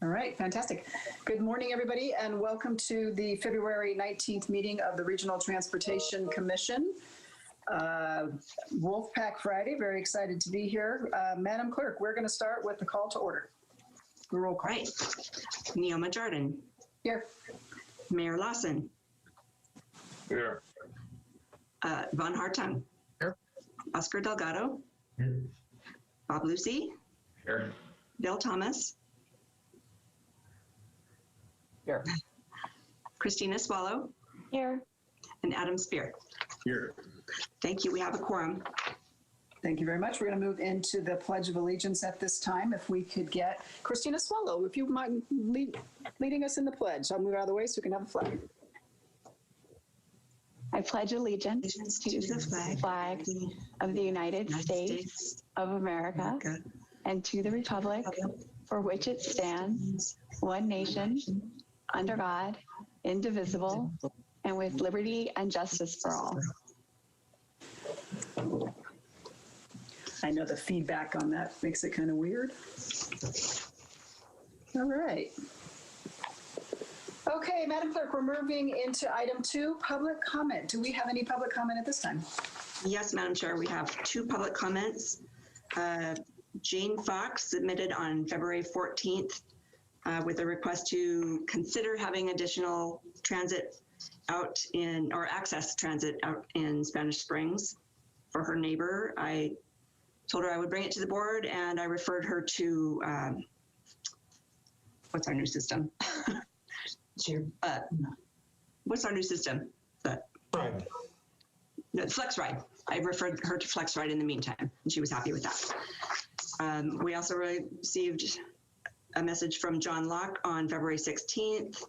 All right, fantastic. Good morning, everybody, and welcome to the February 19th meeting of the Regional Transportation Commission. Wolfpack Friday, very excited to be here. Madam Clerk, we're going to start with the call to order. The roll call. Right. Neoma Jordan. Here. Mayor Lawson. Here. Von Hartung. Here. Oscar Delgado. Here. Bob Lucy. Here. Bill Thomas. Here. Christina Swallow. Here. And Adam Spear. Here. Thank you. We have a quorum. Thank you very much. We're going to move into the Pledge of Allegiance at this time. If we could get Christina Swallow, if you mind leading us in the pledge. I'll move out of the way so we can have a flag. I pledge allegiance to the flag of the United States of America and to the republic for which it stands, one nation, under God, indivisible, and with liberty and justice for all. I know the feedback on that makes it kind of weird. All right. Okay, Madam Clerk, we're moving into item 2, public comment. Do we have any public comment at this time? Yes, Madam Chair, we have 2 public comments. Jane Fox submitted on February 14th with a request to consider having additional transit out in, or access transit out in Spanish Springs for her neighbor. I told her I would bring it to the board, and I referred her to, what's our new system? What's our new system? Flex Ride. I referred her to Flex Ride in the meantime, and she was happy with that. We also received a message from John Locke on February 16th,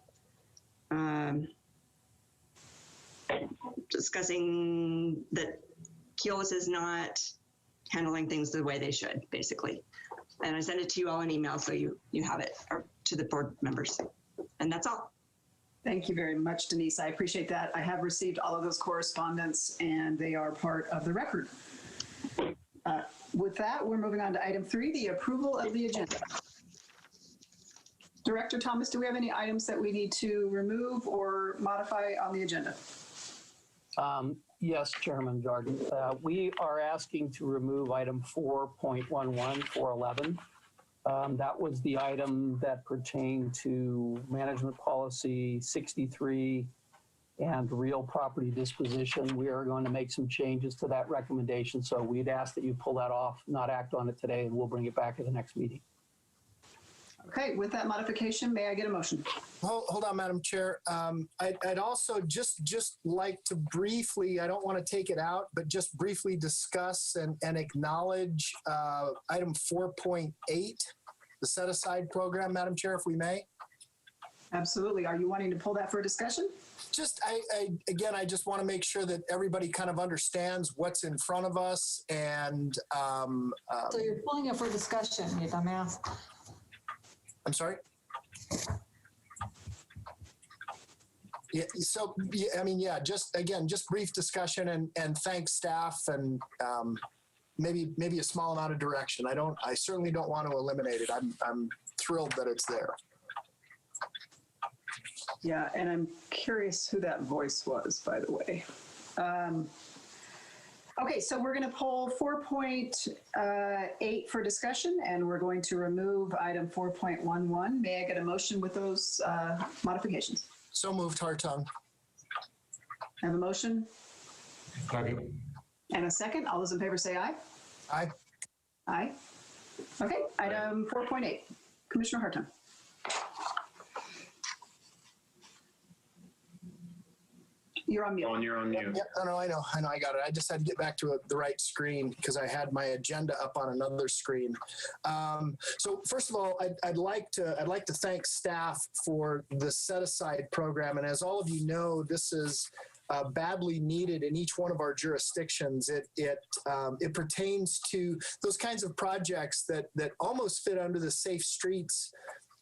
discussing that Keolis is not handling things the way they should, basically. And I sent it to you all in email, so you have it, or to the board members. And that's all. Thank you very much, Denise. I appreciate that. I have received all of those correspondence, and they are part of the record. With that, we're moving on to item 3, the approval of the agenda. Director Thomas, do we have any items that we need to remove or modify on the agenda? Yes, Chairman Jordan. We are asking to remove item 4.11, 411. That was the item that pertained to management policy 63 and real property disposition. We are going to make some changes to that recommendation. So we'd ask that you pull that off, not act on it today, and we'll bring it back at the next meeting. Okay, with that modification, may I get a motion? Hold on, Madam Chair. I'd also just like to briefly, I don't want to take it out, but just briefly discuss and acknowledge item 4.8, the set aside program, Madam Chair, if we may. Absolutely. Are you wanting to pull that for a discussion? Just, again, I just want to make sure that everybody kind of understands what's in front of us. And so you're pulling it for discussion, you dumbass. I'm sorry? Yeah, so, yeah, I mean, yeah, just, again, just brief discussion and thank staff and maybe a small amount of direction. I certainly don't want to eliminate it. I'm thrilled that it's there. Yeah, and I'm curious who that voice was, by the way. Okay, so we're going to pull 4.8 for discussion, and we're going to remove item 4.11. May I get a motion with those modifications? So moved, Hartung. I have a motion. Second. And a second. All those in favor say aye. Aye. Aye. Okay, item 4.8. Commissioner Hartung. You're on mute. You're on mute. Yeah, no, I know, I got it. I just had to get back to the right screen because I had my agenda up on another screen. So first of all, I'd like to thank staff for the set aside program. And as all of you know, this is badly needed in each one of our jurisdictions. It pertains to those kinds of projects that almost fit under the Safe Streets,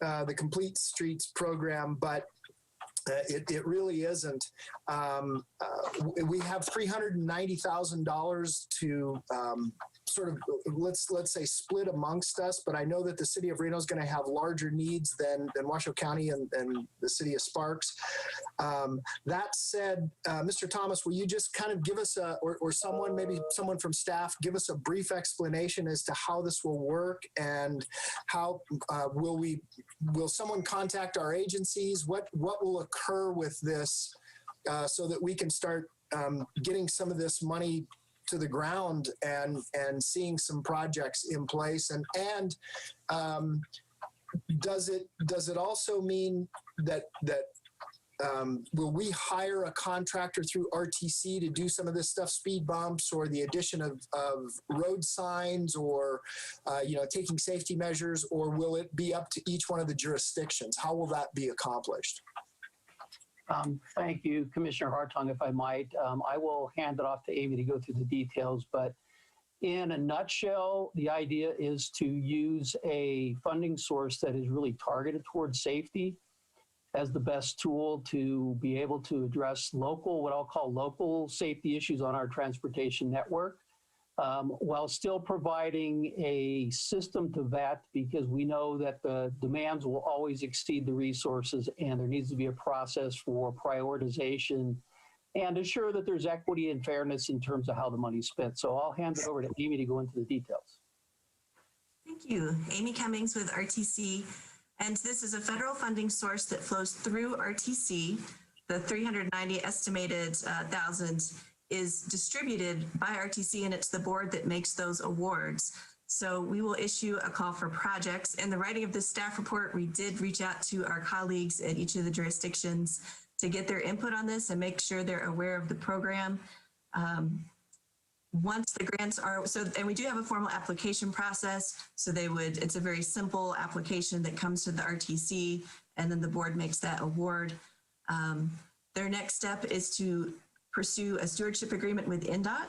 the Complete Streets program, but it really isn't. We have $390,000 to sort of, let's say split amongst us, but I know that the city of Reno is going to have larger needs than Washoe County and the city of Sparks. That said, Mr. Thomas, will you just kind of give us or someone, maybe someone from staff, give us a brief explanation as to how this will work, and how will someone contact our agencies? What will occur with this so that we can start getting some of this money to the ground and seeing some projects in place? And does it also mean that will we hire a contractor through RTC to do some of this stuff, speed bumps or the addition of road signs, or taking safety measures, or will it be up to each one of the jurisdictions? How will that be accomplished? Thank you, Commissioner Hartung. If I might, I will hand it off to Amy to go through the details, but in a nutshell, the idea is to use a funding source that is really targeted towards safety as the best tool to be able to address what I'll call local safety issues on our transportation network, while still providing a system to vet, because we know that the demands will always exceed the resources, and there needs to be a process for prioritization and ensure that there's equity and fairness in terms of how the money's spent. So I'll hand it over to Amy to go into the details. Thank you. Amy Cummings with RTC. And this is a federal funding source that flows through RTC. The 390 estimated thousand is distributed by RTC, and it's the board that makes those awards. So we will issue a call for projects. In the writing of this staff report, we did reach out to our colleagues at each of the jurisdictions to get their input on this and make sure they're aware of the program. Once the grants are, and we do have a formal application process, so it's a very simple application that comes to the RTC, and then the board makes that award. Their next step is to pursue a stewardship agreement with NDOT.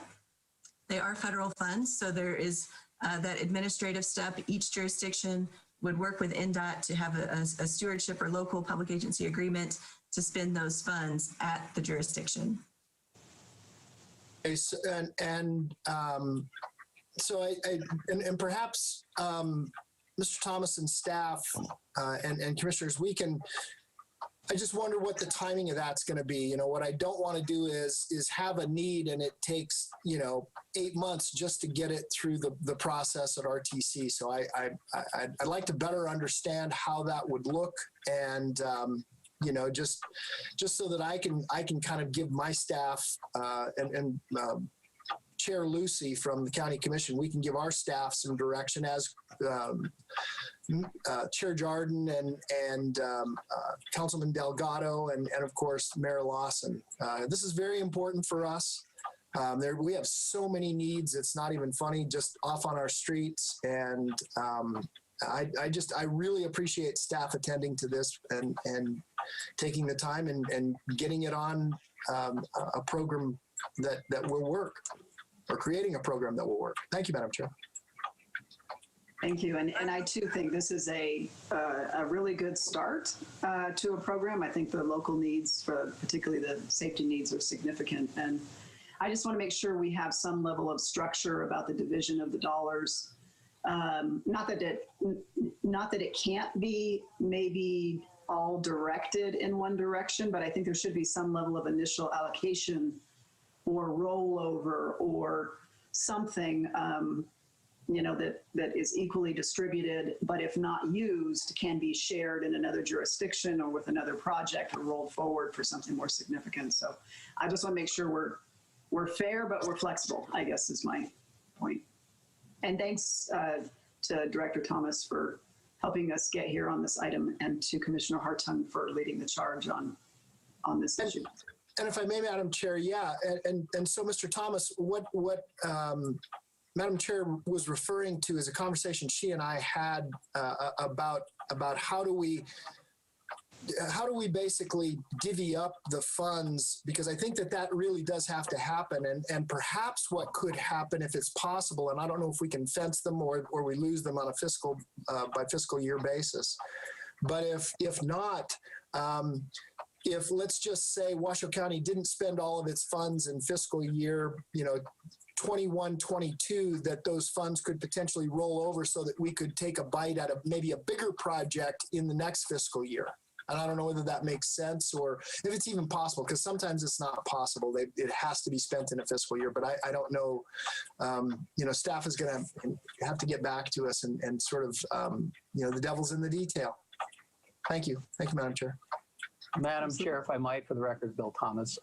They are federal funds, so there is that administrative step. Each jurisdiction would work with NDOT to have a stewardship or local public agency agreement to spend those funds at the jurisdiction. So perhaps Mr. Thomas and staff and commissioners, I just wonder what the timing of that's going to be. What I don't want to do is have a need and it takes 8 months just to get it through the process at RTC. So I'd like to better understand how that would look, and just so that I can kind of give my staff and Chair Lucy from the County Commission, we can give our staff some direction, as Chair Jordan and Councilman Delgado and of course Mayor Lawson. This is very important for us. We have so many needs, it's not even funny, just off on our streets, and I really appreciate staff attending to this and taking the time and getting it on a program that will work, or creating a program that will work. Thank you, Madam Chair. Thank you. And I too think this is a really good start to a program. I think the local needs, particularly the safety needs, are significant. And I just want to make sure we have some level of structure about the division of the dollars. Not that it can't be maybe all directed in one direction, but I think there should be some level of initial allocation or rollover or something, that is equally distributed, but if not used, can be shared in another jurisdiction or with another project, or rolled forward for something more significant. So I just want to make sure we're fair, but we're flexible, I guess is my point. And thanks to Director Thomas for helping us get here on this item, and to Commissioner Hartung for leading the charge on this issue. And if I may, Madam Chair, and so Mr. Thomas, what Madam Chair was referring to is a conversation she and I had about how do we basically divvy up the funds, because I think that really does have to happen, and perhaps what could happen, if it's possible, and I don't know if we can fence them or we lose them on a fiscal by fiscal year basis, but if not, if let's just say Washoe County didn't spend all of its funds in fiscal year 21, 22, that those funds could potentially roll over so that we could take a bite at maybe a bigger project in the next fiscal year. And I don't know whether that makes sense or if it's even possible, because sometimes it's not possible. It has to be spent in a fiscal year, but I don't know. Staff is going to have to get back to us and sort of, the devil's in the detail. Thank you. Thank you, Madam Chair. Madam Chair, if I might, for the record, Bill Thomas,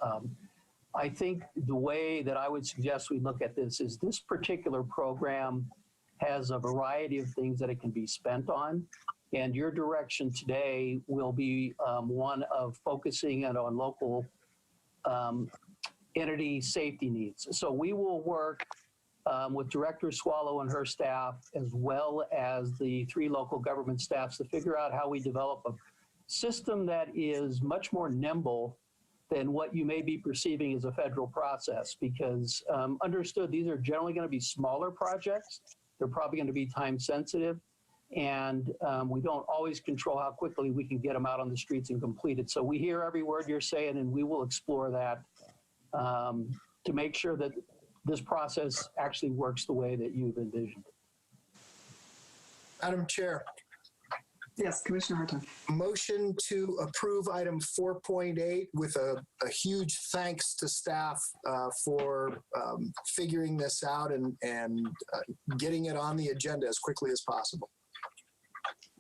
I think the way that I would suggest we look at this is this particular program has a variety of things that it can be spent on. And your direction today will be one of focusing it on local entity safety needs. So we will work with Director Swallow and her staff, as well as the 3 local government staffs, to figure out how we develop a system that is much more nimble than what you may be perceiving as a federal process. Because understood, these are generally going to be smaller projects. They're probably going to be time sensitive. And we don't always control how quickly we can get them out on the streets and completed. So we hear every word you're saying, and we will explore that to make sure that this process actually works the way that you've envisioned. Madam Chair. Yes, Commissioner Hartung. Motion to approve item 4.8 with a huge thanks to staff for figuring this out and getting it on the agenda as quickly as possible.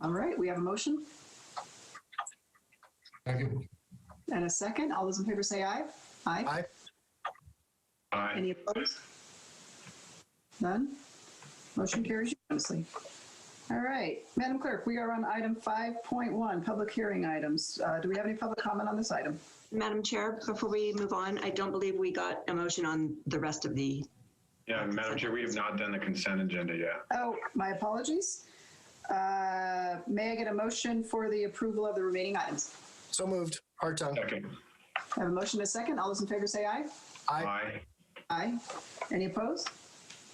All right, we have a motion Second. and a second. All those in favor say aye. Aye. Aye. Aye. Any opposed? None? Motion carries unanimously. All right, Madam Clerk, we are on item 5.1, public hearing items. Do we have any public comment on this item? Madam Chair, before we move on, I don't believe we got a motion on the rest of the. Yeah, Madam Chair, we have not done the consent agenda yet. Oh, my apologies. May I get a motion for the approval of the remaining items? So moved. Hartung. Second. I have a motion and a second. All those in favor say aye. Aye. Aye. Any opposed?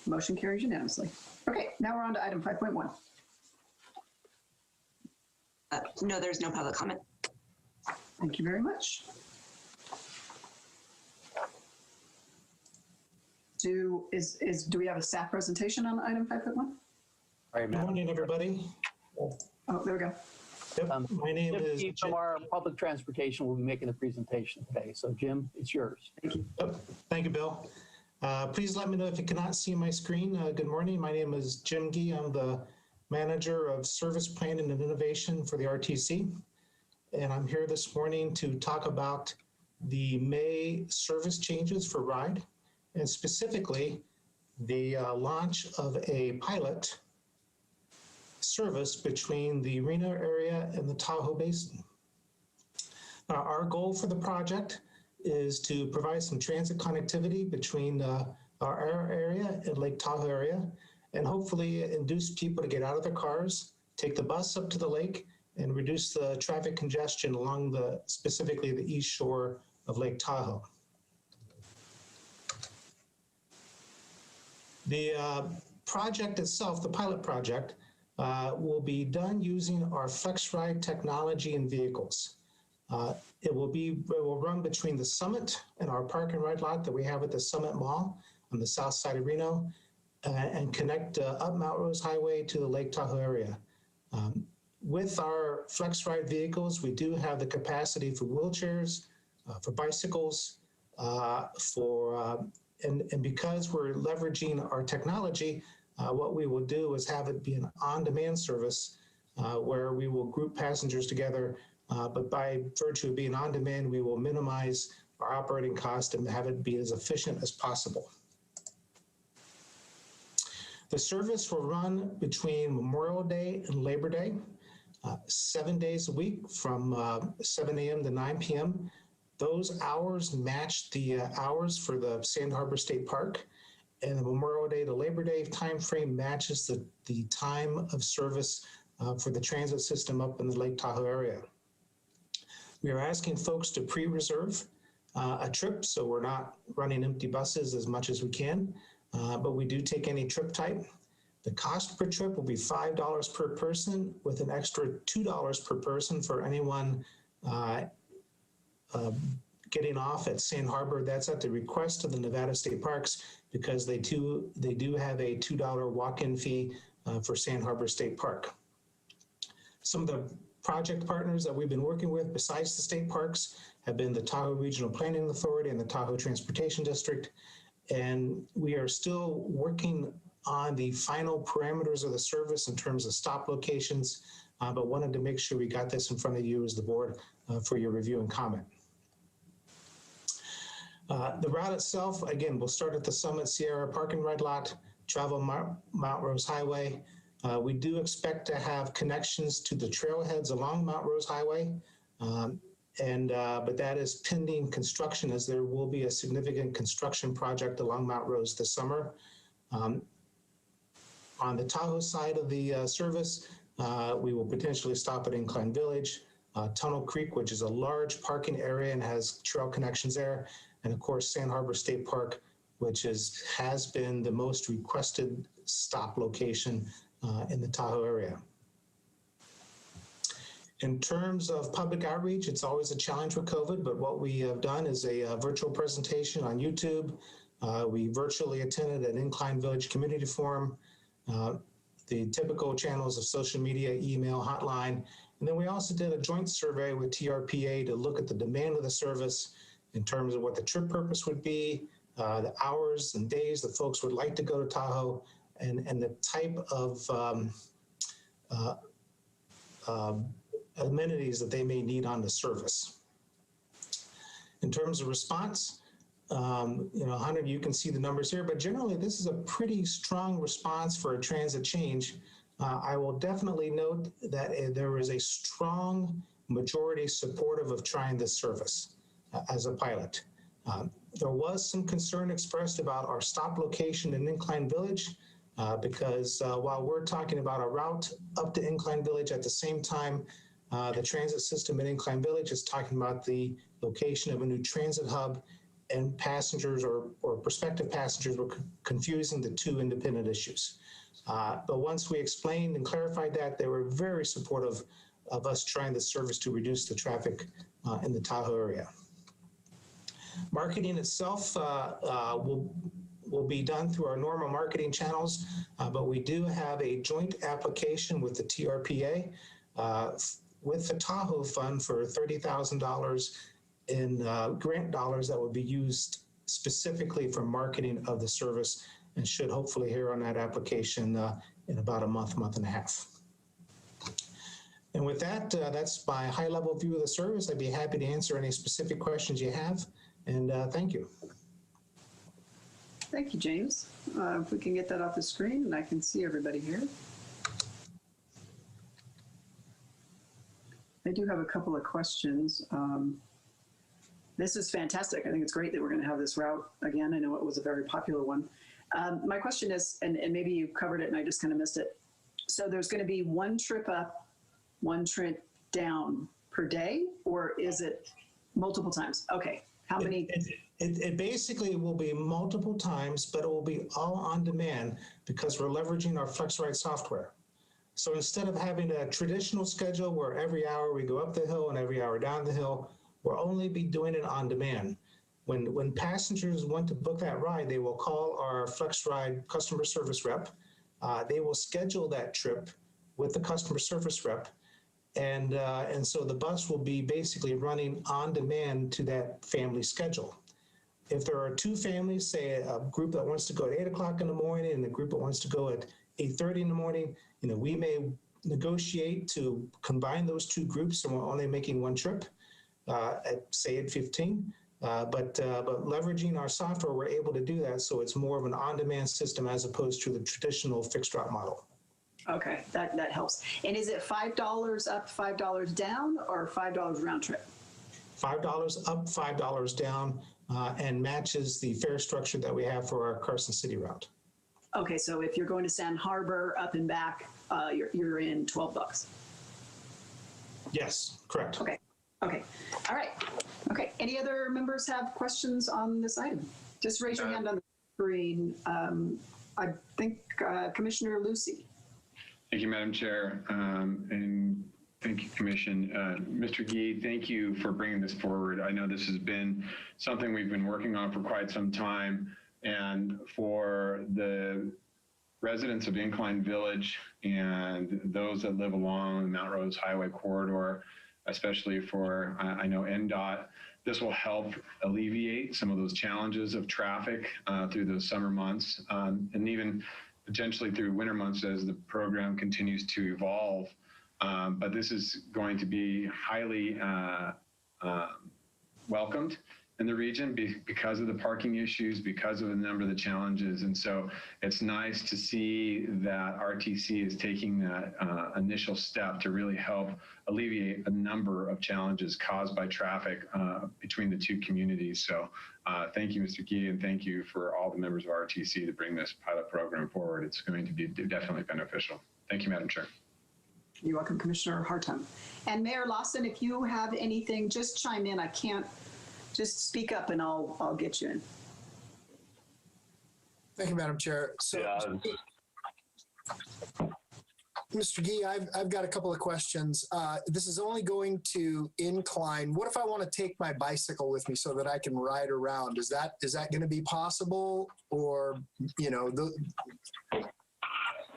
Motion carries unanimously. Okay, now we're on to item 5.1. No, there's no public comment. Thank you very much. Do we have a staff presentation on item 5.1? Right, Good morning, everybody. Oh, there we go. Yep, my name is Jim from our public transportation will be making the presentation today. So Jim, it's yours. Thank you. Yep, thank you, Bill. Please let me know if you cannot see my screen. Good morning. My name is Jim Gee. I'm the Manager of Service Planning and Innovation for the RTC. And I'm here this morning to talk about the May service changes for RIDE, and specifically the launch of a pilot service between the Reno area and the Tahoe Basin. Now, our goal for the project is to provide some transit connectivity between our area and Lake Tahoe area, and hopefully induce people to get out of their cars, take the bus up to the lake, and reduce the traffic congestion along specifically the east shore of Lake Tahoe. The project itself, the pilot project, will be done using our FlexRide technology and vehicles. It will run between the Summit and our park and ride lot that we have at the Summit Mall on the south side of Reno, and connect up Mount Rose Highway to the Lake Tahoe area. With our FlexRide vehicles, we do have the capacity for wheelchairs, for bicycles, and because we're leveraging our technology, what we will do is have it be an on-demand service where we will group passengers together, but by virtue of being on-demand, we will minimize our operating cost and have it be as efficient as possible. The service will run between Memorial Day and Labor Day, 7 days a week from 7 a.m. to 9 p.m. Those hours match the hours for the Sand Harbor State Park, and the Memorial Day to Labor Day timeframe matches the time of service for the transit system up in the Lake Tahoe area. We are asking folks to pre-reserve a trip, so we're not running empty buses as much as we can, but we do take any trip type. The cost per trip will be $5 per person, with an extra $2 per person for anyone getting off at Sand Harbor. That's at the request of the Nevada State Parks, because they do have a $2 walk-in fee for Sand Harbor State Park. Some of the project partners that we've been working with besides the state parks have been the Tahoe Regional Planning Authority and the Tahoe Transportation District. And we are still working on the final parameters of the service in terms of stop locations, but wanted to make sure we got this in front of you as the board for your review and comment. The route itself, again, we'll start at the Summit Sierra Park and Ride Lot, travel Mount Rose Highway. We do expect to have connections to the trailheads along Mount Rose Highway, but that is pending construction, as there will be a significant construction project along Mount Rose this summer. On the Tahoe side of the service, we will potentially stop at Incline Village, Tunnel Creek, which is a large parking area and has trail connections there, and of course Sand Harbor State Park, which has been the most requested stop location in the Tahoe area. In terms of public outreach, it's always a challenge with COVID, but what we have done is a virtual presentation on YouTube. We virtually attended an Incline Village community forum, the typical channels of social media, email, hotline, and then we also did a joint survey with TRPA to look at the demand of the service in terms of what the trip purpose would be, the hours and days that folks would like to go to Tahoe, and the type of amenities that they may need on the service. In terms of response, 100, you can see the numbers here, but generally this is a pretty strong response for a transit change. I will definitely note that there is a strong majority supportive of trying this service as a pilot. There was some concern expressed about our stop location in Incline Village, because while we're talking about a route up to Incline Village, at the same time, the transit system in Incline Village is talking about the location of a new transit hub, and passengers or prospective passengers were confusing the two independent issues. But once we explained and clarified that, they were very supportive of us trying the service to reduce the traffic in the Tahoe area. Marketing itself will be done through our normal marketing channels, but we do have a joint application with the TRPA with the Tahoe Fund for $30,000 in grant dollars that will be used specifically for marketing of the service, and should hopefully hear on that application in about a month and a half. And with that, that's my high-level view of the service. I'd be happy to answer any specific questions you have, and thank you. Thank you, James. If we can get that off the screen, and I can see everybody here. I do have a couple of questions. This is fantastic. I think it's great that we're going to have this route again. I know it was a very popular one. My question is, and maybe you covered it and I just kind of missed it. So there's going to be one trip up, one trip down per day, or is it multiple times? Okay. How many? It basically will be multiple times, but it will be all on demand because we're leveraging our FlexRide software. So instead of having a traditional schedule where every hour we go up the hill and every hour down the hill, we'll only be doing it on demand. When passengers want to book that ride, they will call our FlexRide customer service rep. They will schedule that trip with the customer service rep. And so the bus will be basically running on demand to that family schedule. If there are two families, say a group that wants to go at 8 o'clock in the morning and a group that wants to go at 8:30 in the morning, we may negotiate to combine those two groups and we're only making one trip at say at 15. But leveraging our software, we're able to do that. So it's more of an on-demand system as opposed to the traditional fixed route model. Okay, that helps. And is it $5 up, $5 down, or $5 round trip? $5 up, $5 down, and matches the fare structure that we have for our Carson City route. Okay, so if you're going to Sand Harbor up and back, you're in $12. Yes, correct. Okay, all right. Okay, any other members have questions on this item? Just raise your hand on the screen. I think Commissioner Lucy. Thank you, Madam Chair, and thank you, Commission. Mr. Gee, thank you for bringing this forward. I know this has been something we've been working on for quite some time. And for the residents of Incline Village and those that live along the Mount Rose Highway corridor, especially for, I know NDOT, this will help alleviate some of those challenges of traffic through those summer months, and even potentially through winter months as the program continues to evolve. But this is going to be highly welcomed in the region because of the parking issues, because of a number of the challenges. And so it's nice to see that RTC is taking that initial step to really help alleviate a number of challenges caused by traffic between the two communities. So thank you, Mr. Gee, and thank you for all the members of RTC to bring this pilot program forward. It's going to be definitely beneficial. Thank you, Madam Chair. You're welcome, Commissioner Hartung. And Mayor Lawson, if you have anything, just chime in. I can't. Just speak up and I'll get you in. Thank you, Madam Chair. So, Mr. Gee, I've got a couple of questions. This is only going to Incline. What if I want to take my bicycle with me so that I can ride around? Is that going to be possible? Or, you know,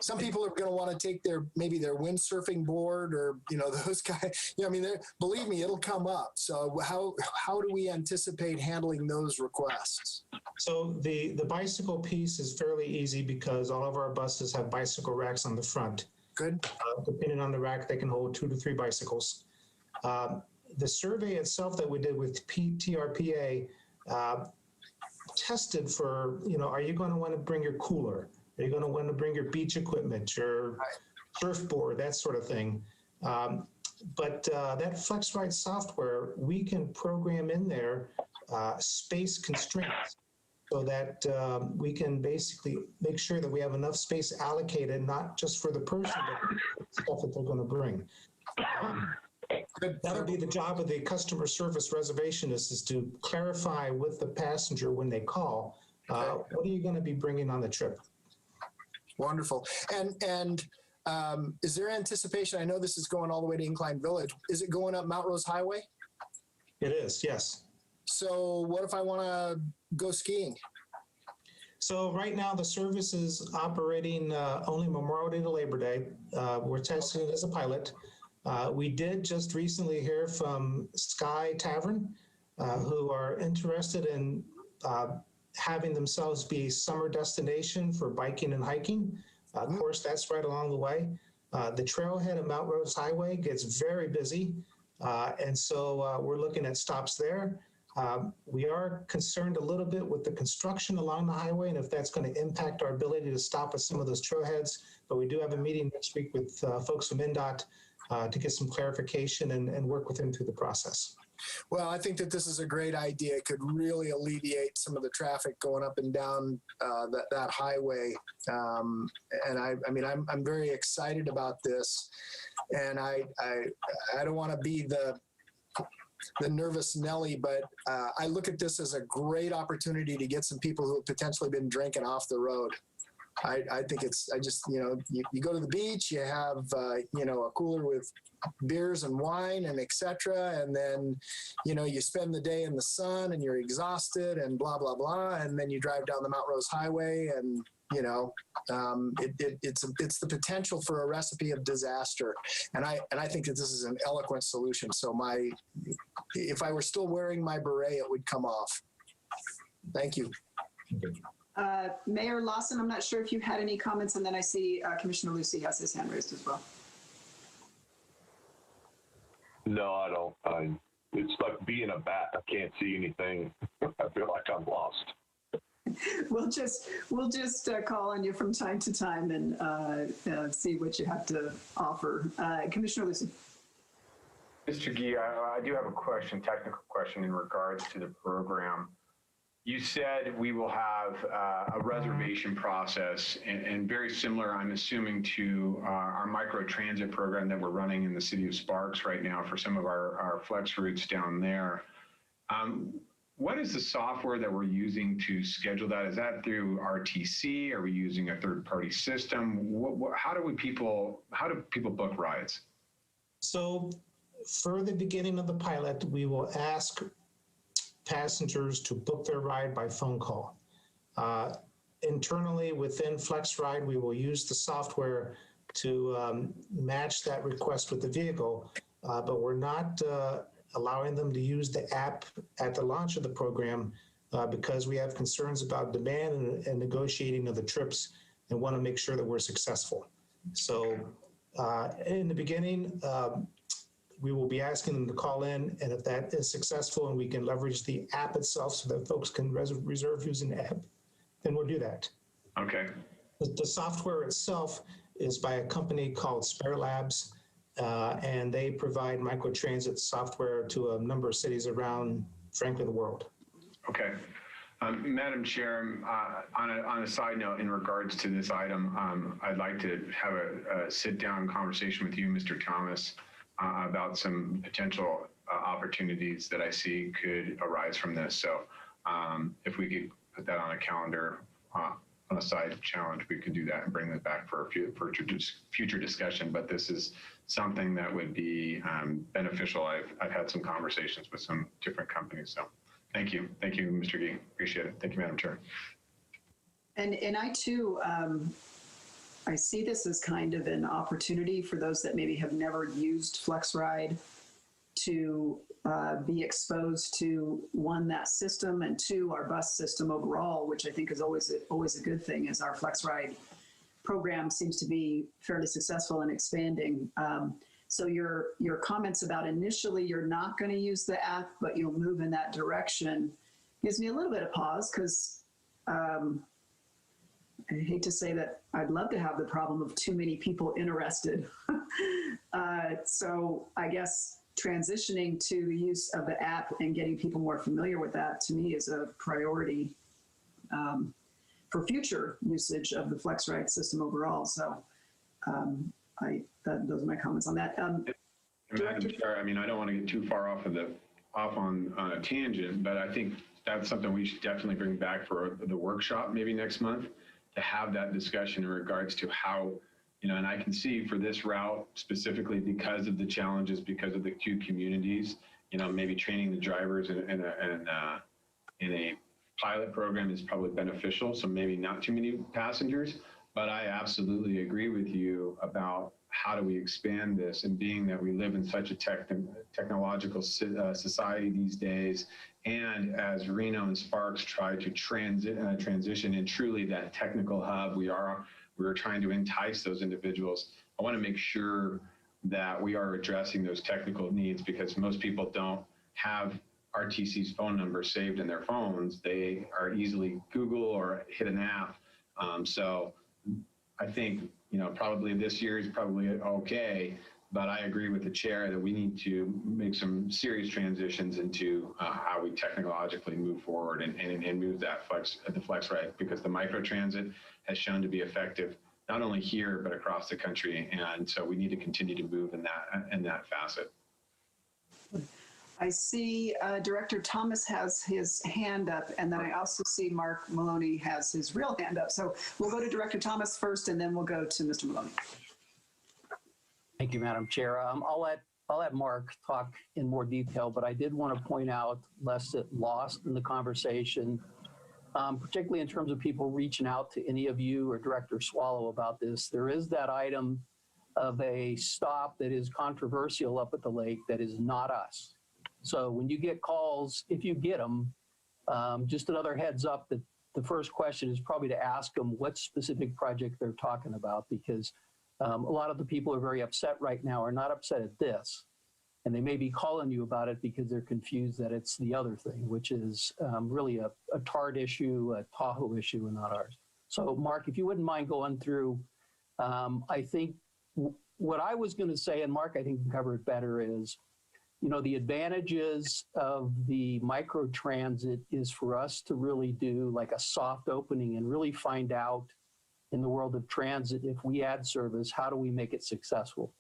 some people are going to want to take maybe their windsurfing board, or, you know, those guys, you know, I mean, believe me, it'll come up. So how do we anticipate handling those requests? So the bicycle piece is fairly easy because all of our buses have bicycle racks on the front. Good. Depending on the rack, they can hold 2 to 3 bicycles. The survey itself that we did with TRPA tested for, you know, are you going to want to bring your cooler? Are you going to want to bring your beach equipment, your surfboard, that sort of thing? But that FlexRide software, we can program in there space constraints so that we can basically make sure that we have enough space allocated, not just for the person, but stuff that they're going to bring. That'll be the job of the customer service reservationist, is to clarify with the passenger when they call, what are you going to be bringing on the trip? Wonderful. And is there anticipation? I know this is going all the way to Incline Village. Is it going up Mount Rose Highway? It is, yes. So what if I want to go skiing? So right now the service is operating only Memorial Day to Labor Day. We're testing it as a pilot. We did just recently hear from Sky Tavern, who are interested in having themselves be a summer destination for biking and hiking. Of course, that's right along the way. The trailhead of Mount Rose Highway gets very busy, and so we're looking at stops there. We are concerned a little bit with the construction along the highway and if that's going to impact our ability to stop at some of those trailheads, but we do have a meeting next week with folks from NDOT to get some clarification and work with them through the process. Well, I think that this is a great idea. It could really alleviate some of the traffic going up and down that highway. And I mean, I'm very excited about this. And I don't want to be the nervous Nelly, but I look at this as a great opportunity to get some people who have potentially been drinking off the road. I think you go to the beach, you have, a cooler with beers and wine and etc. And then, you spend the day in the sun and you're exhausted and blah, blah, blah. And then you drive down the Mount Rose Highway and, it's the potential for a recipe of disaster. And I think that this is an eloquent solution. So if I were still wearing my beret, it would come off. Thank you. Mayor Lawson, I'm not sure if you had any comments, and then I see Commissioner Lucy has his hand raised as well. No, I don't. It's like being a bat. I can't see anything. I feel like I'm lost. We'll just call on you from time to time and see what you have to offer. Commissioner Lucy. Mr. Gee, I do have a technical question in regards to the program. You said we will have a reservation process and very similar, I'm assuming, to our micro transit program that we're running in the city of Sparks right now for some of our flex routes down there. What is the software that we're using to schedule that? Is that through RTC? Are we using a third-party system? How do people book rides? So for the beginning of the pilot, we will ask passengers to book their ride by phone call. Internally within FlexRide, we will use the software to match that request with the vehicle, but we're not allowing them to use the app at the launch of the program because we have concerns about demand and negotiating of the trips and want to make sure that we're successful. So in the beginning, we will be asking them to call in, and if that is successful and we can leverage the app itself so that folks can reserve using the app, then we'll do that. Okay. The software itself is by a company called Spare Labs, and they provide microtransit software to a number of cities around, frankly, the world. Okay. Madam Chair, on a side note in regards to this item, I'd like to have a sit-down conversation with you, Mr. Thomas, about some potential opportunities that I see could arise from this. So if we could put that on a calendar, on a side challenge, we could do that and bring that back for future discussion. But this is something that would be beneficial. I've had some conversations with some different companies. So thank you, Mr. Gee. Appreciate it. Thank you, Madam Chair. And I too, I see this as kind of an opportunity for those that maybe have never used FlexRide to be exposed to, one, that system, and two, our bus system overall, which I think is always a good thing, as our FlexRide program seems to be fairly successful and expanding. So your comments about initially you're not going to use the app, but you'll move in that direction, gives me a little bit of pause, because I hate to say that I'd love to have the problem of too many people interested. So I guess transitioning to the use of the app and getting people more familiar with that, to me, is a priority for future usage of the FlexRide system overall. So those are my comments on that. Madam Chair, I mean, I don't want to get too far off on a tangent, but I think that's something we should definitely bring back for the workshop maybe next month, to have that discussion in regards to how, and I can see for this route specifically, because of the challenges, because of the two communities, maybe training the drivers in a pilot program is probably beneficial. So maybe not too many passengers, but I absolutely agree with you about how do we expand this, and being that we live in such a technological society these days, and as Reno and Sparks try to transition in truly that technical hub, we're trying to entice those individuals. I want to make sure that we are addressing those technical needs, because most people don't have RTC's phone number saved in their phones. They are easily Google or hit an app. So I think, probably this year is probably okay, but I agree with the chair that we need to make some serious transitions into how we technologically move forward and move that the FlexRide, because the microtransit has shown to be effective not only here but across the country, and so we need to continue to move in that facet. I see Director Thomas has his hand up, and then I also see Mark Maloney has his real hand up. So we'll go to Director Thomas first, and then we'll go to Mr. Maloney. Thank you, Madam Chair. I'll let Mark talk in more detail, but I did want to point out, lest it lost in the conversation, particularly in terms of people reaching out to any of you or Director Swallow about this. There is that item of a stop that is controversial up at the lake that is not us. So when you get calls, if you get them, just another heads up that the first question is probably to ask them what specific project they're talking about, because a lot of the people are very upset right now, are not upset at this. And they may be calling you about it because they're confused that it's the other thing, which is really a TART issue, a Tahoe issue, and not ours. So Mark, if you wouldn't mind going through, I think what I was going to say, and Mark I think can cover it better, is the advantages of the microtransit is for us to really do like a soft opening and really find out in the world of transit, if we add service, how do we make it successful?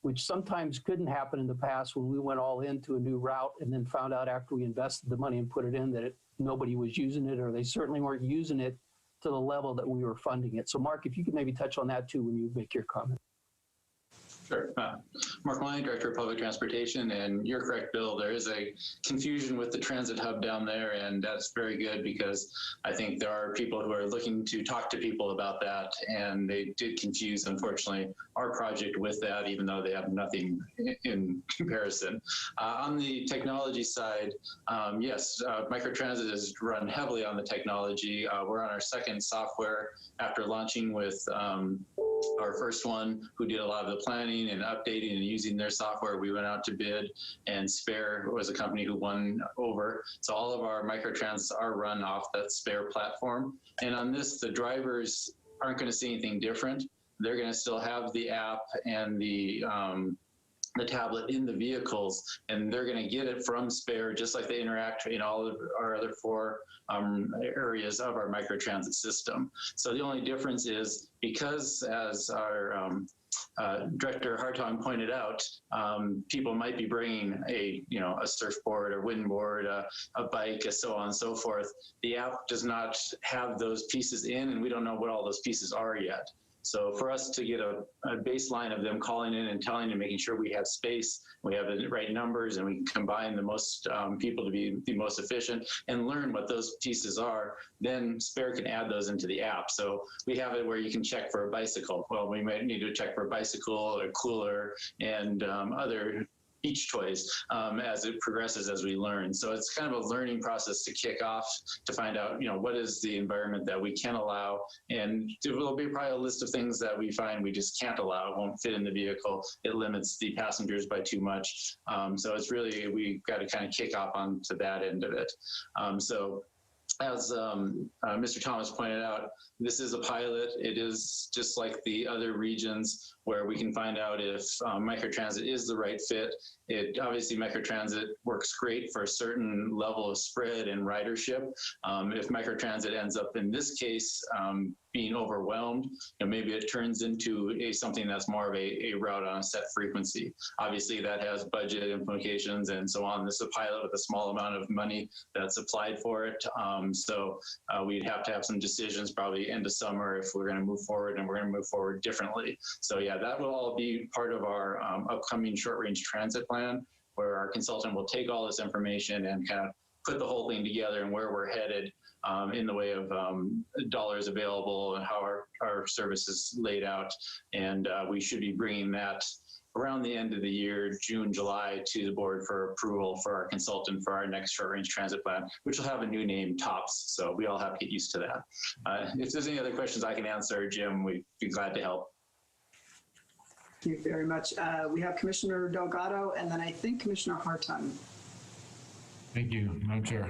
Which sometimes couldn't happen in the past when we went all into a new route and then found out after we invested the money and put it in that nobody was using it, or they certainly weren't using it to the level that we were funding it. So Mark, if you could maybe touch on that too when you make your comment. Sure. Mark Lyon, Director of Public Transportation, and you're correct, Bill. There is a confusion with the transit hub down there, and that's very good because I think there are people who are looking to talk to people about that, and they did confuse, unfortunately, our project with that, even though they have nothing in comparison. On the technology side, yes, microtransit is run heavily on the technology. We're on our second software after launching with our first one, who did a lot of the planning and updating and using their software. We went out to bid, and Spare was a company who won over. So all of our microtransits are run off that Spare platform. And on this, the drivers aren't going to see anything different. They're going to still have the app and the tablet in the vehicles, and they're going to get it from Spare, just like they interact in all of our other four areas of our microtransit system. So the only difference is because, as our Director Hartong pointed out, people might be bringing a surfboard or windboard, a bike, so on and so forth. The app does not have those pieces in, and we don't know what all those pieces are yet. So for us to get a baseline of them calling in and telling and making sure we have space, we have the right numbers, and we can combine the most people to be the most efficient and learn what those pieces are, then Spare can add those into the app. So we have it where you can check for a bicycle. Well, we might need to check for a bicycle, a cooler, and other beach toys as it progresses, as we learn. So it's kind of a learning process to kick off to find out, what is the environment that we can allow, and there will be probably a list of things that we find we just can't allow. It won't fit in the vehicle. It limits the passengers by too much. So it's really, we've got to kind of kick off onto that end of it. So as Mr. Thomas pointed out, this is a pilot. It is just like the other regions where we can find out if microtransit is the right fit. Obviously, microtransit works great for a certain level of spread and ridership. If microtransit ends up, in this case, being overwhelmed, maybe it turns into something that's more of a route on a set frequency. Obviously, that has budget implications and so on. This is a pilot with a small amount of money that's applied for it. So we'd have to have some decisions probably end of summer if we're going to move forward, and we're going to move forward differently. So yeah, that will all be part of our upcoming short-range transit plan, where our consultant will take all this information and kind of put the whole thing together and where we're headed in the way of dollars available and how our service is laid out. And we should be bringing that around the end of the year, June, July, to the board for approval for our consultant for our next short-range transit plan, which will have a new name, TOPS. So we all have to get used to that. If there's any other questions I can answer, Jim, we'd be glad to help. Thank you very much. We have Commissioner Delgado, and then I think Commissioner Hartung. Thank you, Madam Chair.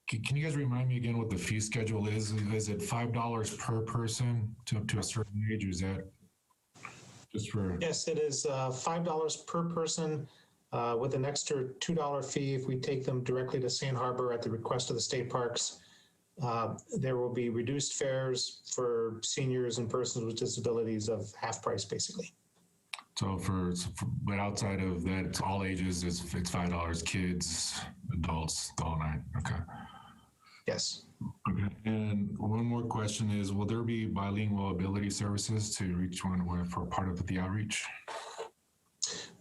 Can you guys remind me again what the fee schedule is? Is it $5 per person up to a certain age, or is that just for? Yes, it is $5 per person with an extra $2 fee if we take them directly to Sand Harbor at the request of the state parks. There will be reduced fares for seniors and persons with disabilities of half price, basically. So but outside of that, it's all ages, it's $5, kids, adults, the whole nine. Okay. Yes. Okay. And one more question is, will there be bilingual ability services to reach one for part of the outreach?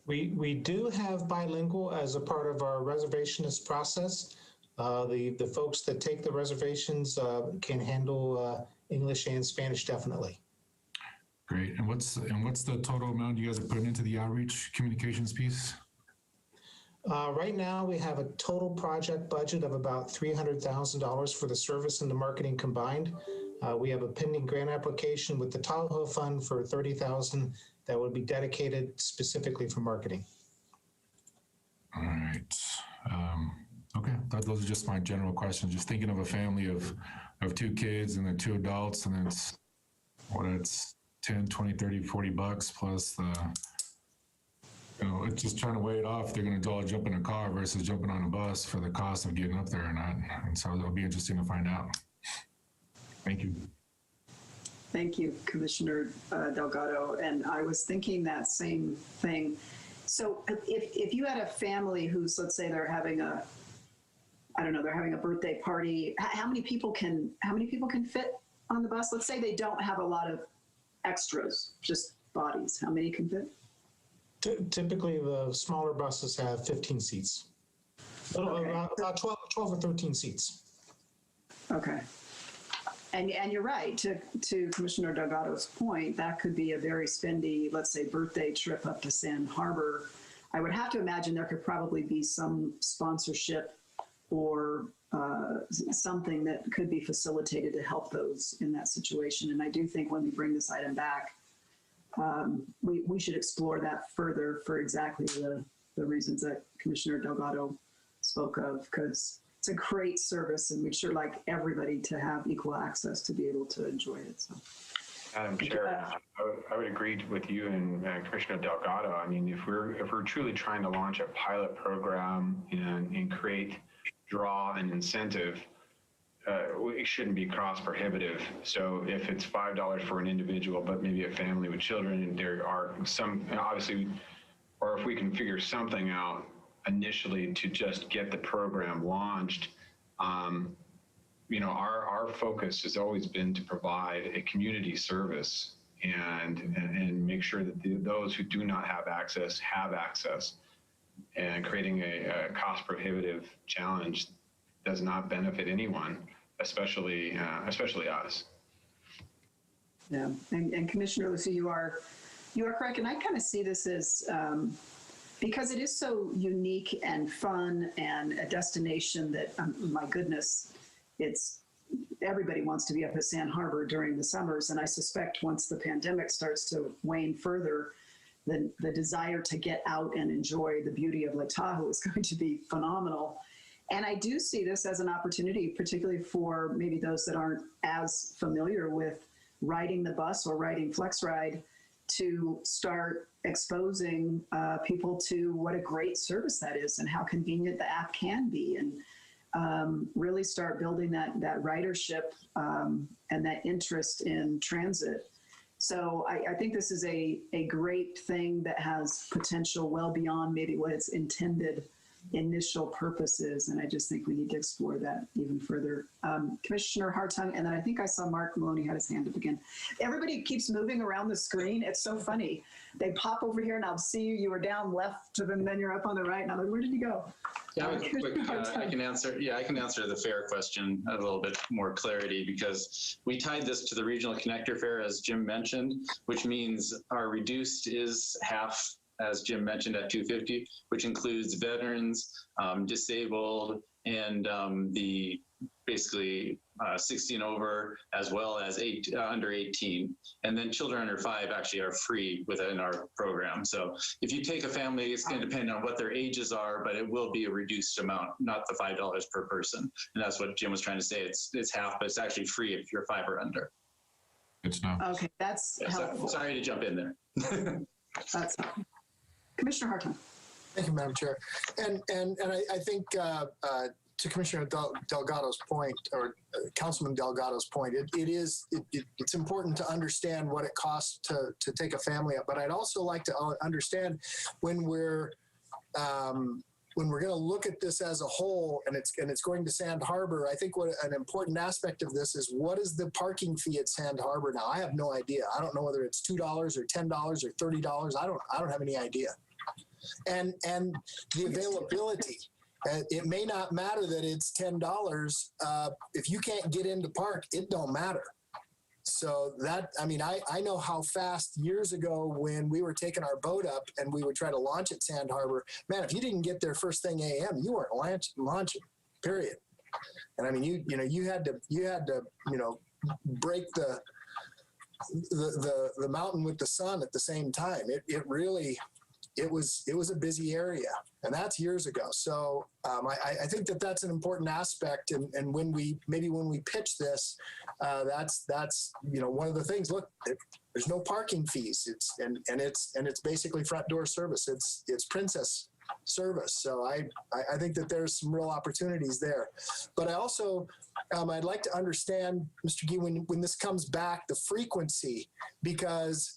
We do have bilingual as a part of our reservationist process. The folks that take the reservations can handle English and Spanish, definitely. Great. And what's the total amount you guys are putting into the outreach communications piece? Right now, we have a total project budget of about $300,000 for the service and the marketing combined. We have a pending grant application with the Tahoe Fund for $30,000 that would be dedicated specifically for marketing. All right. Okay, those are just my general questions. Just thinking of a family of 2 kids and then 2 adults, and then it's 10, 20, 30, 40 bucks plus the, it's just trying to weigh it off. They're going to all jump in a car versus jumping on a bus for the cost of getting up there or not. And so it'll be interesting to find out. Thank you. Thank you, Commissioner Delgado. And I was thinking that same thing. So if you had a family who's, let's say they're having a, they're having a birthday party, how many people can fit on the bus? Let's say they don't have a lot of extras, just bodies. How many can fit? Typically, the smaller buses have 15 seats. About 12 or 13 seats. Okay. And you're right, to Commissioner Delgado's point, that could be a very spendy, let's say, birthday trip up to Sand Harbor. I would have to imagine there could probably be some sponsorship or something that could be facilitated to help those in that situation. And I do think when we bring this item back, we should explore that further for exactly the reasons that Commissioner Delgado spoke of, because it's a great service and we'd sure like everybody to have equal access to be able to enjoy it. So, Madam Chair, I would agree with you and Commissioner Delgado. I mean, if we're truly trying to launch a pilot program and create draw and incentive, it shouldn't be cost prohibitive. So if it's $5 for an individual, but maybe a family with children, and there are some, obviously, or if we can figure something out initially to just get the program launched, our focus has always been to provide a community service and make sure that those who do not have access, and creating a cost prohibitive challenge does not benefit anyone, especially us. yeah, and Commissioner Lucy, you are correct. And I kind of see this as, because it is so unique and fun and a destination that, my goodness, everybody wants to be up at Sand Harbor during the summers. And I suspect once the pandemic starts to wane further, the desire to get out and enjoy the beauty of Lake Tahoe is going to be phenomenal. And I do see this as an opportunity, particularly for maybe those that aren't as familiar with riding the bus or riding FlexRide, to start exposing people to what a great service that is and how convenient the app can be, and really start building that ridership and that interest in transit. So I think this is a great thing that has potential well beyond maybe what its intended initial purposes, and I just think we need to explore that even further. Commissioner Hartung, and then I think I saw Mark Maloney had his hand up again. Everybody keeps moving around the screen. It's so funny. They pop over here and I'll see you. You were down left and then you're up on the right. And I'm like, where did you go? Yeah, I can answer the fare question a little bit more clarity, because we tied this to the regional connector fare, as Jim mentioned, which means our reduced is half, as Jim mentioned, at $250, which includes veterans, disabled, and the basically 60 and over, as well as under 18. And then children under 5 actually are free within our program. So if you take a family, it's going to depend on what their ages are, but it will be a reduced amount, not the $5 per person. And that's what Jim was trying to say. It's half, but it's actually free if you're 5 or under. It's not. Okay, that's helpful. Sorry to jump in there. That's helpful. Commissioner Hartung. Thank you, Madam Chair. And I think to Commissioner Delgado's point, or Councilman Delgado's point, it's important to understand what it costs to take a family up. But I'd also like to understand when we're going to look at this as a whole, and it's going to Sand Harbor, I think what an important aspect of this is, what is the parking fee at Sand Harbor now? I have no idea. I don't know whether it's $2 or $10 or $30. I don't have any idea. And the availability. It may not matter that it's $10. If you can't get into park, it don't matter. So I know how fast years ago when we were taking our boat up and we would try to launch at Sand Harbor, man, if you didn't get there first thing a.m., you weren't launching, period. And I mean, you had to break the mountain with the sun at the same time. It was a busy area, and that's years ago. So I think that's an important aspect. And when we pitch this, that's one of the things. Look, there's no parking fees. It's basically front door service. It's princess service. So I think that there's some real opportunities there. But I also I'd like to understand, Mr. Gee, when this comes back, the frequency, because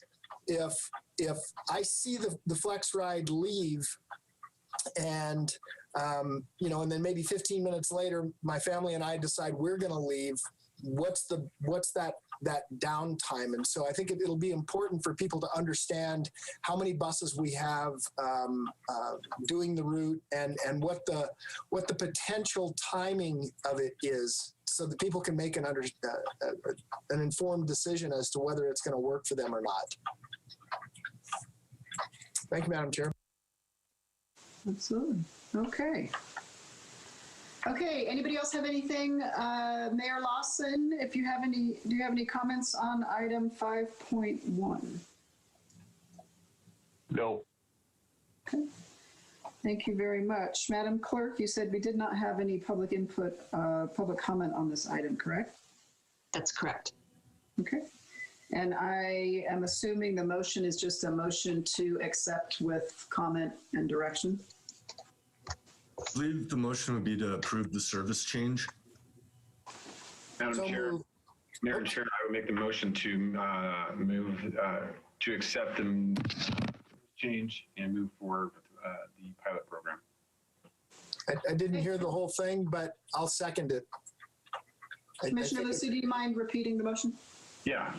if I see the Flex Ride leave and and then maybe 15 minutes later my family and I decide we're going to leave, what's that downtime. And so I think it'll be important for people to understand how many buses we have doing the route and what the potential timing of it is, so that people can make an informed decision as to whether it's going to work for them or not. Thank you, Madam Chair. Absolutely. Okay. Okay, anybody else have anything? Mayor Lawson, if you have any, do you have any comments on item 5.1? No. Okay. Thank you very much. Madam Clerk, you said we did not have any public input, public comment on this item, correct? That's correct. Okay. And I am assuming the motion is just a motion to accept with comment and direction? I believe the motion would be to approve the service change. Madam Chair, I would make the motion to move to accept the change and move forward with the pilot program. I didn't hear the whole thing, but I'll second it. Commissioner Lucy, do you mind repeating the motion? Yeah.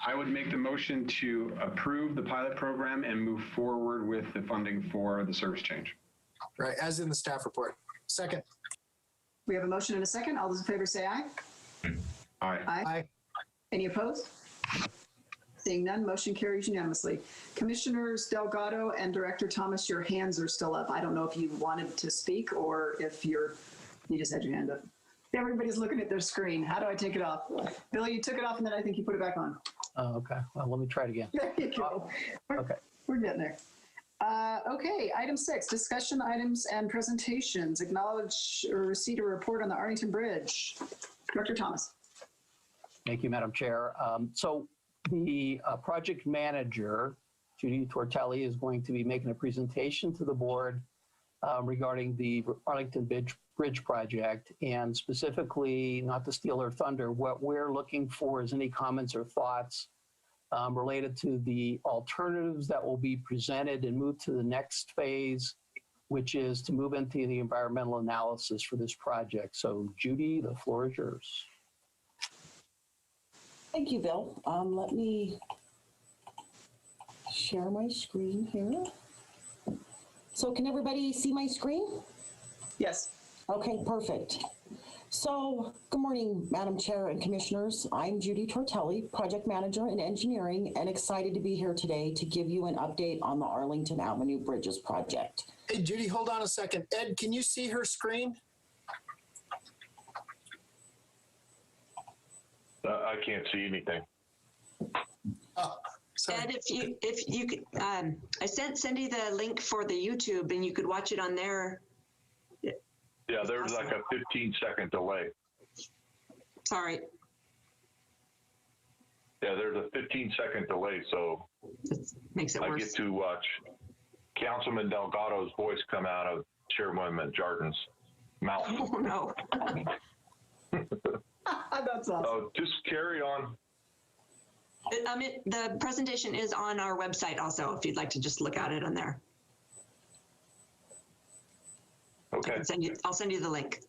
I would make the motion to approve the pilot program and move forward with the funding for the service change. Right, as in the staff report. Second. We have a motion and a second. All those in favor say aye. Aye. Aye. Any opposed? Seeing none, motion carries unanimously. Commissioners Delgado and Director Thomas, your hands are still up. I don't know if you wanted to speak or if you just had your hand up. Everybody's looking at their screen. How do I take it off? Bill, you took it off and then I think you put it back on. Oh, okay. Well, let me try it again. There you go. Okay. We're getting there. Okay, item 6, discussion items and presentations. Acknowledge or receive a report on the Arlington Bridge. Director Thomas. Thank you, Madam Chair. So the project manager, Judy Tortelli, is going to be making a presentation to the board regarding the Arlington Bridge project, and specifically, not to steal her thunder, what we're looking for is any comments or thoughts related to the alternatives that will be presented and move to the next phase, which is to move into the environmental analysis for this project. So Judy, the floor is yours. Thank you, Bill. Let me share my screen here. So can everybody see my screen? Yes. Okay, perfect. So good morning, Madam Chair and Commissioners. I'm Judy Tortelli, Project Manager in Engineering, and excited to be here today to give you an update on the Arlington Avenue Bridges project. Hey, Judy, hold on a second. Ed, can you see her screen? I can't see anything. Oh, sorry. Ed, if you could, I sent Cindy the link for the YouTube and you could watch it on there. Yeah, there's like a 15-second delay. Sorry. Yeah, there's a 15-second delay, so makes it worse. I get to watch Councilman Delgado's voice come out of Chairwoman Jardin's mouth. Oh, no. That's awesome. Oh, just carry on. The presentation is on our website also, if you'd like to just look at it on there. Okay. I'll send you the link.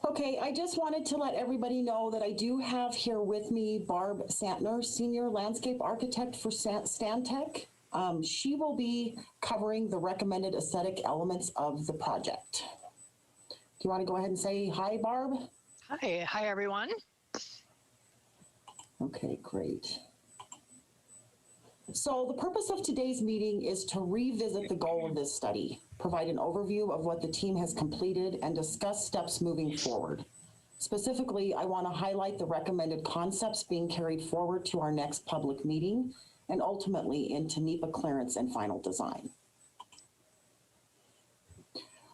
Okay, I just wanted to let everybody know that I do have here with me Barb Santner, Senior Landscape Architect for Stantec. She will be covering the recommended aesthetic elements of the project. Do you want to go ahead and say hi, Barb? Hi everyone. Okay, great. So the purpose of today's meeting is to revisit the goal of this study, provide an overview of what the team has completed, and discuss steps moving forward. Specifically, I want to highlight the recommended concepts being carried forward to our next public meeting and ultimately into NEPA clearance and final design.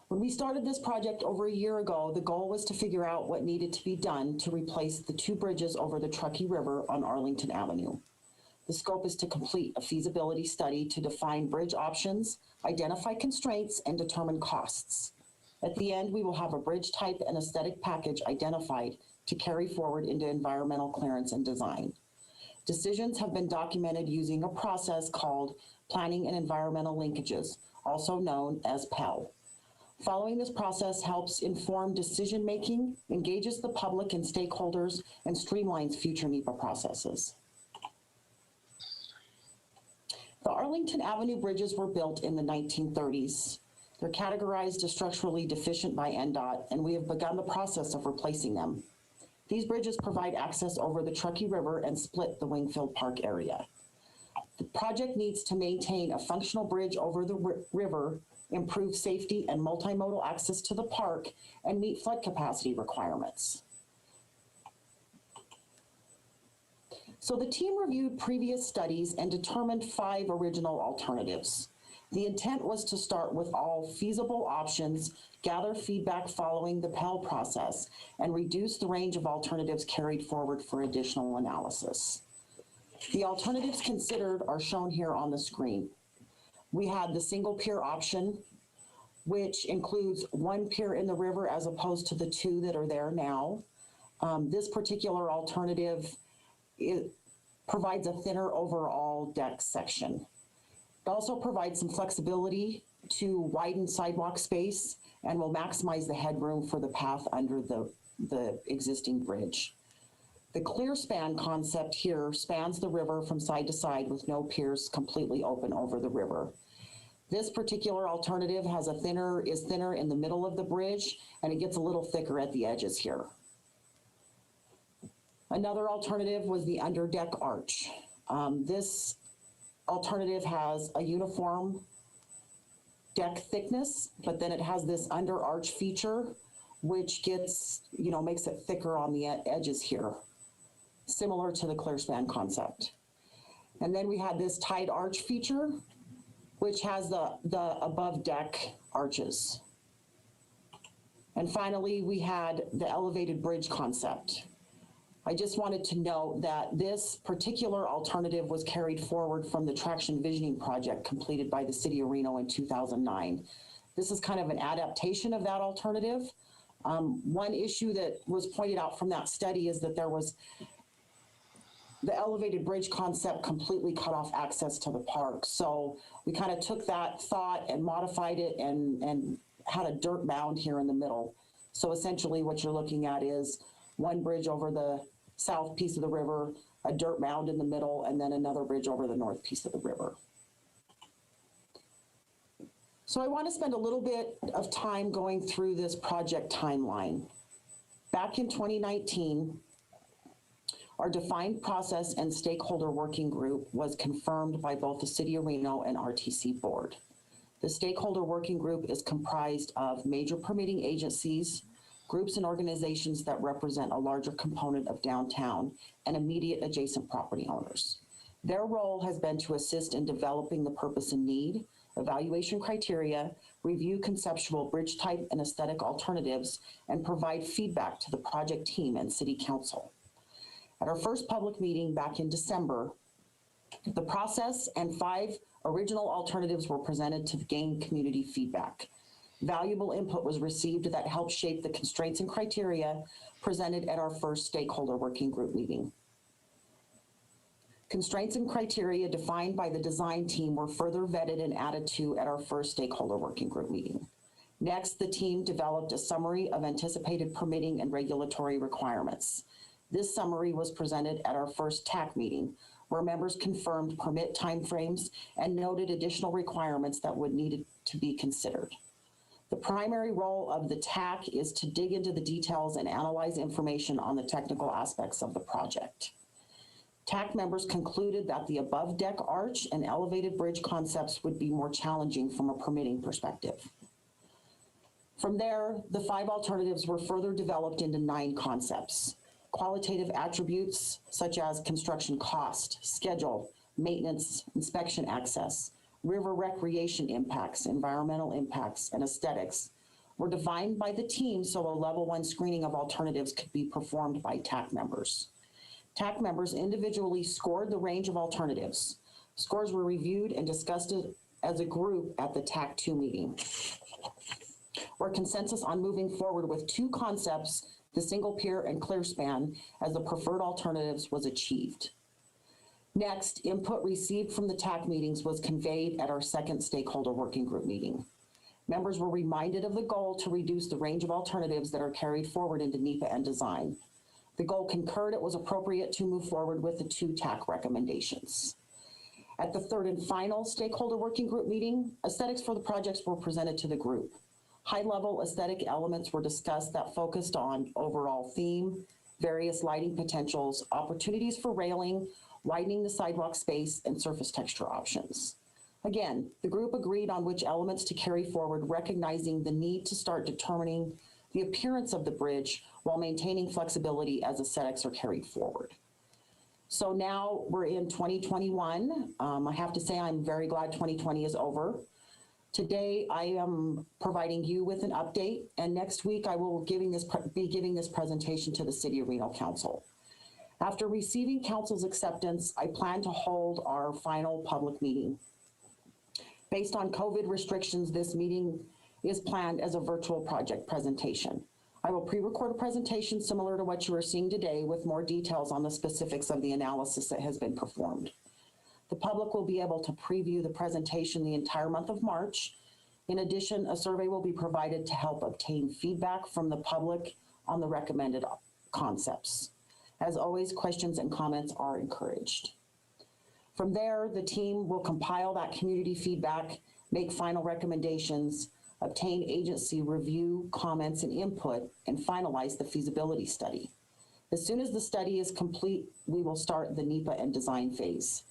When we started this project over a year ago, the goal was to figure out what needed to be done to replace the 2 bridges over the Truckee River on Arlington Avenue. The scope is to complete a feasibility study to define bridge options, identify constraints, and determine costs. At the end, we will have a bridge type and aesthetic package identified to carry forward into environmental clearance and design. Decisions have been documented using a process called Planning and Environmental Linkages, also known as PEL. Following this process helps inform decision-making, engages the public and stakeholders, and streamlines future NEPA processes. The Arlington Avenue bridges were built in the 1930s. They're categorized as structurally deficient by NDOT, and we have begun the process of replacing them. These bridges provide access over the Truckee River and split the Wingfield Park area. The project needs to maintain a functional bridge over the river, improve safety and multimodal access to the park, and meet flood capacity requirements. So the team reviewed previous studies and determined 5 original alternatives. The intent was to start with all feasible options, gather feedback following the Pell process, and reduce the range of alternatives carried forward for additional analysis. The alternatives considered are shown here on the screen. We had the single pier option, which includes 1 pier in the river as opposed to the 2 that are there now. This particular alternative provides a thinner overall deck section. It also provides some flexibility to widen sidewalk space and will maximize the headroom for the path under the existing bridge. The clear span concept here spans the river from side to side with no piers completely open over the river. This particular alternative is thinner in the middle of the bridge, and it gets a little thicker at the edges here. Another alternative was the underdeck arch. This alternative has a uniform deck thickness, but then it has this under arch feature, which makes it thicker on the edges here, similar to the clear span concept. And then we had this tied arch feature, which has the above deck arches. And finally, we had the elevated bridge concept. I just wanted to note that this particular alternative was carried forward from the traction visioning project completed by the City of Reno in 2009. This is kind of an adaptation of that alternative. One issue that was pointed out from that study is that the elevated bridge concept completely cut off access to the park. So we kind of took that thought and modified it and had a dirt mound here in the middle. So essentially what you're looking at is 1 bridge over the south piece of the river, a dirt mound in the middle, and then another bridge over the north piece of the river. So I want to spend a little bit of time going through this project timeline. Back in 2019, our defined process and stakeholder working group was confirmed by both the City of Reno and RTC board. The stakeholder working group is comprised of major permitting agencies, groups and organizations that represent a larger component of downtown, and immediate adjacent property owners. Their role has been to assist in developing the purpose and need, evaluation criteria, review conceptual bridge type and aesthetic alternatives, and provide feedback to the project team and City Council. At our first public meeting back in December, the process and 5 original alternatives were presented to gain community feedback. Valuable input was received that helped shape the constraints and criteria presented at our first stakeholder working group meeting. Constraints and criteria defined by the design team were further vetted and added to at our first stakeholder working group meeting. Next, the team developed a summary of anticipated permitting and regulatory requirements. This summary was presented at our first TAC meeting, where members confirmed permit timeframes and noted additional requirements that would need to be considered. The primary role of the TAC is to dig into the details and analyze information on the technical aspects of the project. TAC members concluded that the above deck arch and elevated bridge concepts would be more challenging from a permitting perspective. From there, the 5 alternatives were further developed into 9 concepts. Qualitative attributes such as construction cost, schedule, maintenance, inspection access, river recreation impacts, environmental impacts, and aesthetics were defined by the team so a level 1 screening of alternatives could be performed by TAC members. TAC members individually scored the range of alternatives. Scores were reviewed and discussed as a group at the TAC 2 meeting, where consensus on moving forward with 2 concepts, the single pier and clear span, as the preferred alternatives was achieved. Next, input received from the TAC meetings was conveyed at our second stakeholder working group meeting. Members were reminded of the goal to reduce the range of alternatives that are carried forward into NEPA and design. The goal concurred it was appropriate to move forward with the 2 TAC recommendations. At the third and final stakeholder working group meeting, aesthetics for the projects were presented to the group. High-level aesthetic elements were discussed that focused on overall theme, various lighting potentials, opportunities for railing, widening the sidewalk space, and surface texture options. Again, the group agreed on which elements to carry forward, recognizing the need to start determining the appearance of the bridge while maintaining flexibility as aesthetics are carried forward. So now we're in 2021. I have to say I'm very glad 2020 is over. Today I am providing you with an update, and next week I will be giving this presentation to the City of Reno Council. After receiving Council's acceptance, I plan to hold our final public meeting. Based on COVID restrictions, this meeting is planned as a virtual project presentation. I will pre-record a presentation similar to what you are seeing today with more details on the specifics of the analysis that has been performed. The public will be able to preview the presentation the entire month of March. In addition, a survey will be provided to help obtain feedback from the public on the recommended concepts. As always, questions and comments are encouraged. From there, the team will compile that community feedback, make final recommendations, obtain agency review, comments, and input, and finalize the feasibility study. As soon as the study is complete, we will start the NEPA and design phase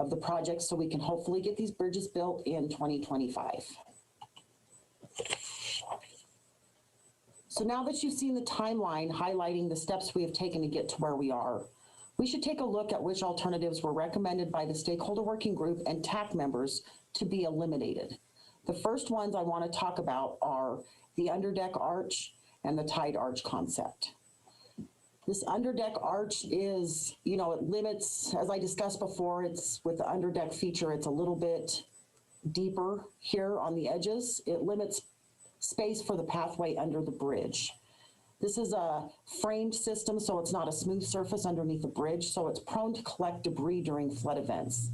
of the project so we can hopefully get these bridges built in 2025. So now that you've seen the timeline highlighting the steps we have taken to get to where we are, we should take a look at which alternatives were recommended by the stakeholder working group and TAC members to be eliminated. The first ones I want to talk about are the underdeck arch and the tide arch concept. This underdeck arch is, it limits, as I discussed before, it's with the underdeck feature, it's a little bit deeper here on the edges. It limits space for the pathway under the bridge. This is a framed system, so it's not a smooth surface underneath the bridge, so it's prone to collect debris during flood events.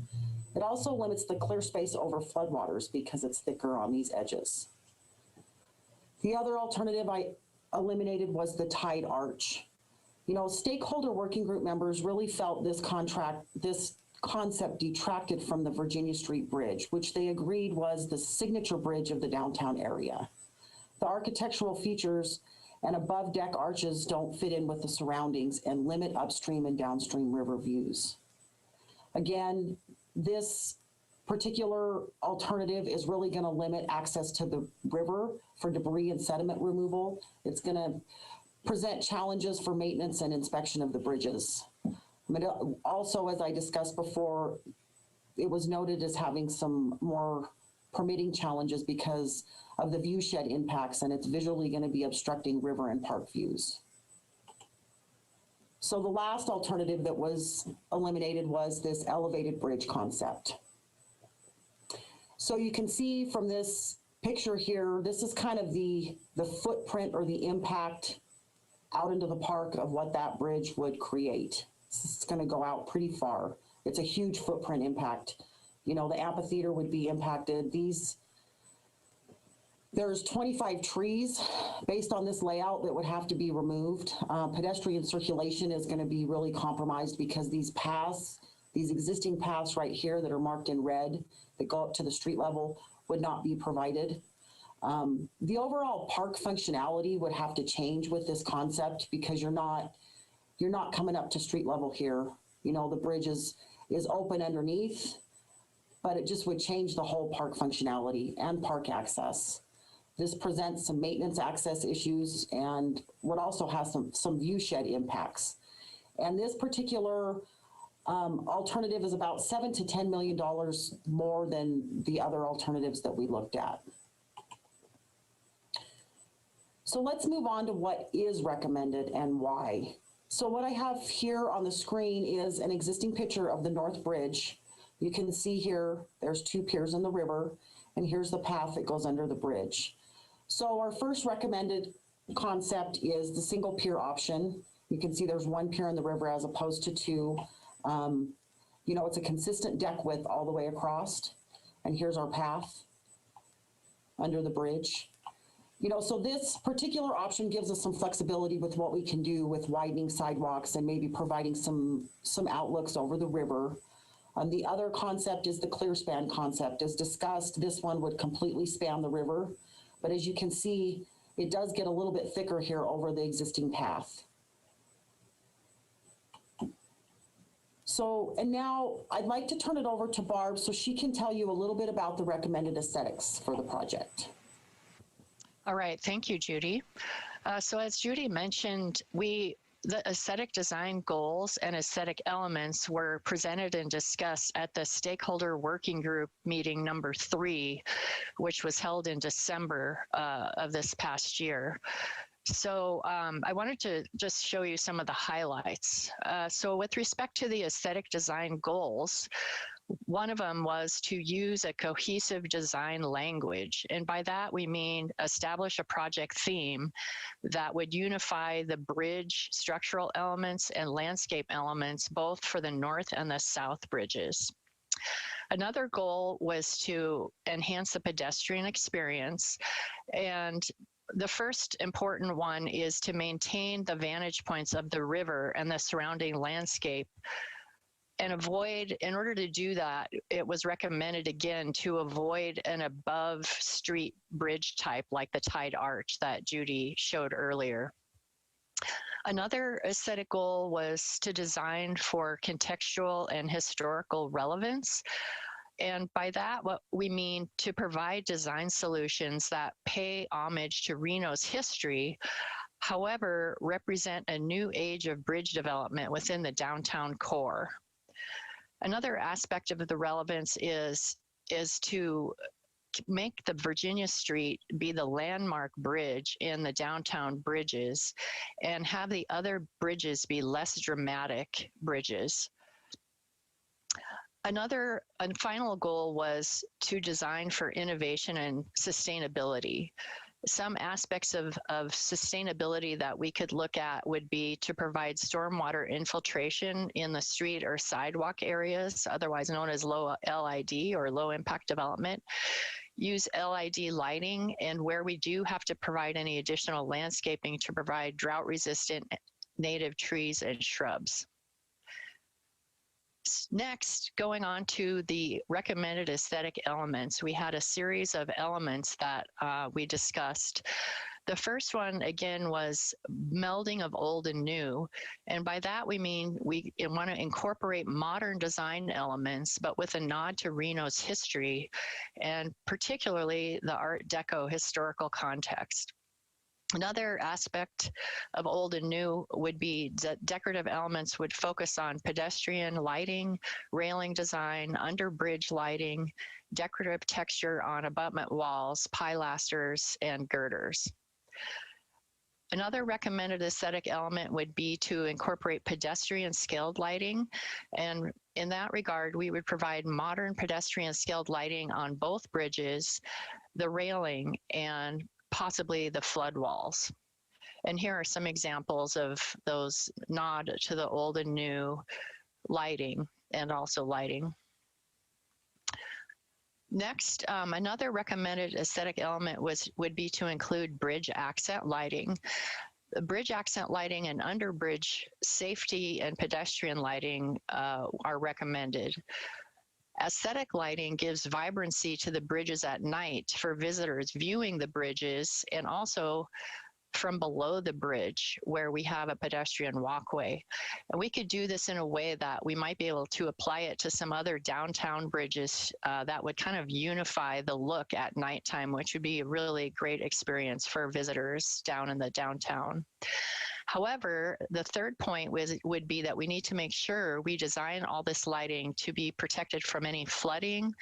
It also limits the clear space over floodwaters because it's thicker on these edges. The other alternative I eliminated was the tide arch. Stakeholder working group members really felt this concept detracted from the Virginia Street Bridge, which they agreed was the signature bridge of the downtown area. The architectural features and above deck arches don't fit in with the surroundings and limit upstream and downstream river views. Again, this particular alternative is really going to limit access to the river for debris and sediment removal. It's going to present challenges for maintenance and inspection of the bridges. But also, as I discussed before, it was noted as having some more permitting challenges because of the view shed impacts, and it's visually going to be obstructing river and park views. So the last alternative that was eliminated was this elevated bridge concept. So you can see from this picture here, this is kind of the footprint or the impact out into the park of what that bridge would create. It's going to go out pretty far. It's a huge footprint impact. The amphitheater would be impacted. There's 25 trees based on this layout that would have to be removed. Pedestrian circulation is going to be really compromised because these existing paths right here that are marked in red that go up to the street level would not be provided. The overall park functionality would have to change with this concept because you're not coming up to street level here. The bridge is open underneath, but it just would change the whole park functionality and park access. This presents some maintenance access issues and would also have some view shed impacts. And this particular alternative is about $7 to $10 million more than the other alternatives that we looked at. So let's move on to what is recommended and why. So what I have here on the screen is an existing picture of the North Bridge. You can see here, there's 2 piers in the river, and here's the path that goes under the bridge. So our first recommended concept is the single pier option. You can see there's 1 pier in the river as opposed to 2. It's a consistent deck width all the way across, and here's our path. under the bridge. So this particular option gives us some flexibility with what we can do with widening sidewalks and maybe providing some outlooks over the river. The other concept is the clear span concept. As discussed, this one would completely span the river, but as you can see, it does get a little bit thicker here over the existing path. So, and now I'd like to turn it over to Barb so she can tell you a little bit about the recommended aesthetics for the project. All right, thank you, Judy. So as Judy mentioned, the aesthetic design goals and aesthetic elements were presented and discussed at the stakeholder working group meeting number 3, which was held in December of this past year. So I wanted to just show you some of the highlights. So with respect to the aesthetic design goals, one of them was to use a cohesive design language. And by that, we mean establish a project theme that would unify the bridge structural elements and landscape elements, both for the north and the south bridges. Another goal was to enhance the pedestrian experience. And the first important one is to maintain the vantage points of the river and the surrounding landscape and avoid, in order to do that, it was recommended again to avoid an above street bridge type like the tide arch that Judy showed earlier. Another aesthetic goal was to design for contextual and historical relevance. And by that, what we mean to provide design solutions that pay homage to Reno's history, however, represent a new age of bridge development within the downtown core. Another aspect of the relevance is to make the Virginia Street be the landmark bridge in the downtown bridges and have the other bridges be less dramatic bridges. Another and final goal was to design for innovation and sustainability. Some aspects of sustainability that we could look at would be to provide stormwater infiltration in the street or sidewalk areas, otherwise known as low LID or low impact development. Use LID lighting, and where we do have to provide any additional landscaping to provide drought resistant native trees and shrubs. Next, going on to the recommended aesthetic elements, we had a series of elements that we discussed. The first one, again, was melding of old and new. And by that, we mean we want to incorporate modern design elements, but with a nod to Reno's history, and particularly the Art Deco historical context. Another aspect of old and new would be that decorative elements would focus on pedestrian lighting, railing design, under bridge lighting, decorative texture on abutment walls, pilasters, and girders. Another recommended aesthetic element would be to incorporate pedestrian scaled lighting. And in that regard, we would provide modern pedestrian scaled lighting on both bridges, the railing, and possibly the flood walls. And here are some examples of those nod to the old and new lighting and also lighting. Next, another recommended aesthetic element would be to include bridge accent lighting. The bridge accent lighting and under bridge safety and pedestrian lighting are recommended. Aesthetic lighting gives vibrancy to the bridges at night for visitors viewing the bridges, and also from below the bridge where we have a pedestrian walkway. And we could do this in a way that we might be able to apply it to some other downtown bridges that would kind of unify the look at nighttime, which would be a really great experience for visitors down in the downtown. However, the third point would be that we need to make sure we design all this lighting to be protected from any flooding,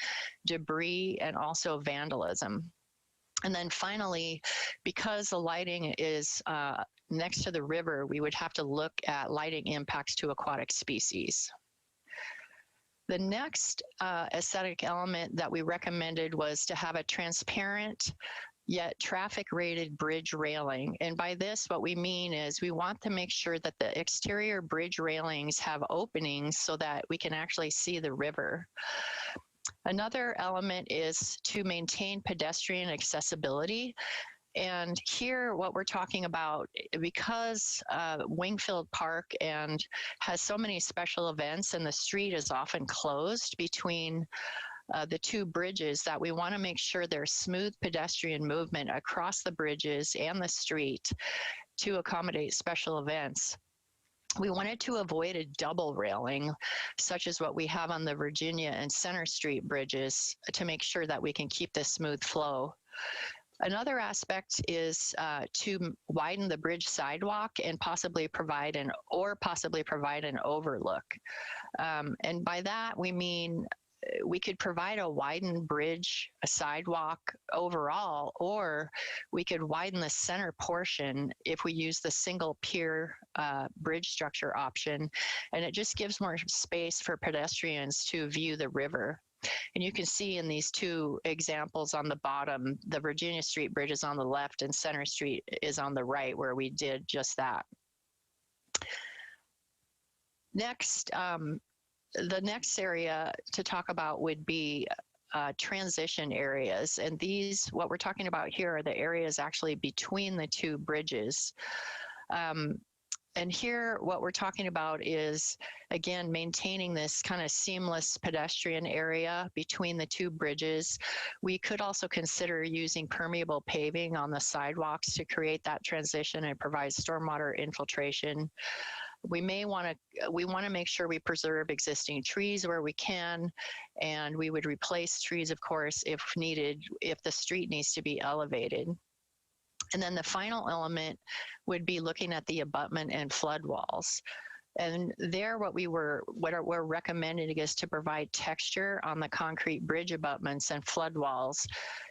debris, and also vandalism. And then finally, because the lighting is next to the river, we would have to look at lighting impacts to aquatic species. The next aesthetic element that we recommended was to have a transparent yet traffic rated bridge railing. And by this, what we mean is we want to make sure that the exterior bridge railings have openings so that we can actually see the river. Another element is to maintain pedestrian accessibility. And here, what we're talking about, because Wingfield Park and has so many special events and the street is often closed between the two bridges, that we want to make sure there's smooth pedestrian movement across the bridges and the street to accommodate special events. We wanted to avoid a double railing, such as what we have on the Virginia and Center Street bridges, to make sure that we can keep this smooth flow. Another aspect is to widen the bridge sidewalk and possibly provide an overlook. And by that, we mean we could provide a widened bridge, a sidewalk overall, or we could widen the center portion if we use the single pier bridge structure option. And it just gives more space for pedestrians to view the river. And you can see in these two examples on the bottom, the Virginia Street Bridge is on the left and Center Street is on the right, where we did just that. Next, the next area to talk about would be transition areas. And these, what we're talking about here, are the areas actually between the two bridges. And here, what we're talking about is, again, maintaining this kind of seamless pedestrian area between the two bridges. We could also consider using permeable paving on the sidewalks to create that transition and provide stormwater infiltration. We want to make sure we preserve existing trees where we can, and we would replace trees, of course, if needed, if the street needs to be elevated. And then the final element would be looking at the abutment and flood walls. And there, what we're recommending is to provide texture on the concrete bridge abutments and flood walls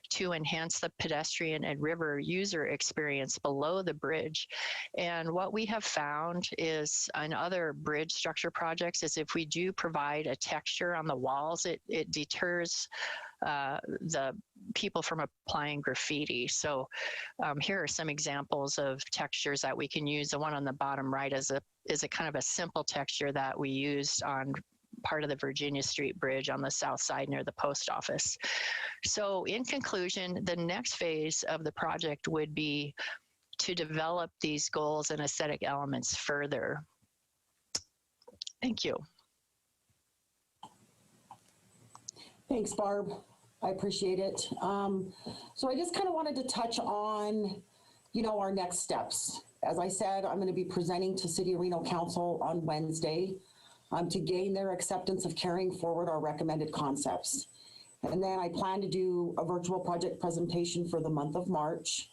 to enhance the pedestrian and river user experience below the bridge. And what we have found is, on other bridge structure projects, is if we do provide a texture on the walls, it deters the people from applying graffiti. So here are some examples of textures that we can use. The one on the bottom right is a kind of a simple texture that we used on part of the Virginia Street Bridge on the south side near the post office. So in conclusion, the next phase of the project would be to develop these goals and aesthetic elements further. Thank you. Thanks, Barb. I appreciate it. So I just kind of wanted to touch on, our next steps. As I said, I'm going to be presenting to City of Reno Council on Wednesday to gain their acceptance of carrying forward our recommended concepts. And then I plan to do a virtual project presentation for the month of March.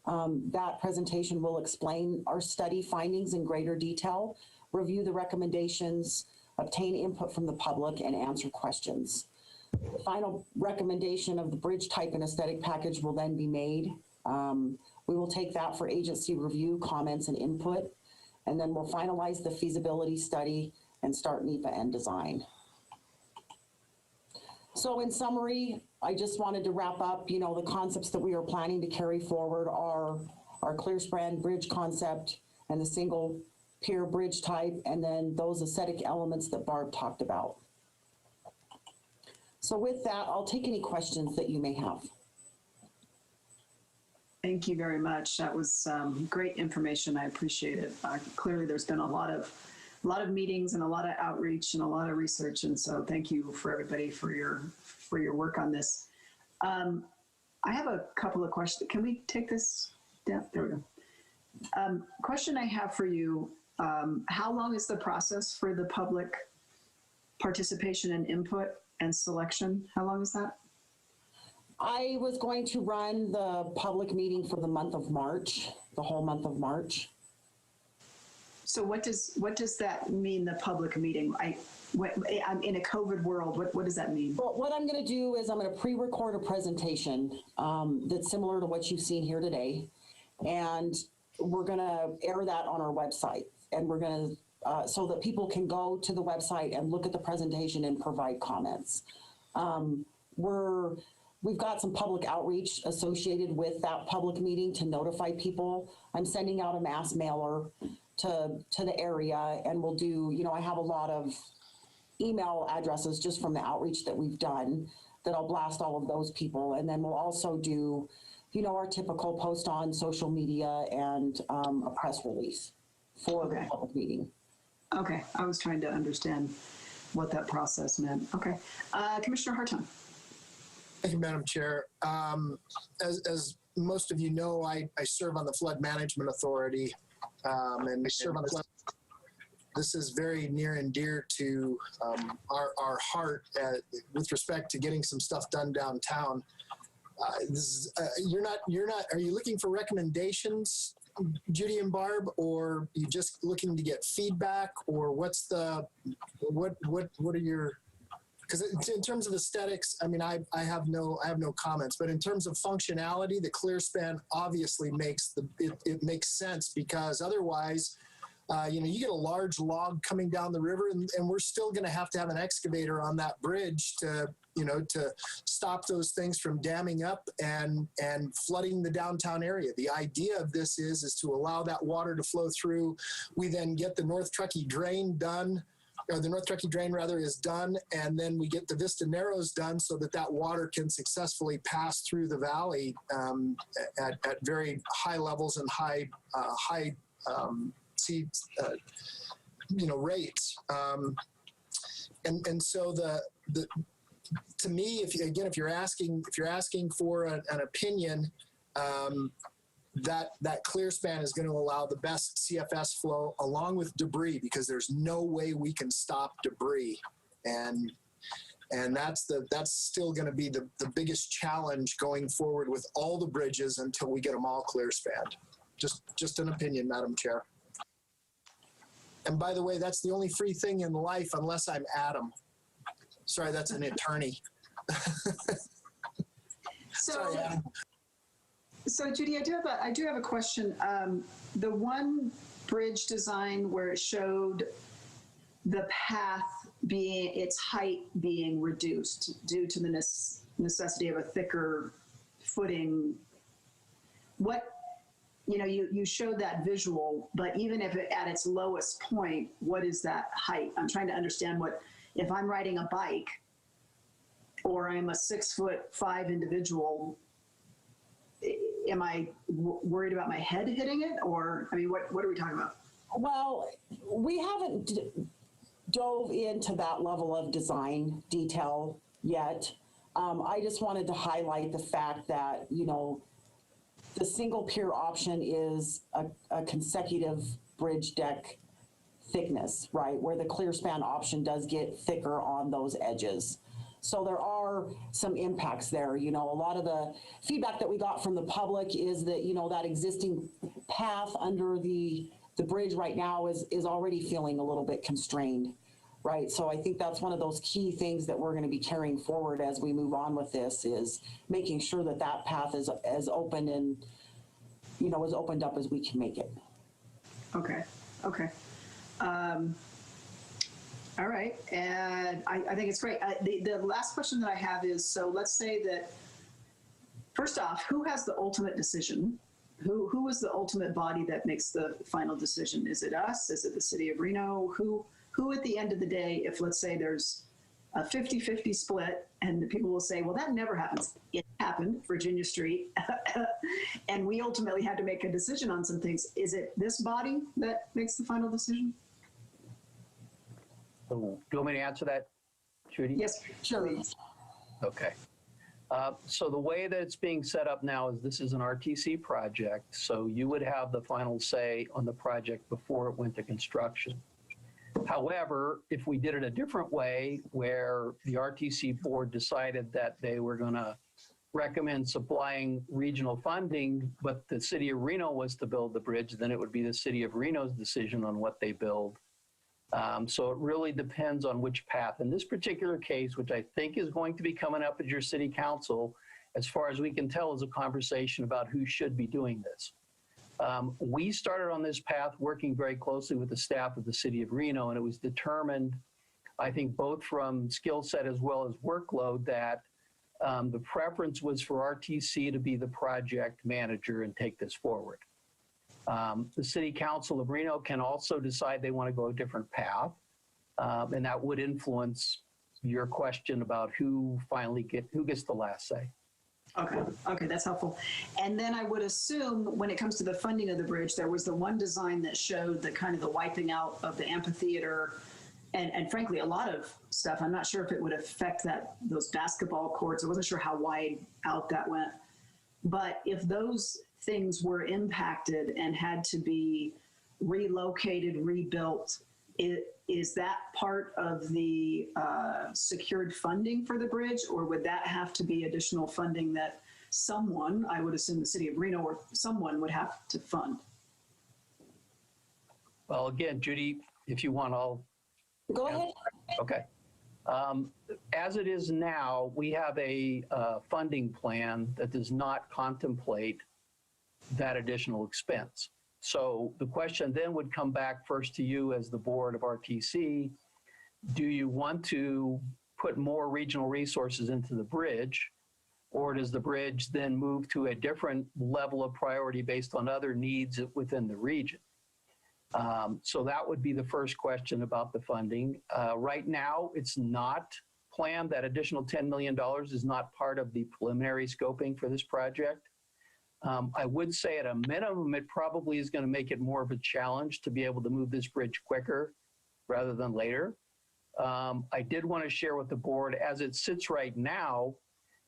That presentation will explain our study findings in greater detail, review the recommendations, obtain input from the public, and answer questions. The final recommendation of the bridge type and aesthetic package will then be made. We will take that for agency review, comments, and input, and then we'll finalize the feasibility study and start NEPA and design. So in summary, I just wanted to wrap up, the concepts that we are planning to carry forward are our clear span bridge concept and the single pier bridge type, and then those aesthetic elements that Barb talked about. So with that, I'll take any questions that you may have. Thank you very much. That was great information. I appreciate it. Clearly, there's been a lot of meetings and a lot of outreach and a lot of research, and so thank you for everybody for your work on this. I have a couple of questions. Can we take this down? There we go. Question I have for you: how long is the process for the public participation and input and selection? How long is that? I was going to run the public meeting for the month of March, the whole month of March. So what does that mean, the public meeting? I'm in a COVID world, what does that mean? Well, what I'm going to do is I'm going to pre-record a presentation that's similar to what you've seen here today. And we're going to air that on our website. And we're going to, so that people can go to the website and look at the presentation and provide comments. We've got some public outreach associated with that public meeting to notify people. I'm sending out a mass mailer to the area, and we'll do, I have a lot of email addresses just from the outreach that we've done that I'll blast all of those people. And then we'll also do, our typical post on social media and a press release for the public meeting. Okay, I was trying to understand what that process meant. Okay, Commissioner Hartung. Thank you, Madam Chair. As most of you know, I serve on the Flood Management Authority, and I serve on the flood. This is very near and dear to our heart with respect to getting some stuff done downtown. Are you looking for recommendations, Judy and Barb, or are you just looking to get feedback, or what are your, because in terms of aesthetics, I mean, I have no comments, but in terms of functionality, the clear span obviously makes it makes sense, because otherwise, you get a large log coming down the river, and we're still going to have an excavator on that bridge to stop those things from damming up and flooding the downtown area. The idea of this is to allow that water to flow through. We then get the North Truckee Drain done, or the North Truckee Drain rather is done, and then we get the Vista Narrows done so that water can successfully pass through the valley at very high levels and high sea rates. And so to me, if you're asking for an opinion, that clear span is going to allow the best CFS flow along with debris, because there's no way we can stop debris, and that's still going to be the biggest challenge going forward with all the bridges until we get them all clear spanned. Just an opinion, Madam Chair. And by the way, that's the only free thing in life unless I'm Adam. Sorry, that's an attorney. Sorry, Adam. So Judy, I do have a question. The one bridge design where it showed the path its height being reduced due to the necessity of a thicker footing. You showed that visual, but even if at its lowest point, what is that height? I'm trying to understand if I'm riding a bike or I'm a 6'5" individual, am I worried about my head hitting it? Or, I mean, what are we talking about? Well, we haven't dove into that level of design detail yet. I just wanted to highlight the fact that, the single pier option is a consecutive bridge deck thickness, right? Where the clear span option does get thicker on those edges. So there are some impacts there. A lot of the feedback that we got from the public is that, that existing path under the bridge right now is already feeling a little bit constrained, right? So I think that's one of those key things that we're going to be carrying forward as we move on with this, is making sure that path is as open and, as opened up as we can make it. Okay. All right, and I think it's great. The last question that I have is, so let's say that, first off, who has the ultimate decision? Who is the ultimate body that makes the final decision? Is it us? Is it the city of Reno? Who at the end of the day, if let's say there's a 50-50 split, and the people will say, well, that never happens. It happened, Virginia Street, and we ultimately had to make a decision on some things. Is it this body that makes the final decision? So, do you want me to answer that, Judy? Yes, sure. Okay. So the way that it's being set up now is this is an RTC project, so you would have the final say on the project before it went to construction. However, if we did it a different way, where the RTC board decided that they were going to recommend supplying regional funding, but the city of Reno was to build the bridge, then it would be the city of Reno's decision on what they build. So it really depends on which path. In this particular case, which I think is going to be coming up at your city council, as far as we can tell, is a conversation about who should be doing this. We started on this path working very closely with the staff of the city of Reno, and it was determined, I think, both from skill set as well as workload, that the preference was for RTC to be the project manager and take this forward. The city council of Reno can also decide they want to go a different path. And that would influence your question about who gets the last say. Okay, that's helpful. And then I would assume when it comes to the funding of the bridge, there was the one design that showed the kind of the wiping out of the amphitheater and frankly, a lot of stuff. I'm not sure if it would affect those basketball courts. I wasn't sure how wide out that went. But if those things were impacted and had to be relocated, rebuilt, is that part of the secured funding for the bridge, or would that have to be additional funding that someone, I would assume the city of Reno or someone, would have to fund? Well, again, Judy, if you want, I'll go ahead. Okay. As it is now, we have a funding plan that does not contemplate that additional expense. So the question then would come back first to you as the board of RTC. Do you want to put more regional resources into the bridge, or does the bridge then move to a different level of priority based on other needs within the region? So that would be the first question about the funding. Right now, it's not planned. That additional $10 million is not part of the preliminary scoping for this project. I would say at a minimum, it probably is going to make it more of a challenge to be able to move this bridge quicker rather than later. I did want to share with the board, as it sits right now,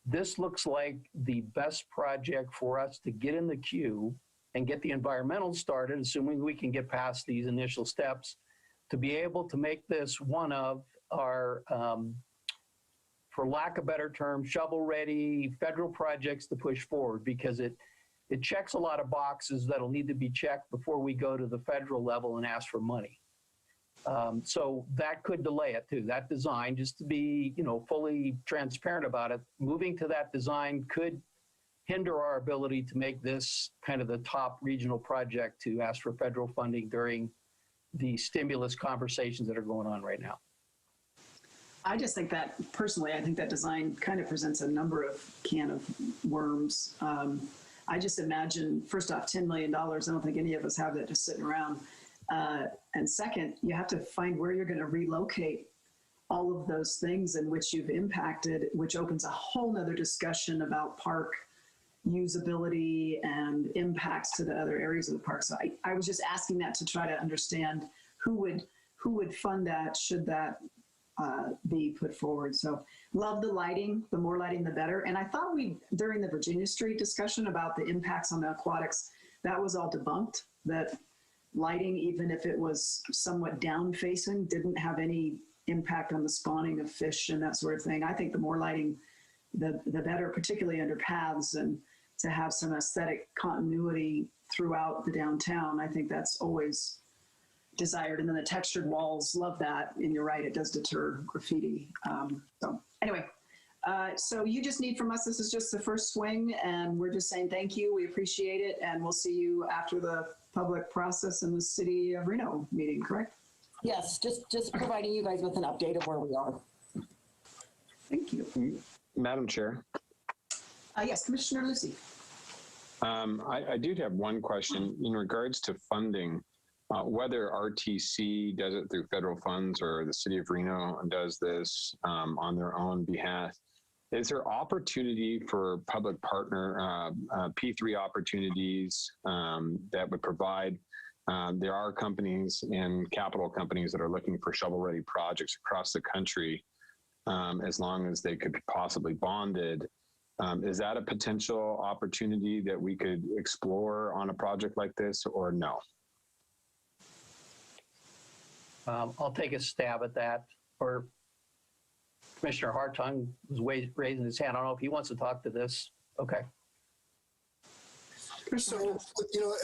this looks like the best project for us to get in the queue and get the environmental started, assuming we can get past these initial steps, to be able to make this one of our, for lack of a better term, shovel-ready federal projects to push forward, because it checks a lot of boxes that'll need to be checked before we go to the federal level and ask for money. So that could delay it too. That design, just to be, fully transparent about it, moving to that design could hinder our ability to make this kind of the top regional project to ask for federal funding during the stimulus conversations that are going on right now. I just think that, personally, I think that design kind of presents a number of can of worms. I just imagine, first off, $10 million. I don't think any of us have that just sitting around. And second, you have to find where you're going to relocate all of those things in which you've impacted, which opens a whole nother discussion about park usability and impacts to the other areas of the park. So I was just asking that to try to understand who would fund that, should that be put forward. So love the lighting, the more lighting, the better. And I thought during the Virginia Street discussion about the impacts on the aquatics, that was all debunked, that lighting, even if it was somewhat down facing, didn't have any impact on the spawning of fish and that sort of thing. I think the more lighting, the better, particularly under paths, and to have some aesthetic continuity throughout the downtown. I think that's always desired. And then the textured walls, love that. And you're right, it does deter graffiti. So anyway, so you just need from us, this is just the first swing, and we're just saying thank you. We appreciate it. And we'll see you after the public process in the City of Reno meeting, correct? Yes, just providing you guys with an update of where we are. Thank you. Madam Chair. Yes, Commissioner Lucy. I do have one question in regards to funding, whether RTC does it through federal funds or the City of Reno does this on their own behalf. Is there opportunity for public partner P3 opportunities that would provide? There are companies and capital companies that are looking for shovel-ready projects across the country, as long as they could be possibly bonded. Is that a potential opportunity that we could explore on a project like this, or no? I'll take a stab at that. Or Commissioner Hartung was raising his hand. I don't know if he wants to talk to this. Okay. So,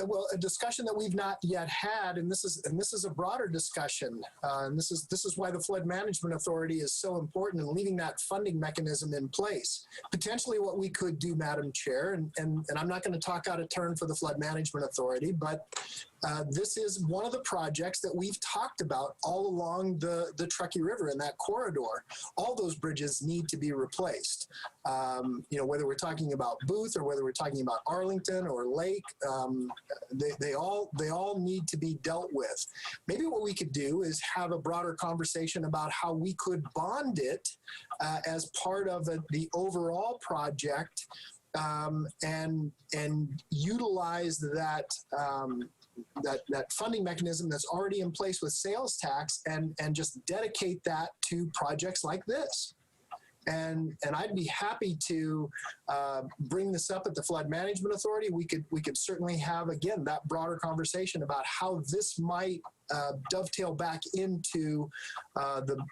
well, a discussion that we've not yet had, and this is a broader discussion, and this is why the Flood Management Authority is so important in leaving that funding mechanism in place. Potentially, what we could do, Madam Chair, and I'm not going to talk out of turn for the Flood Management Authority, but this is one of the projects that we've talked about all along the Truckee River in that corridor. All those bridges need to be replaced. Whether we're talking about Booth or whether we're talking about Arlington or Lake, they all need to be dealt with. Maybe what we could do is have a broader conversation about how we could bond it as part of the overall project, and utilize that funding mechanism that's already in place with sales tax, and just dedicate that to projects like this. And I'd be happy to bring this up at the Flood Management Authority. We could certainly have, again, that broader conversation about how this might dovetail back into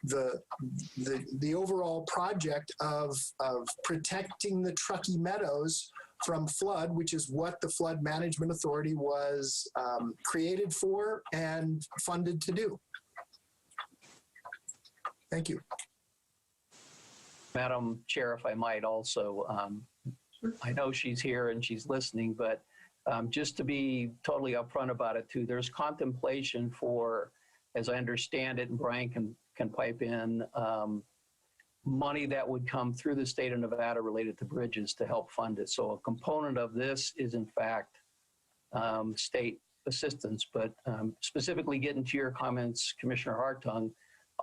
the overall project of protecting the Truckee Meadows from flood, which is what the Flood Management Authority was created for and funded to do. Thank you. Madam Chair, if I might also, I know she's here and she's listening, but just to be totally upfront about it too, there's contemplation for, as I understand it, and Brian can pipe in, money that would come through the state of Nevada related to bridges to help fund it. So a component of this is in fact state assistance, but specifically getting to your comments, Commissioner Hartung,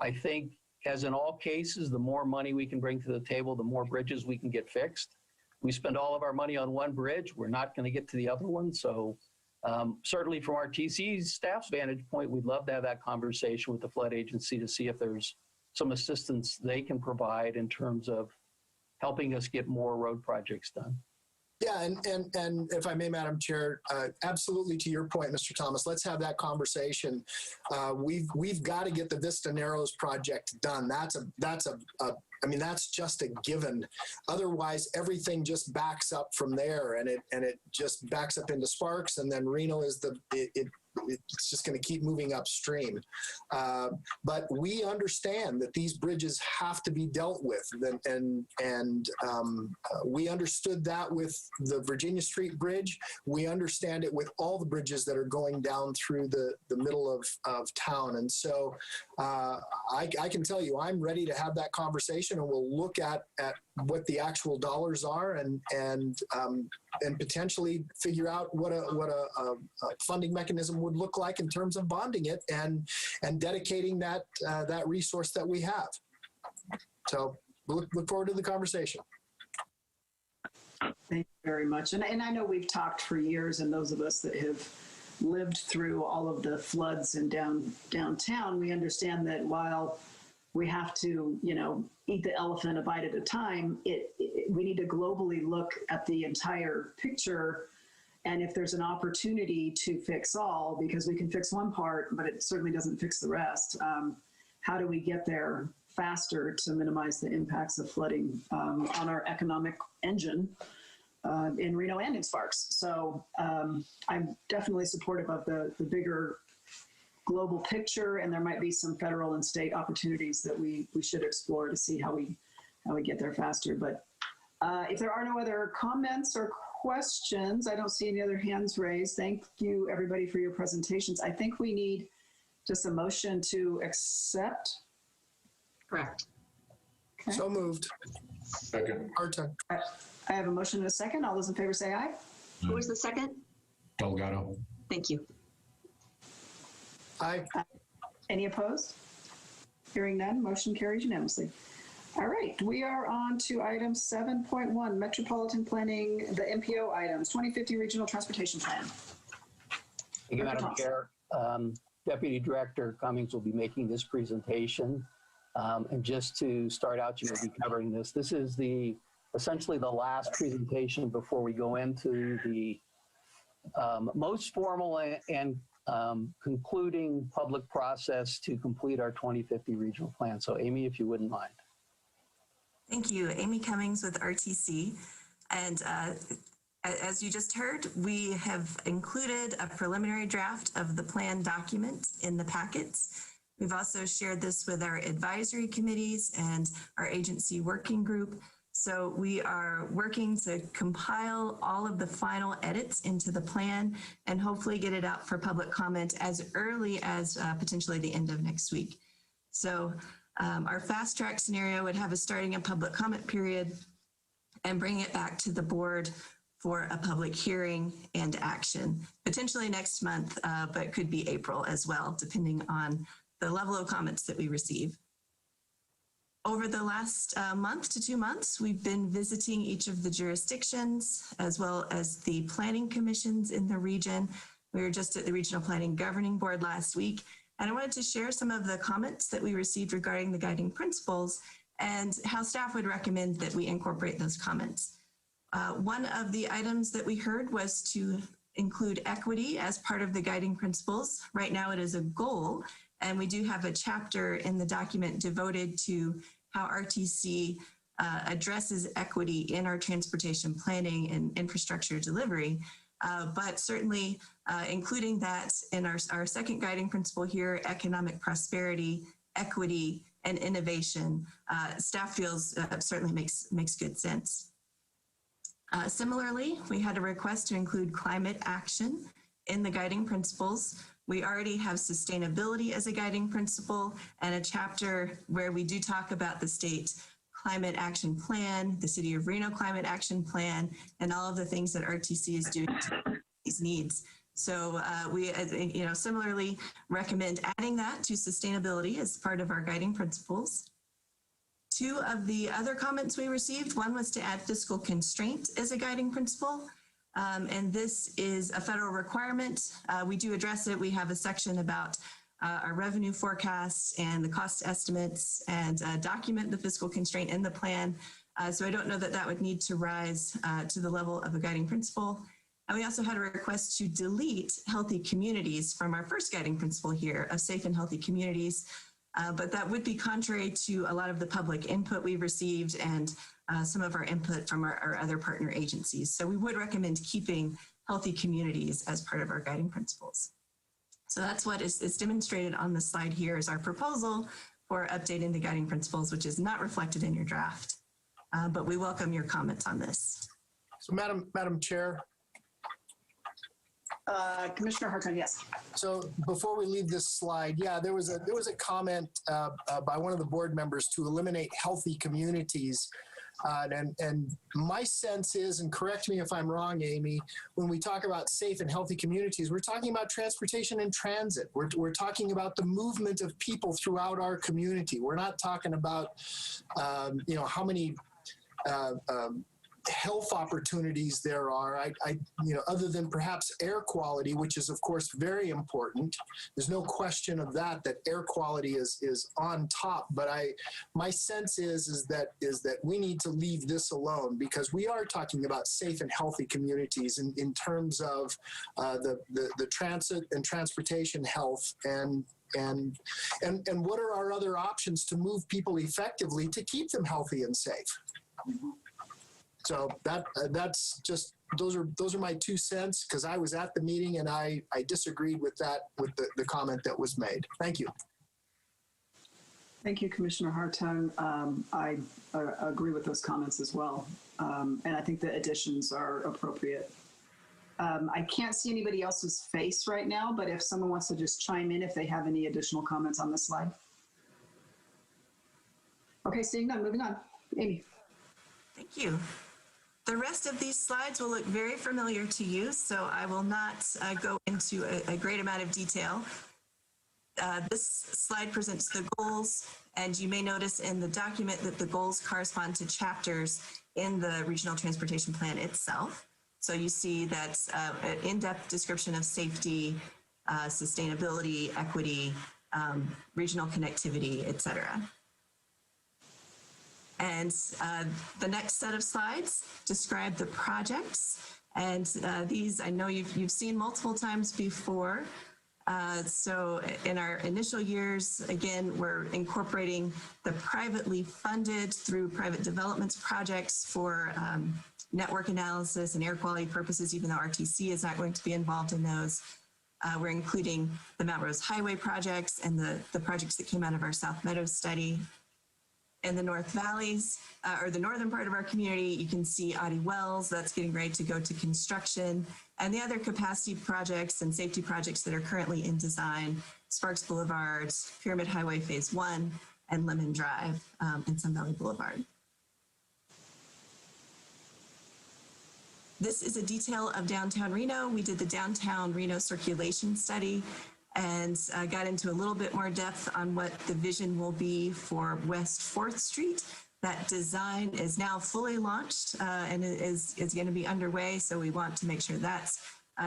I think as in all cases, the more money we can bring to the table, the more bridges we can get fixed. We spend all of our money on one bridge, we're not going to get to the other one. So certainly from our TC's staff's vantage point, we'd love to have that conversation with the flood agency to see if there's some assistance they can provide in terms of helping us get more road projects done. Yeah, and if I may, Madam Chair, absolutely to your point, Mr. Thomas, let's have that conversation. We've got to get the Vista Narrows project done. I mean, that's just a given. Otherwise, everything just backs up from there, and it just backs up into Sparks, and then Reno is it's just going to keep moving upstream. But we understand that these bridges have to be dealt with, and we understood that with the Virginia Street Bridge. We understand it with all the bridges that are going down through the middle of town. And so I can tell you, I'm ready to have that conversation, and we'll look at what the actual dollars are, and potentially figure out what a funding mechanism would look like in terms of bonding it and dedicating that resource that we have. So look forward to the conversation. Thank you very much. And I know we've talked for years, and those of us that have lived through all of the floods in downtown, we understand that while we have to, eat the elephant a bite at a time, we need to globally look at the entire picture. And if there's an opportunity to fix all, because we can fix one part, but it certainly doesn't fix the rest, how do we get there faster to minimize the impacts of flooding on our economic engine in Reno and in Sparks? So I'm definitely supportive of the bigger global picture, and there might be some federal and state opportunities that we should explore to see how we get there faster. But if there are no other comments or questions, I don't see any other hands raised. Thank you, everybody, for your presentations. I think we need just a motion to accept. Correct. Okay. So moved. Second. Hartung. I have a motion and a second. All those in favor say aye. Who was the second? Delgado. Thank you. Aye. Any opposed? Hearing none, motion carries unanimously. All right, we are on to item 7.1, Metropolitan Planning, the MPO items, 2050 Regional Transportation Plan. Thank you, Madam Chair. Deputy Director Cummings will be making this presentation. And just to start out, you may be covering this. This is essentially the last presentation before we go into the most formal and concluding public process to complete our 2050 regional plan. So Amy, if you wouldn't mind. Thank you. Amy Cummings with RTC. And as you just heard, we have included a preliminary draft of the plan document in the packets. We've also shared this with our advisory committees and our agency working group. So we are working to compile all of the final edits into the plan and hopefully get it out for public comment as early as potentially the end of next week. So our fast track scenario would have us starting a public comment period and bring it back to the board for a public hearing and action, potentially next month, but could be April as well, depending on the level of comments that we receive. Over the last month to 2 months, we've been visiting each of the jurisdictions as well as the planning commissions in the region. We were just at the Regional Planning Governing Board last week, and I wanted to share some of the comments that we received regarding the guiding principles and how staff would recommend that we incorporate those comments. One of the items that we heard was to include equity as part of the guiding principles. Right now it is a goal, and we do have a chapter in the document devoted to how RTC addresses equity in our transportation planning and infrastructure delivery. But certainly including that in our second guiding principle here, economic prosperity, equity, and innovation, staff feels certainly makes good sense. Similarly, we had a request to include climate action in the guiding principles. We already have sustainability as a guiding principle and a chapter where we do talk about the state climate action plan, the City of Reno climate action plan, and all of the things that RTC is doing to meet these needs. So we, similarly recommend adding that to sustainability as part of our guiding principles. Two of the other comments we received, one was to add fiscal constraint as a guiding principle. And this is a federal requirement. We do address it. We have a section about our revenue forecasts and the cost estimates and document the fiscal constraint in the plan. So I don't know that that would need to rise to the level of a guiding principle. And we also had a request to delete healthy communities from our first guiding principle here of safe and healthy communities. But that would be contrary to a lot of the public input we received and some of our input from our other partner agencies. So we would recommend keeping healthy communities as part of our guiding principles. So that's what is demonstrated on the slide here is our proposal for updating the guiding principles, which is not reflected in your draft. But we welcome your comments on this. So Madam Chair. Commissioner Hartung, yes. So before we leave this slide, yeah, there was a comment by one of the board members to eliminate healthy communities. And my sense is, and correct me if I'm wrong, Amy, when we talk about safe and healthy communities, we're talking about transportation and transit. We're talking about the movement of people throughout our community. We're not talking about, how many health opportunities there are, other than perhaps air quality, which is of course very important. There's no question of that air quality is on top. But my sense is that we need to leave this alone, because we are talking about safe and healthy communities in terms of the transit and transportation health and what are our other options to move people effectively to keep them healthy and safe. So that's just, those are my 2 cents, because I was at the meeting and I disagreed with the comment that was made. Thank you. Thank you, Commissioner Hartung. I agree with those comments as well. And I think the additions are appropriate. I can't see anybody else's face right now, but if someone wants to just chime in if they have any additional comments on this slide. Okay, seeing none, moving on. Amy. Thank you. The rest of these slides will look very familiar to you, so I will not go into a great amount of detail. This slide presents the goals, and you may notice in the document that the goals correspond to chapters in the Regional Transportation Plan itself. So you see that's an in-depth description of safety, sustainability, equity, regional connectivity, et cetera. And the next set of slides describe the projects. And these I know you've seen multiple times before. So in our initial years, again, we're incorporating the privately funded through private developments projects for network analysis and air quality purposes, even though RTC is not going to be involved in those. We're including the Mount Rose Highway projects and the projects that came out of our South Meadows study. In the North Valleys, or the northern part of our community, you can see Audie Wells, that's getting ready to go to construction, and the other capacity projects and safety projects that are currently in design, Sparks Boulevard, Pyramid Highway Phase 1, and Lemon Drive, and Sun Valley Boulevard. This is a detail of downtown Reno. We did the downtown Reno circulation study and got into a little bit more depth on what the vision will be for West 4th Street. That design is now fully launched and is going to be underway, so we want to make sure that's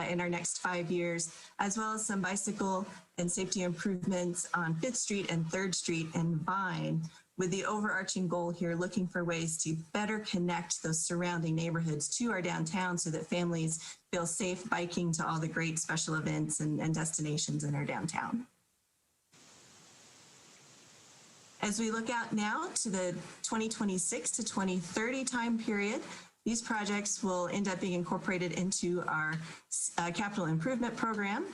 in our next 5 years, as well as some bicycle and safety improvements on 5th Street and 3rd Street and Vine, with the overarching goal here looking for ways to better connect those surrounding neighborhoods to our downtown so that families feel safe biking to all the great special events and destinations in our downtown. As we look out now to the 2026 to 2030 time period, these projects will end up being incorporated into our capital improvement program.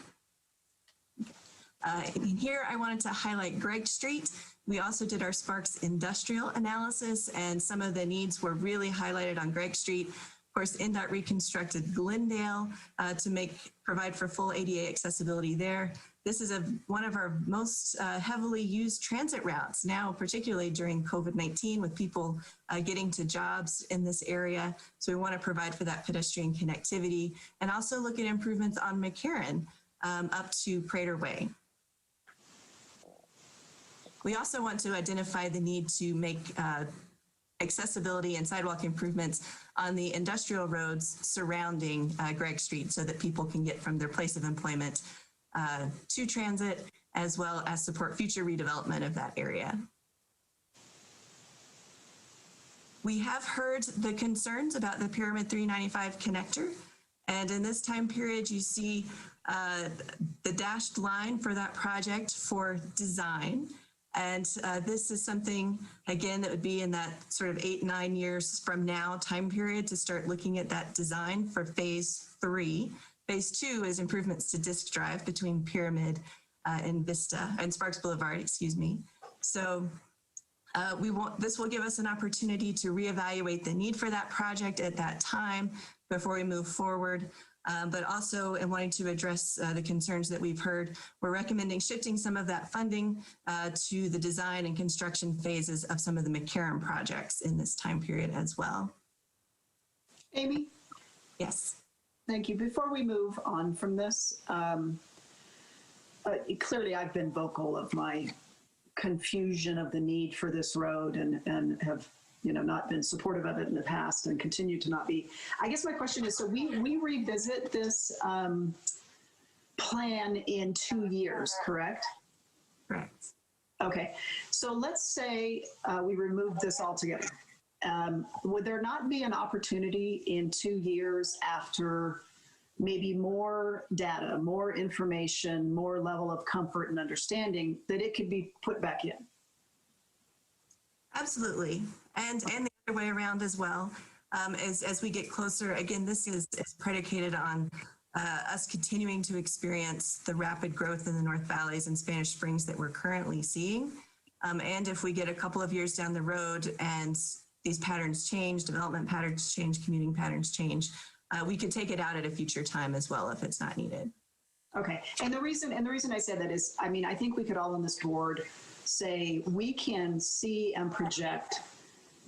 And here I wanted to highlight Gregg Street. We also did our Sparks industrial analysis, and some of the needs were really highlighted on Gregg Street. Of course, NDOT reconstructed Glendale to provide for full ADA accessibility there. This is one of our most heavily used transit routes now, particularly during COVID-19, with people getting to jobs in this area. So we want to provide for that pedestrian connectivity and also look at improvements on McCarran up to Prater Way. We also want to identify the need to make accessibility and sidewalk improvements on the industrial roads surrounding Gregg Street so that people can get from their place of employment to transit, as well as support future redevelopment of that area. We have heard the concerns about the Pyramid 395 connector, and in this time period you see the dashed line for that project for design. And this is something, again, that would be in that sort of 8-9 years from now time period to start looking at that design for phase 3. Phase 2 is improvements to disk drive between Pyramid and Vista and Sparks Boulevard, excuse me. So this will give us an opportunity to reevaluate the need for that project at that time before we move forward. But also in wanting to address the concerns that we've heard, we're recommending shifting some of that funding to the design and construction phases of some of the McCarran projects in this time period as well. Amy? Yes. Thank you. Before we move on from this, clearly I've been vocal of my confusion of the need for this road and have not been supportive of it in the past and continue to not be. I guess my question is, so we revisit this plan in 2 years, correct? Correct. Okay, so let's say we remove this altogether. Would there not be an opportunity in 2 years after maybe more data, more information, more level of comfort and understanding that it could be put back in? Absolutely. And the other way around as well. As we get closer, again, this is predicated on us continuing to experience the rapid growth in the North Valleys and Spanish Springs that we're currently seeing. And if we get a couple of years down the road and these patterns change, development patterns change, commuting patterns change, we could take it out at a future time as well if it's not needed. Okay. And the reason I said that is, I mean, I think we could all on this board say we can see and project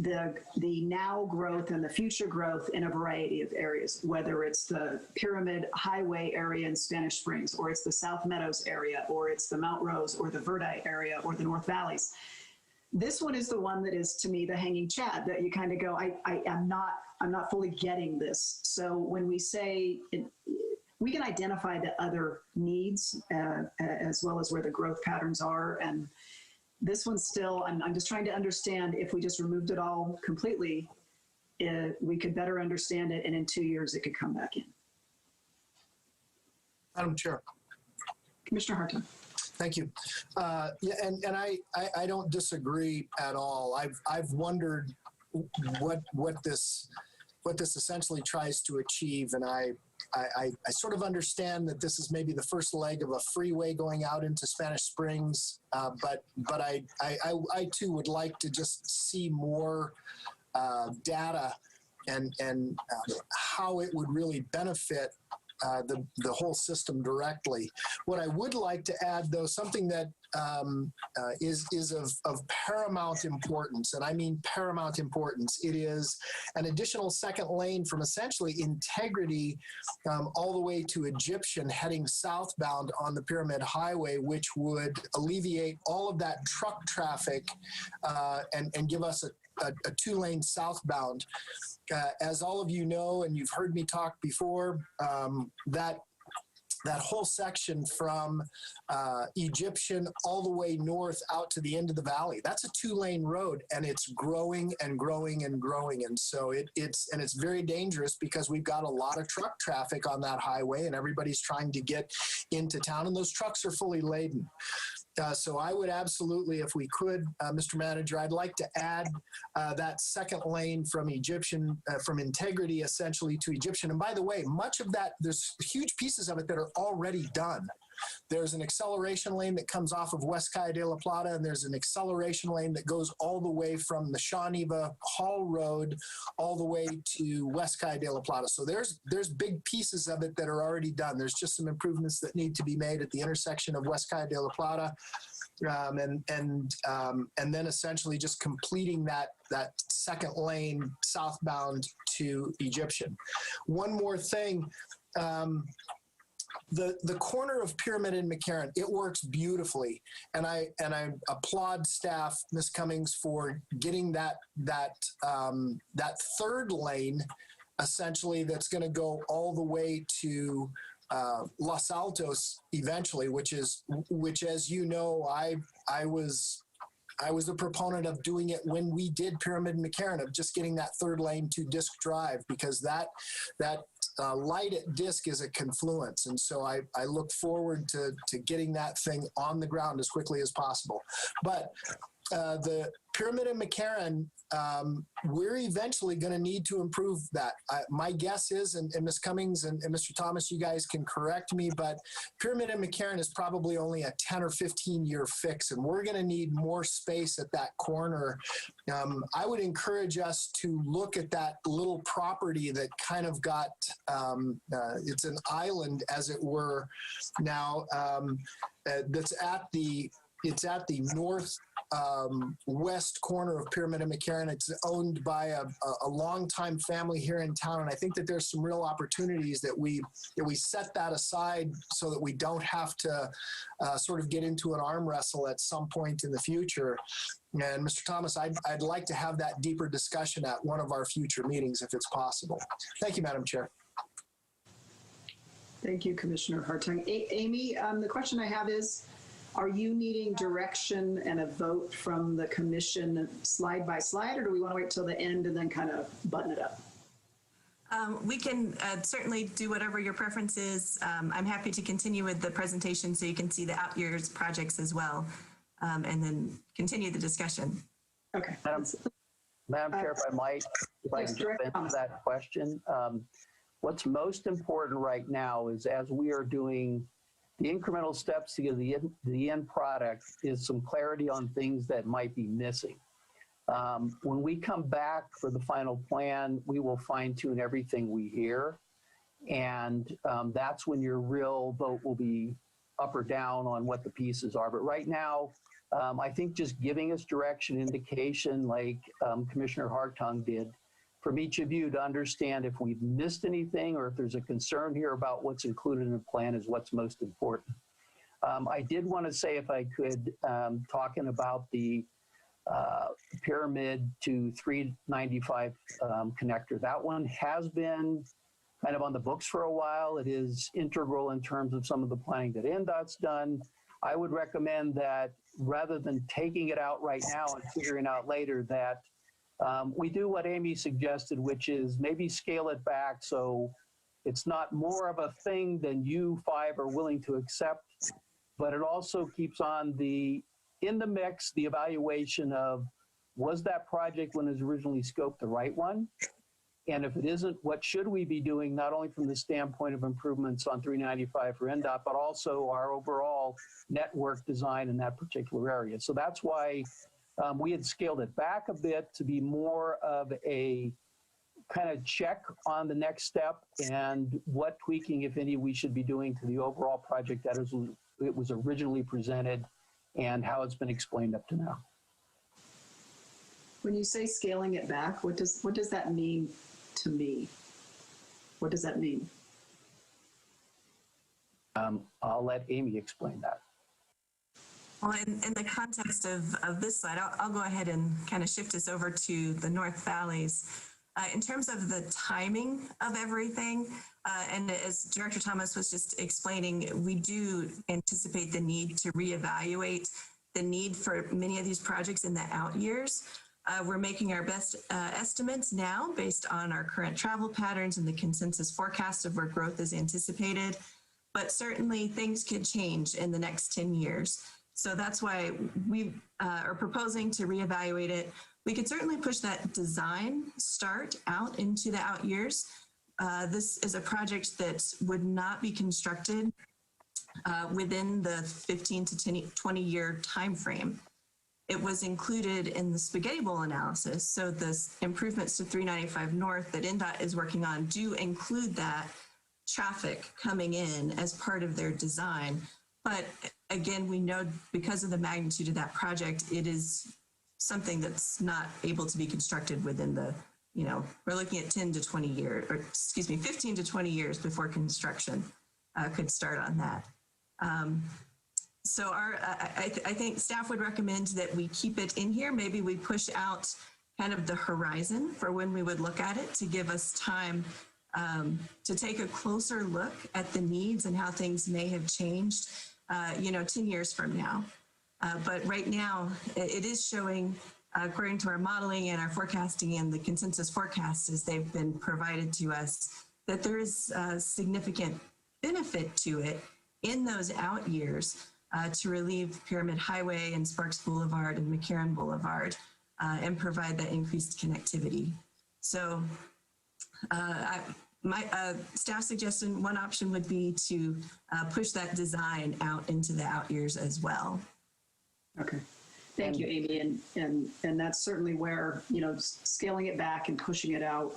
the now growth and the future growth in a variety of areas, whether it's the Pyramid Highway area in Spanish Springs, or it's the South Meadows area, or it's the Mount Rose, or the Verde area, or the North Valleys. This one is the one that is, to me, the hanging chad that you kind of go, I'm not fully getting this. So when we say we can identify the other needs as well as where the growth patterns are, and this one's still, I'm just trying to understand if we just removed it all completely, we could better understand it, and in 2 years it could come back in. Madam Chair. Commissioner Hartung. Thank you. Yeah, and I don't disagree at all. I've wondered what this essentially tries to achieve. And I sort of understand that this is maybe the first leg of a freeway going out into Spanish Springs, but I too would like to just see more data and how it would really benefit the whole system directly. What I would like to add, though, something that is of paramount importance, and I mean paramount importance. It is an additional second lane from essentially Integrity all the way to Egyptian heading southbound on the Pyramid Highway, which would alleviate all of that truck traffic and give us a two-lane southbound. As all of you know, and you've heard me talk before, that whole section from Egyptian all the way north out to the end of the valley, that's a two-lane road, and it's growing and growing and growing. And so it's very dangerous because we've got a lot of truck traffic on that highway, and everybody's trying to get into town, and those trucks are fully laden. So I would absolutely, if we could, Mr. Manager, I'd like to add that second lane from Egyptian, from Integrity essentially to Egyptian. And by the way, much of that, there's huge pieces of it that are already done. There's an acceleration lane that comes off of West Calle de la Plata, and there's an acceleration lane that goes all the way from the Shawnee-Neva Hall Road all the way to West Calle de la Plata. So there's big pieces of it that are already done. There's just some improvements that need to be made at the intersection of West Calle de la Plata, and then essentially just completing that second lane southbound to Egyptian. One more thing. The corner of Pyramid and McCarran, it works beautifully, and I applaud staff, Ms. Cummings, for getting that third lane, essentially, that's going to go all the way to Los Altos eventually, which, as you know, I was a proponent of doing it when we did Pyramid and McCarran, of just getting that third lane to Disc Drive, because that light at Disc is a confluence. And so I look forward to getting that thing on the ground as quickly as possible. But the Pyramid and McCarran, we're eventually going to need to improve that. My guess is, and Ms. Cummings and Mr. Thomas, you guys can correct me, but Pyramid and McCarran is probably only a 10 or 15 year fix, and we're going to need more space at that corner. I would encourage us to look at that little property that kind of got, it's an island, as it were, now, that's at the north west corner of Pyramid and McCarran. It's owned by a longtime family here in town, and I think that there's some real opportunities that we set that aside so that we don't have to sort of get into an arm wrestle at some point in the future. And Mr. Thomas, I'd like to have that deeper discussion at one of our future meetings if it's possible. Thank you, Madam Chair. Thank you, Commissioner Hartung. Amy, the question I have is, are you needing direction and a vote from the commission slide by slide, or do we want to wait till the end and then kind of button it up? We can certainly do whatever your preference is. I'm happy to continue with the presentation so you can see the out years projects as well, and then continue the discussion. Okay. Madam Chair, if I might, if I can jump into that question. What's most important right now is, as we are doing the incremental steps to get the end product, is some clarity on things that might be missing. When we come back for the final plan, we will fine tune everything we hear. And that's when your real vote will be up or down on what the pieces are. But right now, I think just giving us direction, indication, like Commissioner Hartung did, from each of you to understand if we've missed anything or if there's a concern here about what's included in the plan is what's most important. I did want to say, if I could, talking about the Pyramid to 395 connector, that one has been kind of on the books for a while. It is integral in terms of some of the planning that NDOT's done. I would recommend that rather than taking it out right now and figuring out later, that we do what Amy suggested, which is maybe scale it back so it's not more of a thing than you five are willing to accept, but it also keeps on in the mix, the evaluation of, was that project when it was originally scoped the right one? And if it isn't, what should we be doing, not only from the standpoint of improvements on 395 for NDOT, but also our overall network design in that particular area. So that's why we had scaled it back a bit to be more of a kind of check on the next step and what tweaking, if any, we should be doing to the overall project that it was originally presented and how it's been explained up to now. When you say scaling it back, what does that mean to me? What does that mean? I'll let Amy explain that. Well, in the context of this slide, I'll go ahead and kind of shift us over to the North Valleys. In terms of the timing of everything, and as Director Thomas was just explaining, we do anticipate the need to reevaluate the need for many of these projects in the out years. We're making our best estimates now based on our current travel patterns and the consensus forecast of where growth is anticipated, but certainly things could change in the next 10 years. So that's why we are proposing to reevaluate it. We could certainly push that design start out into the out years. This is a project that would not be constructed within the 15 to 20 year time frame. It was included in the spaghetti bowl analysis. So the improvements to 395 North that NDOT is working on do include that traffic coming in as part of their design. But again, we know because of the magnitude of that project, it is something that's not able to be constructed within the, we're looking at 10 to 20 years, or excuse me, 15 to 20 years before construction could start on that. So I think staff would recommend that we keep it in here. Maybe we push out kind of the horizon for when we would look at it to give us time to take a closer look at the needs and how things may have changed, 10 years from now. But right now, it is showing, according to our modeling and our forecasting and the consensus forecasts as they've been provided to us, that there is a significant benefit to it in those out years to relieve Pyramid Highway and Sparks Boulevard and McCarran Boulevard and provide that increased connectivity. So my staff suggestion, one option would be to push that design out into the out years as well. Okay. Thank you, Amy. And that's certainly where, scaling it back and pushing it out.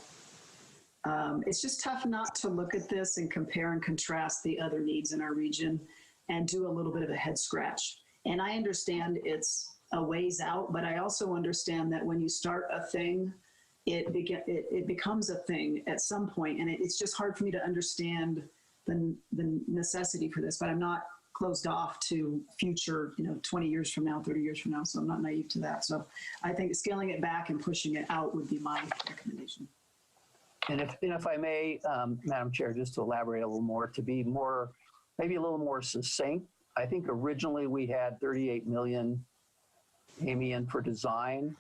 It's just tough not to look at this and compare and contrast the other needs in our region and do a little bit of a head scratch. And I understand it's a ways out, but I also understand that when you start a thing, it becomes a thing at some point. And it's just hard for me to understand the necessity for this, but I'm not closed off to future, 20 years from now, 30 years from now. So I'm not naive to that. So I think scaling it back and pushing it out would be my recommendation. And if I may, Madam Chair, just to elaborate a little more, to be more, maybe a little more succinct, I think originally we had 38 million, Amy, in for design.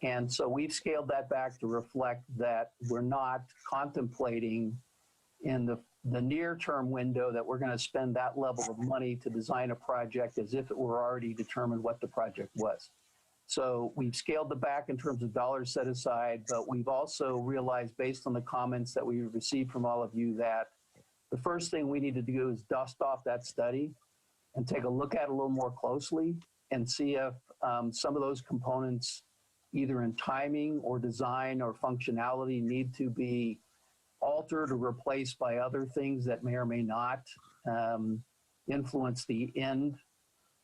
And so we've scaled that back to reflect that we're not contemplating in the near-term window that we're going to spend that level of money to design a project as if it were already determined what the project was. So we've scaled it back in terms of dollars set aside, but we've also realized based on the comments that we received from all of you that the first thing we need to do is dust off that study and take a look at it a little more closely and see if some of those components, either in timing or design or functionality, need to be altered or replaced by other things that may or may not influence the end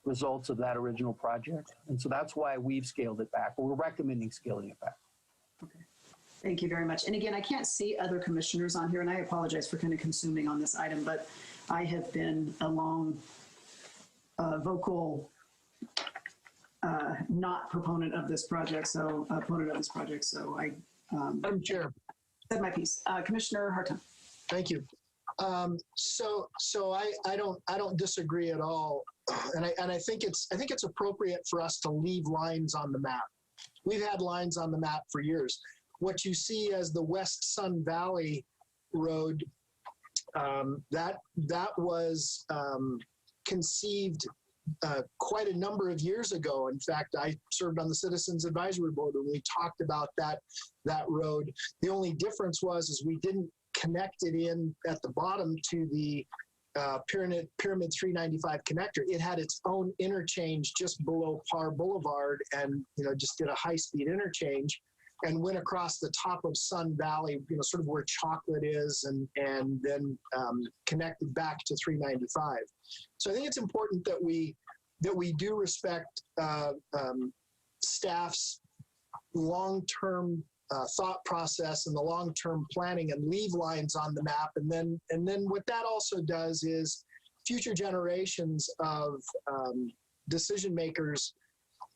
results of that original project. And so that's why we've scaled it back. We're recommending scaling it back. Okay. Thank you very much. And again, I can't see other commissioners on here, and I apologize for kind of consuming on this item, but I have been a long, vocal, not proponent of this project, so opponent of this project. So I Madam Chair. Said my piece. Commissioner Hartung. Thank you. So I don't disagree at all, and I think it's appropriate for us to leave lines on the map. We've had lines on the map for years. What you see as the West Sun Valley Road, that was conceived quite a number of years ago. In fact, I served on the Citizens Advisory Board when we talked about that road. The only difference was we didn't connect it in at the bottom to the Pyramid 395 connector. It had its own interchange just below Parr Boulevard, and just did a high-speed interchange, and went across the top of Sun Valley, sort of where Chocolate is, and then connected back to 395. So I think it's important that we do respect staff's long-term thought process and the long-term planning, and leave lines on the map. And then what that also does is future generations of decision makers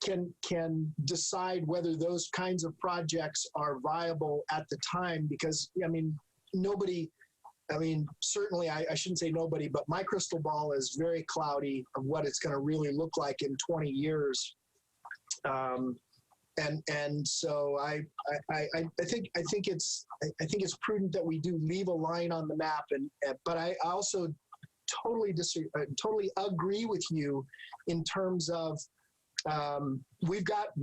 can decide whether those kinds of projects are viable at the time. Because certainly I shouldn't say nobody, but my crystal ball is very cloudy of what it's going to really look like in 20 years. And so I think it's prudent that we do leave a line on the map, but I also totally agree with you in terms of we've got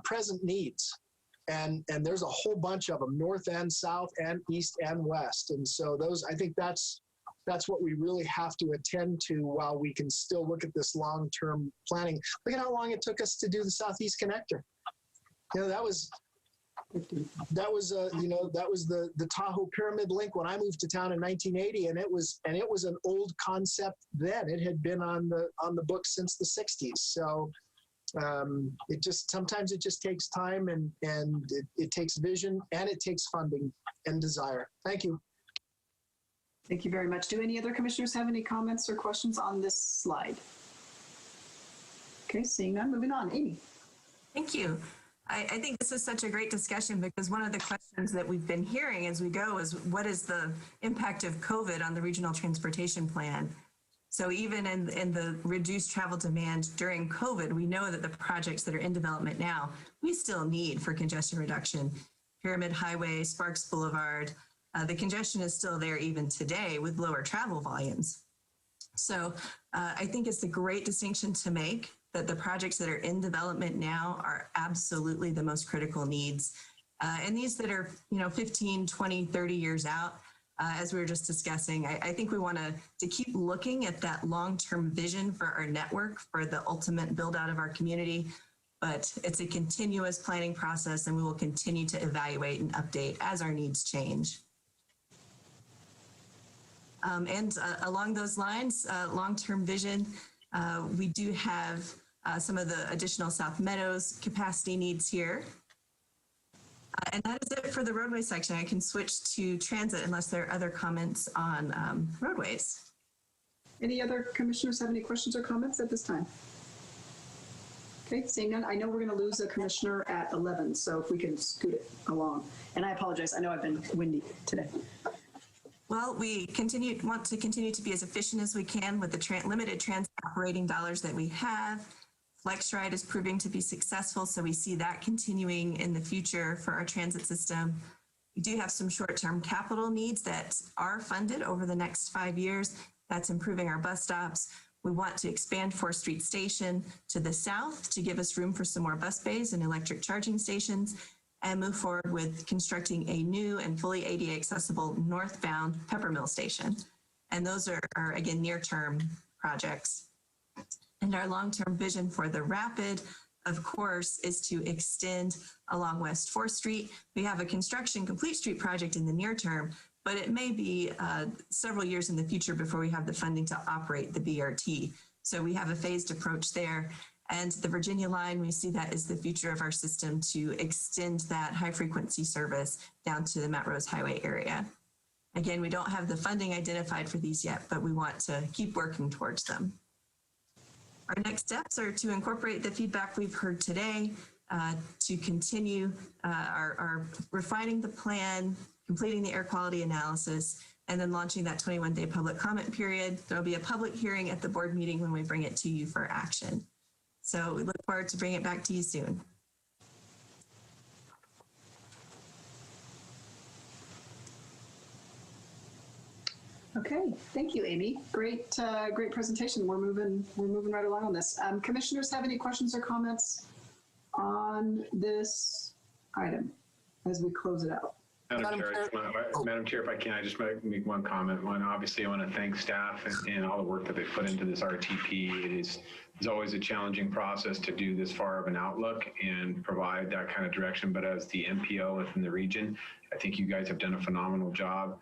present needs, and there's a whole bunch of them, north and south and east and west, and so I think that's what we really have to attend to while we can still look at this long-term planning. Look at how long it took us to do the Southeast Connector. That was the Tahoe Pyramid Link when I moved to town in 1980, and it was an old concept then. It had been on the books since the 60s. So sometimes it just takes time, and it takes vision, and it takes funding and desire. Thank you. Thank you very much. Do any other commissioners have any comments or questions on this slide? Okay, seeing none, moving on. Amy. Thank you. I think this is such a great discussion, because one of the questions that we've been hearing as we go is, what is the impact of COVID on the regional transportation plan? So even in the reduced travel demand during COVID, we know that the projects that are in development now, we still need for congestion reduction. Pyramid Highway, Sparks Boulevard, the congestion is still there even today with lower travel volumes. So I think it's a great distinction to make, that the projects that are in development now are absolutely the most critical needs. And these that are 15, 20, 30 years out, as we were just discussing, I think we want to keep looking at that long-term vision for our network, for the ultimate build out of our community. But it's a continuous planning process, and we will continue to evaluate and update as our needs change. And along those lines, long-term vision, we do have some of the additional South Meadows capacity needs here. And that is it for the roadway section. I can switch to transit unless there are other comments on roadways. Any other commissioners have any questions or comments at this time? Okay, seeing none, I know we're going to lose a commissioner at 11, so if we can scoot it along. And I apologize, I know I've been windy today. Well, we want to continue to be as efficient as we can with the limited transit operating dollars that we have. FlexRide is proving to be successful, so we see that continuing in the future for our transit system. We do have some short-term capital needs that are funded over the next 5 years. That's improving our bus stops. We want to expand 4th Street Station to the south to give us room for some more bus bays and electric charging stations, and move forward with constructing a new and fully ADA accessible northbound Peppermill Station. And those are again, near-term projects. And our long-term vision for the Rapid, of course, is to extend along West 4th Street. We have a construction complete street project in the near term, but it may be several years in the future before we have the funding to operate the BRT. So we have a phased approach there. And the Virginia line, we see that as the future of our system to extend that high frequency service down to the Melrose Highway area. Again, we don't have the funding identified for these yet, but we want to keep working towards them. Our next steps are to incorporate the feedback we've heard today, to continue our refining the plan, completing the air quality analysis, and then launching that 21-day public comment period. There'll be a public hearing at the board meeting when we bring it to you for action. So we look forward to bringing it back to you soon. Okay, thank you, Amy. Great, great presentation. We're moving right along on this. Commissioners have any questions or comments on this item as we close it out? Madam Chair, if I can, I just make one comment. One, obviously, I want to thank staff and all the work that they put into this RTP. It's always a challenging process to do this far of an outlook and provide that kind of direction. But as the MPO within the region, I think you guys have done a phenomenal job.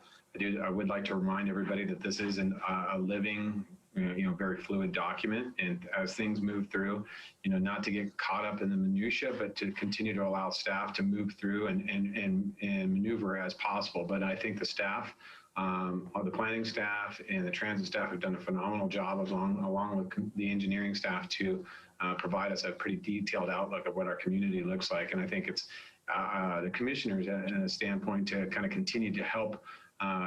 I would like to remind everybody that this is a living, very fluid document, and as things move through, not to get caught up in the minutia, but to continue to allow staff to move through and maneuver as possible. But I think the staff, the planning staff and the transit staff have done a phenomenal job along with the engineering staff to provide us a pretty detailed outlook of what our community looks like. And I think it's the commissioners in a standpoint to kind of continue to help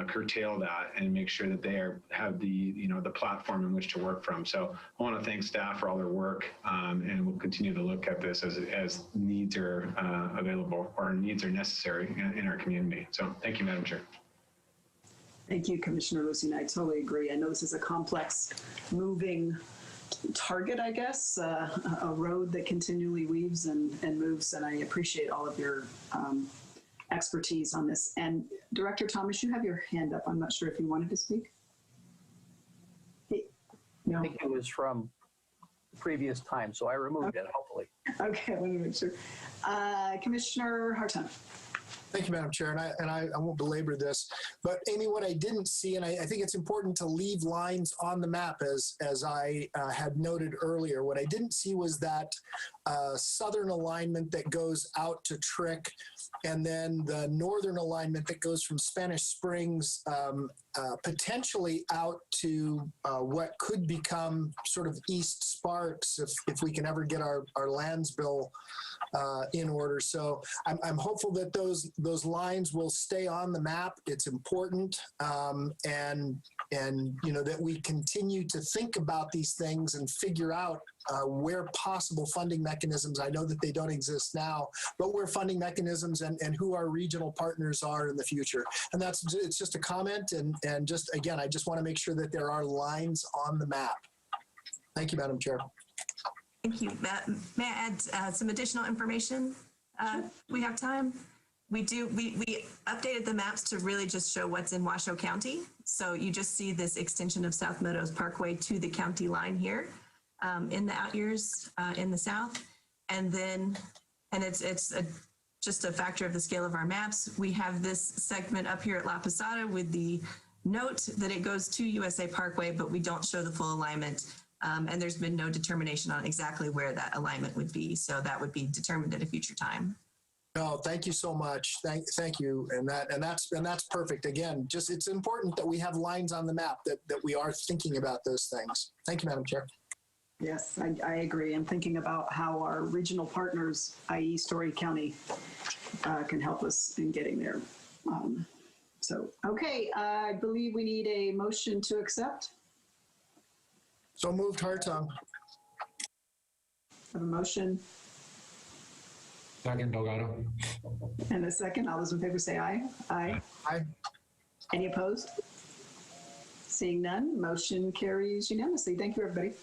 curtail that and make sure that they have the platform in which to work from. So I want to thank staff for all their work, and we'll continue to look at this as needs are available or needs are necessary in our community. So thank you, Madam Chair. Thank you, Commissioner Lucina. I totally agree. I know this is a complex, moving target, I guess, a road that continually weaves and moves, and I appreciate all of your expertise on this. And Director Thomas, you have your hand up. I'm not sure if you wanted to speak. No. I think it was from previous time, so I removed it, hopefully. Okay, let me make sure. Commissioner Hartung. Thank you, Madam Chair, and I won't belabor this, but Amy, what I didn't see, and I think it's important to leave lines on the map as I had noted earlier, what I didn't see was that southern alignment that goes out to Trick, and then the northern alignment that goes from Spanish Springs potentially out to what could become sort of East Sparks if we can ever get our lands bill in order. So I'm hopeful that those lines will stay on the map. It's important, and that we continue to think about these things and figure out where possible funding mechanisms. I know that they don't exist now, but where funding mechanisms and who our regional partners are in the future. And it's just a comment, and just again, I just want to make sure that there are lines on the map. Thank you, Madam Chair. Thank you. May I add some additional information? We have time. We updated the maps to really just show what's in Washoe County. So you just see this extension of South Meadows Parkway to the county line here in the out years in the south. And it's just a factor of the scale of our maps. We have this segment up here at La Posada with the note that it goes to USA Parkway, but we don't show the full alignment. And there's been no determination on exactly where that alignment would be. So that would be determined at a future time. No, thank you so much. Thank you. And that's perfect. Again, just it's important that we have lines on the map that we are thinking about those things. Thank you, Madam Chair. Yes, I agree. And thinking about how our regional partners, i.e. Story County, can help us in getting there. Okay, I believe we need a motion to accept. So moved, Hartung. Have a motion. Second, Delgado. And a second. All those in favor say aye. Aye. Aye. Any opposed? Seeing none, motion carries unanimously. Thank you, everybody.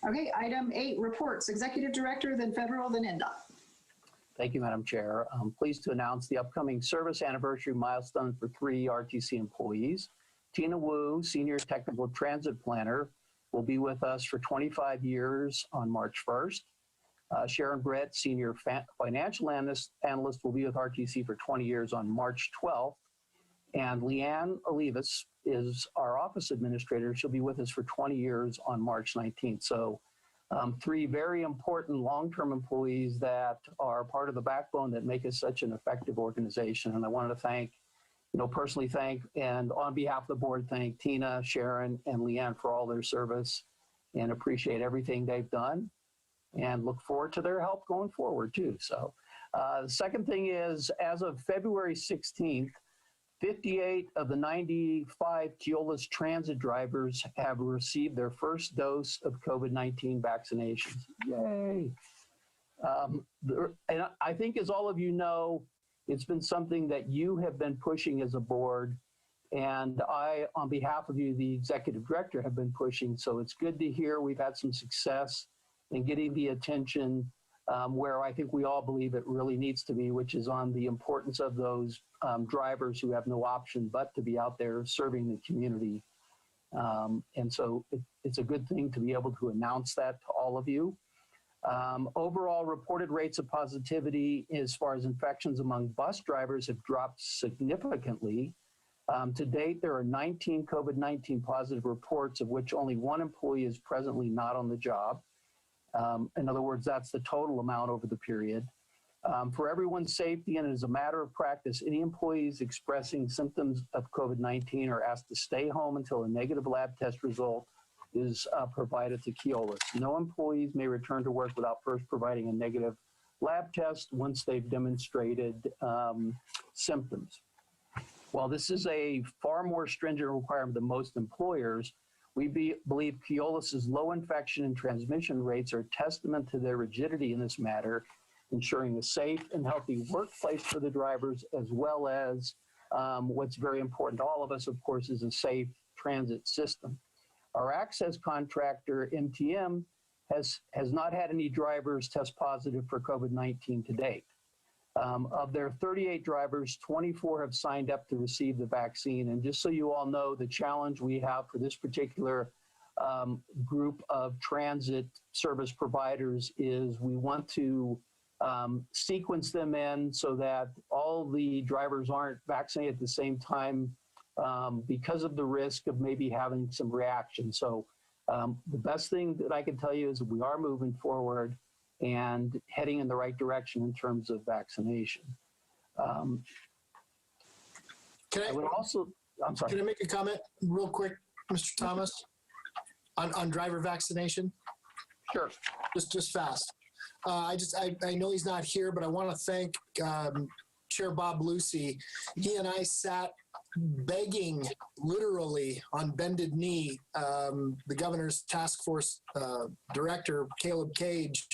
Okay, item 8, reports. Executive Director, then Federal, then NDOT. Thank you, Madam Chair. I'm pleased to announce the upcoming service anniversary milestone for 3 RTC employees. Tina Wu, Senior Technical Transit Planner, will be with us for 25 years on March 1st. Sharon Brett, Senior Financial Analyst, will be with RTC for 20 years on March 12th. And Leanne Olivas is our office administrator. She'll be with us for 20 years on March 19th. So 3 very important long-term employees that are part of the backbone that make us such an effective organization. And I wanted to personally thank, and on behalf of the board, thank Tina, Sharon, and Leanne for all their service, and appreciate everything they've done, and look forward to their help going forward too. So the second thing is, as of February 16th, 58 of the 95 Keolis transit drivers have received their first dose of COVID-19 vaccinations. Yay. And I think, as all of you know, it's been something that you have been pushing as a board, And I, on behalf of you, the executive director, have been pushing. So it's good to hear we've had some success in getting the attention where I think we all believe it really needs to be, which is on the importance of those drivers who have no option but to be out there serving the community. And so it's a good thing to be able to announce that to all of you. Overall reported rates of positivity as far as infections among bus drivers have dropped significantly. To date, there are 19 COVID-19 positive reports, of which only one employee is presently not on the job. In other words, that's the total amount over the period. For everyone's safety and as a matter of practice, any employees expressing symptoms of COVID-19 are asked to stay home until a negative lab test result is provided to Keolis. No employees may return to work without first providing a negative lab test once they've demonstrated symptoms. While this is a far more stringent requirement than most employers, we believe Keolis's low infection and transmission rates are a testament to their rigidity in this matter, ensuring a safe and healthy workplace for the drivers, as well as what's very important to all of us, of course, is a safe transit system. Our access contractor, MTM, has not had any drivers test positive for COVID-19 to date. Of their 38 drivers, 24 have signed up to receive the vaccine. And just so you all know, the challenge we have for this particular group of transit service providers is we want to sequence them in so that all the drivers aren't vaccinated at the same time because of the risk of maybe having some reaction. So the best thing that I can tell you is we are moving forward and heading in the right direction in terms of vaccination. I would also, I'm sorry. Can I make a comment real quick, Mr. Thomas, on driver vaccination? Sure. Just fast. I know he's not here, but I want to thank Chair Bob Lucy. He and I sat begging, literally on bended knee, the governor's task force director, Caleb Cage,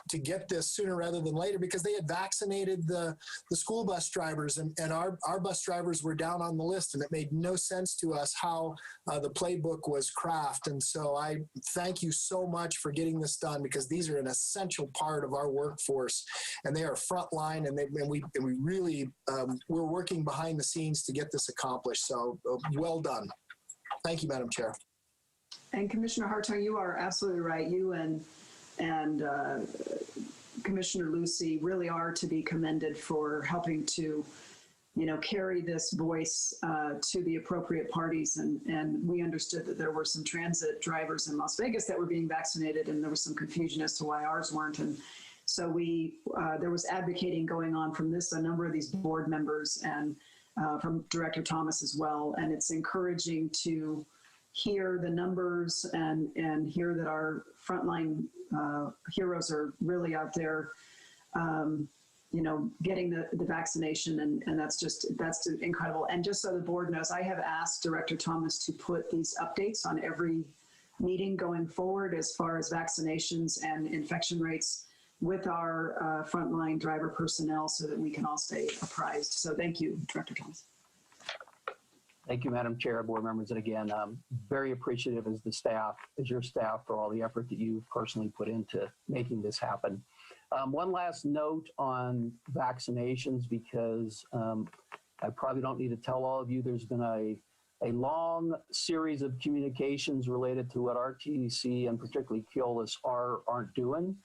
to get this sooner rather than later because they had vaccinated the school bus drivers and our bus drivers were down on the list, and it made no sense to us how the playbook was crafted. And so I thank you so much for getting this done because these are an essential part of our workforce and they are frontline and we really, we're working behind the scenes to get this accomplished. So well done. Thank you, Madam Chair. And Commissioner Hartung, you are absolutely right. You and Commissioner Lucy really are to be commended for helping to, carry this voice to the appropriate parties. And we understood that there were some transit drivers in Las Vegas that were being vaccinated, and there was some confusion as to why ours weren't. And so there was advocating going on from a number of these board members and from Director Thomas as well. And it's encouraging to hear the numbers and hear that our frontline heroes are really out there, getting the vaccination. And that's incredible. And just so the board knows, I have asked Director Thomas to put these updates on every meeting going forward as far as vaccinations and infection rates with our frontline driver personnel so that we can all stay apprised. So thank you, Director Thomas. Thank you, Madam Chair, board members. And again, I'm very appreciative as your staff for all the effort that you personally put into making this happen. One last note on vaccinations, because I probably don't need to tell all of you, there's been a long series of communications related to what RTC and particularly Keolis aren't doing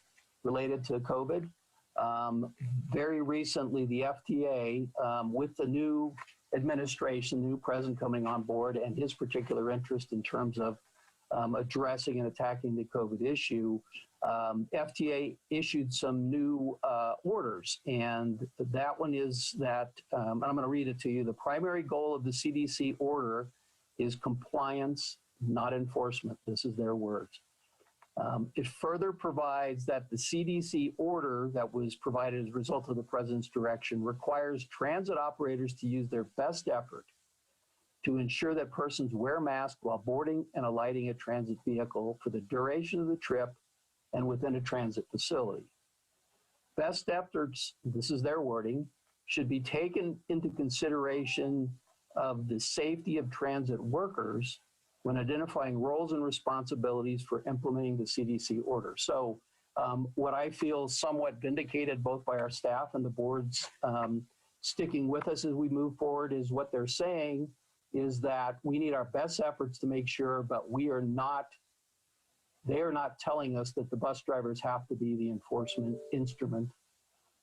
related to COVID. Very recently, the FTA, with the new administration, new president coming on board, and his particular interest in terms of addressing and attacking the COVID issue, FTA issued some new orders. And that one is that, and I'm going to read it to you, the primary goal of the CDC order is compliance, not enforcement. This is their words. It further provides that the CDC order that was provided as a result of the president's direction requires transit operators to use their best effort to ensure that persons wear masks while boarding and alighting a transit vehicle for the duration of the trip and within a transit facility. Best efforts, this is their wording, should be taken into consideration of the safety of transit workers when identifying roles and responsibilities for implementing the CDC order. So what I feel somewhat vindicated both by our staff and the boards sticking with us as we move forward is what they're saying is that we need our best efforts to make sure, but they are not telling us that the bus drivers have to be the enforcement instrument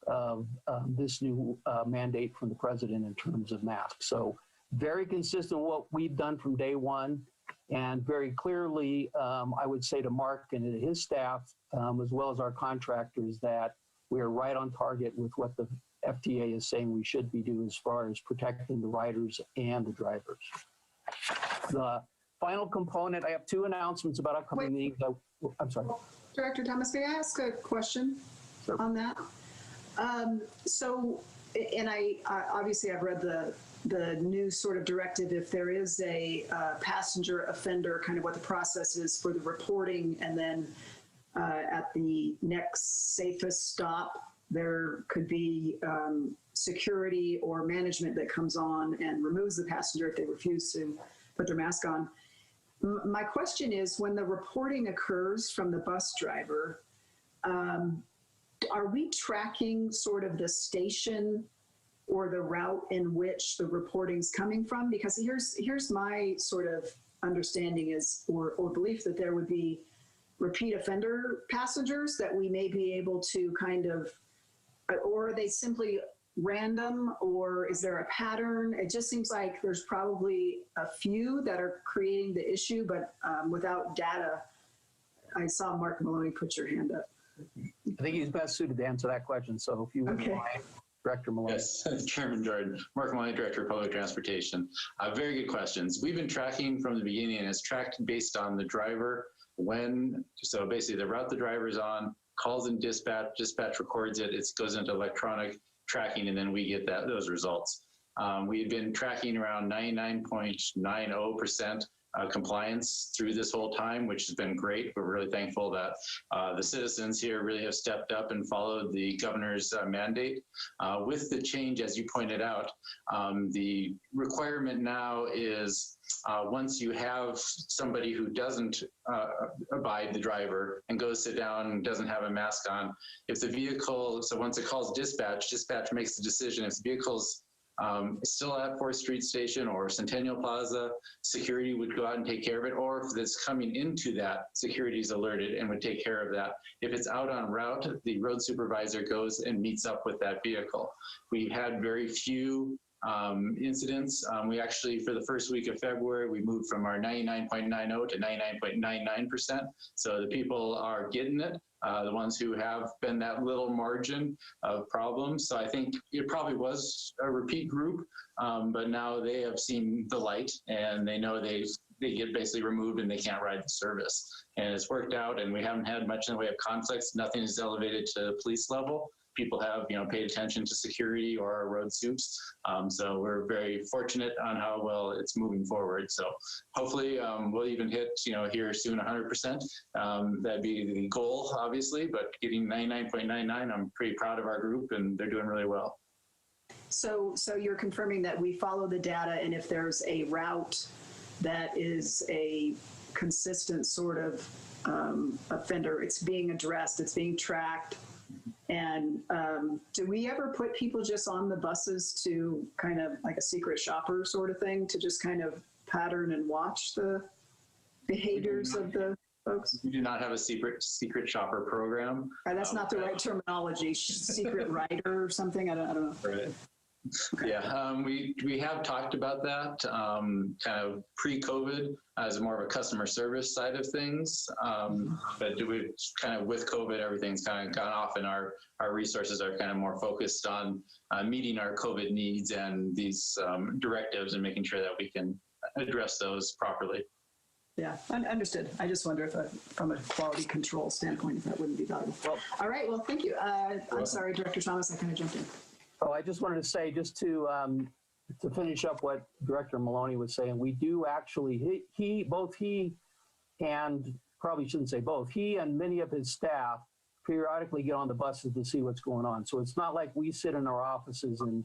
of this new mandate from the president in terms of masks. So very consistent with what we've done from day one, and very clearly, I would say to Mark and to his staff, as well as our contractors, that we are right on target with what the FTA is saying we should be doing as far as protecting the riders and the drivers. The final component, I have two announcements about upcoming meetings. I'm sorry. Director Thomas, may I ask a question on that? And I obviously I've read the new sort of directive, if there is a passenger offender, kind of what the process is for the reporting, and then at the next safest stop, there could be security or management that comes on and removes the passenger if they refuse to put their mask on. My question is, when the reporting occurs from the bus driver, are we tracking sort of the station or the route in which the reporting's coming from? Because here's my sort of understanding is, or belief, that there would be repeat offender passengers that we may be able to kind of, or are they simply random, or is there a pattern? It just seems like there's probably a few that are creating the issue, but without data. I saw Mark Maloney put your hand up. I think he's best suited to answer that question. So if you would mind, Director Maloney. Yes, Chairman Jordan. Mark Maloney, Director of Public Transportation. Very good questions. We've been tracking from the beginning, and it's tracked based on the driver so basically the route the driver's on, calls in dispatch records it, it goes into electronic tracking, and then we get those results. We've been tracking around 99.90% compliance through this whole time, which has been great. We're really thankful that the citizens here really have stepped up and followed the governor's mandate. With the change, as you pointed out, the requirement now is once you have somebody who doesn't abide the driver and goes sit down and doesn't have a mask on, if the vehicle, so once it calls dispatch makes the decision. If the vehicle's still at 4th Street Station or Centennial Plaza, security would go out and take care of it, or if it's coming into that, security is alerted and would take care of that. If it's out on route, the road supervisor goes and meets up with that vehicle. We've had very few incidents. We actually, for the first week of February, we moved from our 99.90 to 99.99%. So the people are getting it, the ones who have been that little margin of problems. So I think it probably was a repeat group, but now they have seen the light and they know they get basically removed and they can't ride the service. And it's worked out, and we haven't had much in the way of conflicts. Nothing is elevated to police level. People have, paid attention to security or our road suits. So we're very fortunate on how well it's moving forward. So hopefully we'll even hit, here soon 100%. That'd be the goal, obviously, but getting 99.99, I'm pretty proud of our group, and they're doing really well. So you're confirming that we follow the data, and if there's a route that is a consistent sort of offender, it's being addressed, it's being tracked. And do we ever put people just on the buses to kind of like a secret shopper sort of thing, to just kind of pattern and watch the behaviors of the folks? We do not have a secret shopper program. That's not the right terminology. Secret rider or something. I don't know. Right. Okay. Yeah, we have talked about that kind of pre-COVID as more of a customer service side of things, but we kind of with COVID, everything's kind of gone off, and our resources are kind of more focused on meeting our COVID needs and these directives and making sure that we can address those properly. Yeah, understood. I just wonder if from a quality control standpoint, if that wouldn't be valuable. Well, all right, well, thank you. I'm sorry, Director Thomas, I kind of jumped in. Oh, I just wanted to say, just to finish up what Director Maloney was saying, we do actually, both he and, probably shouldn't say both, he and many of his staff periodically get on the buses to see what's going on. So it's not like we sit in our offices and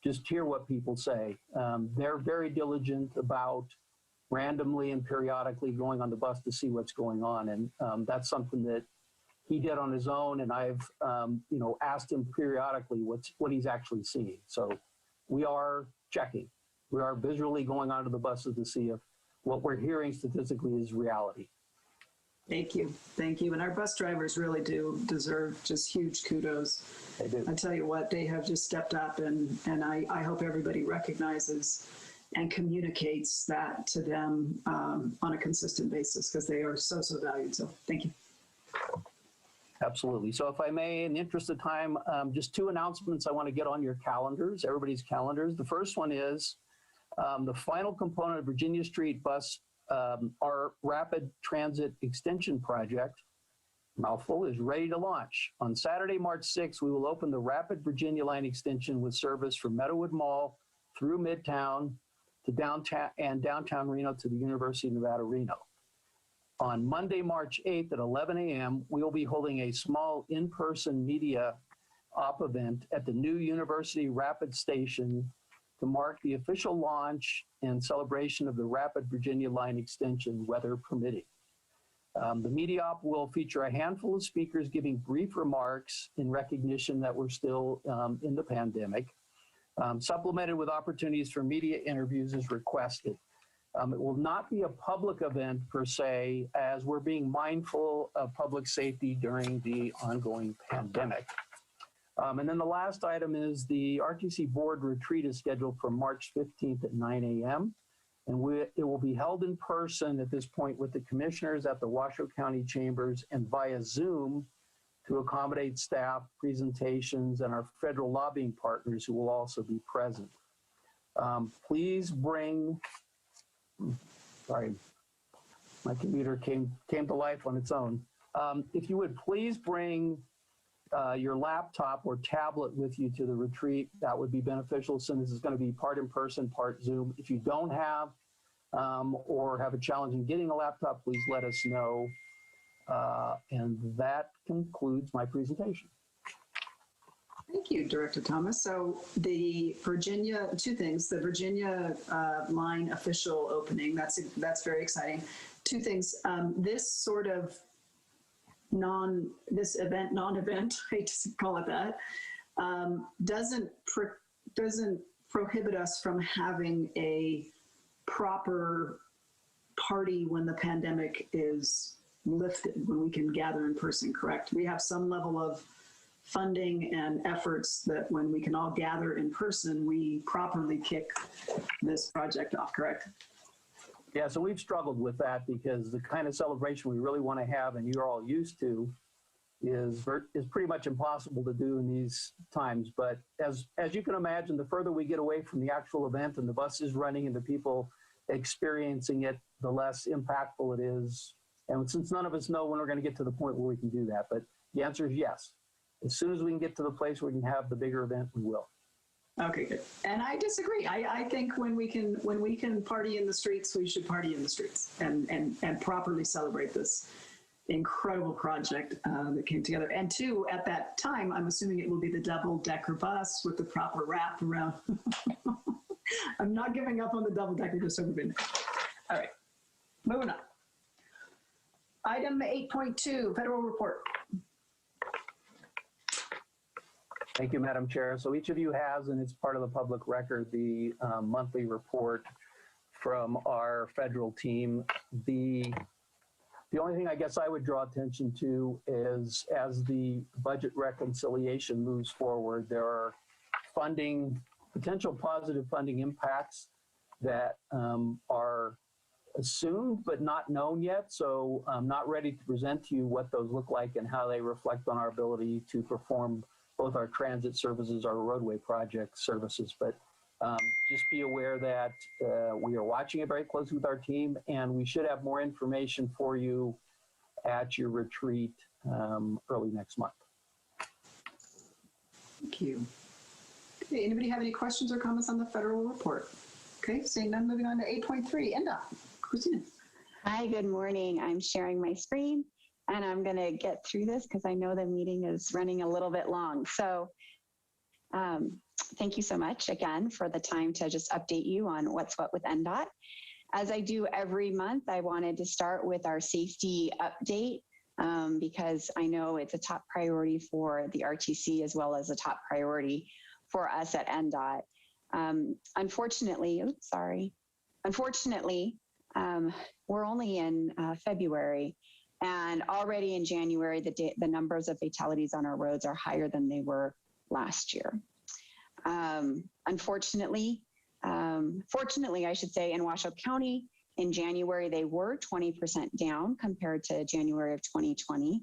just hear what people say. They're very diligent about randomly and periodically going on the bus to see what's going on. And that's something that he did on his own. And I've, asked him periodically what he's actually seeing. So we are checking. We are visually going onto the buses to see if what we're hearing statistically is reality. Thank you. Thank you. And our bus drivers really do deserve just huge kudos. They do. I tell you what, they have just stepped up, and I hope everybody recognizes and communicates that to them on a consistent basis, because they are so, so valued. So thank you. Absolutely. So if I may, in the interest of time, just two announcements I want to get on your calendars, everybody's calendars. The first one is the final component of Virginia Street bus, our rapid transit extension project, mouthful, is ready to launch. On Saturday, March 6th, we will open the Rapid Virginia Line extension with service from Meadowood Mall through Midtown to downtown Reno to the University of Nevada, Reno. On Monday, March 8th at 11 a.m., we will be holding a small in-person media op event at the new University Rapid Station to mark the official launch and celebration of the Rapid Virginia Line extension, weather permitting. The media op will feature a handful of speakers giving brief remarks in recognition that we're still in the pandemic, supplemented with opportunities for media interviews as requested. It will not be a public event per se, as we're being mindful of public safety during the ongoing pandemic. And then the last item is the RTC board retreat is scheduled for March 15th at 9 a.m. And it will be held in person at this point with the commissioners at the Washoe County Chambers and via Zoom to accommodate staff, presentations, and our federal lobbying partners who will also be present. Please bring, sorry, my computer came to life on its own. If you would please bring your laptop or tablet with you to the retreat, that would be beneficial, since this is going to be part in person, part Zoom. If you don't have or have a challenge in getting a laptop, please let us know. And that concludes my presentation. Thank you, Director Thomas. So the Virginia, two things, the Virginia line official opening, that's very exciting. Two things, this sort of non-event, I hate to call it that, doesn't prohibit us from having a proper party when the pandemic is lifted, when we can gather in person, correct? We have some level of funding and efforts that when we can all gather in person, we properly kick this project off, correct? Yeah, so we've struggled with that, because the kind of celebration we really want to have and you're all used to is pretty much impossible to do in these times. But as you can imagine, the further we get away from the actual event and the buses running and the people experiencing it, the less impactful it is. And since none of us know when we're going to get to the point where we can do that, but the answer is yes. As soon as we can get to the place where we can have the bigger event, we will. Okay, good. And I disagree. I think when we can party in the streets, we should party in the streets and properly celebrate this incredible project that came together. And two, at that time, I'm assuming it will be the double-decker bus with the proper wrap around. I'm not giving up on the double-decker, just so we've been. All right, moving on. Item 8.2, federal report. Thank you, Madam Chair. So each of you has, and it's part of the public record, the monthly report from our federal team. The only thing I guess I would draw attention to is, as the budget reconciliation moves forward, there are potential positive funding impacts that are assumed but not known yet. So I'm not ready to present to you what those look like and how they reflect on our ability to perform both our transit services, our roadway project services. But just be aware that we are watching it very closely with our team, and we should have more information for you at your retreat early next month. Thank you. Okay, anybody have any questions or comments on the federal report? Okay, seeing none, moving on to 8.3, NDOT. Christina. Hi, good morning. I'm sharing my screen, and I'm going to get through this because I know the meeting is running a little bit long. So Thank you so much again for the time to just update you on what's what with NDOT. As I do every month, I wanted to start with our safety update because I know it's a top priority for the RTC as well as a top priority for us at NDOT. Unfortunately, we're only in February, and already in January, the numbers of fatalities on our roads are higher than they were last year. Fortunately, I should say, in Washoe County, in January, they were 20% down compared to January of 2020.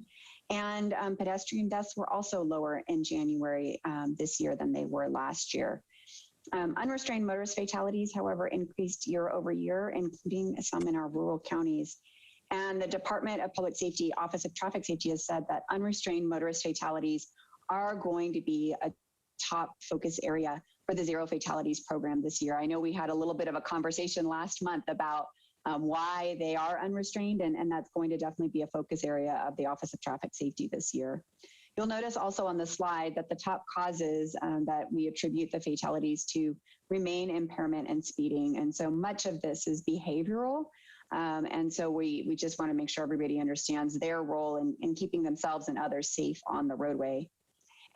And pedestrian deaths were also lower in January this year than they were last year. Unrestrained motorist fatalities, however, increased year over year, including some in our rural counties. And the Department of Public Safety, Office of Traffic Safety has said that unrestrained motorist fatalities are going to be a top focus area for the Zero Fatalities program this year. I know we had a little bit of a conversation last month about why they are unrestrained, and that's going to definitely be a focus area of the Office of Traffic Safety this year. You'll notice also on the slide that the top causes that we attribute the fatalities to remain impairment and speeding. And so much of this is behavioral. And so we just want to make sure everybody understands their role in keeping themselves and others safe on the roadway.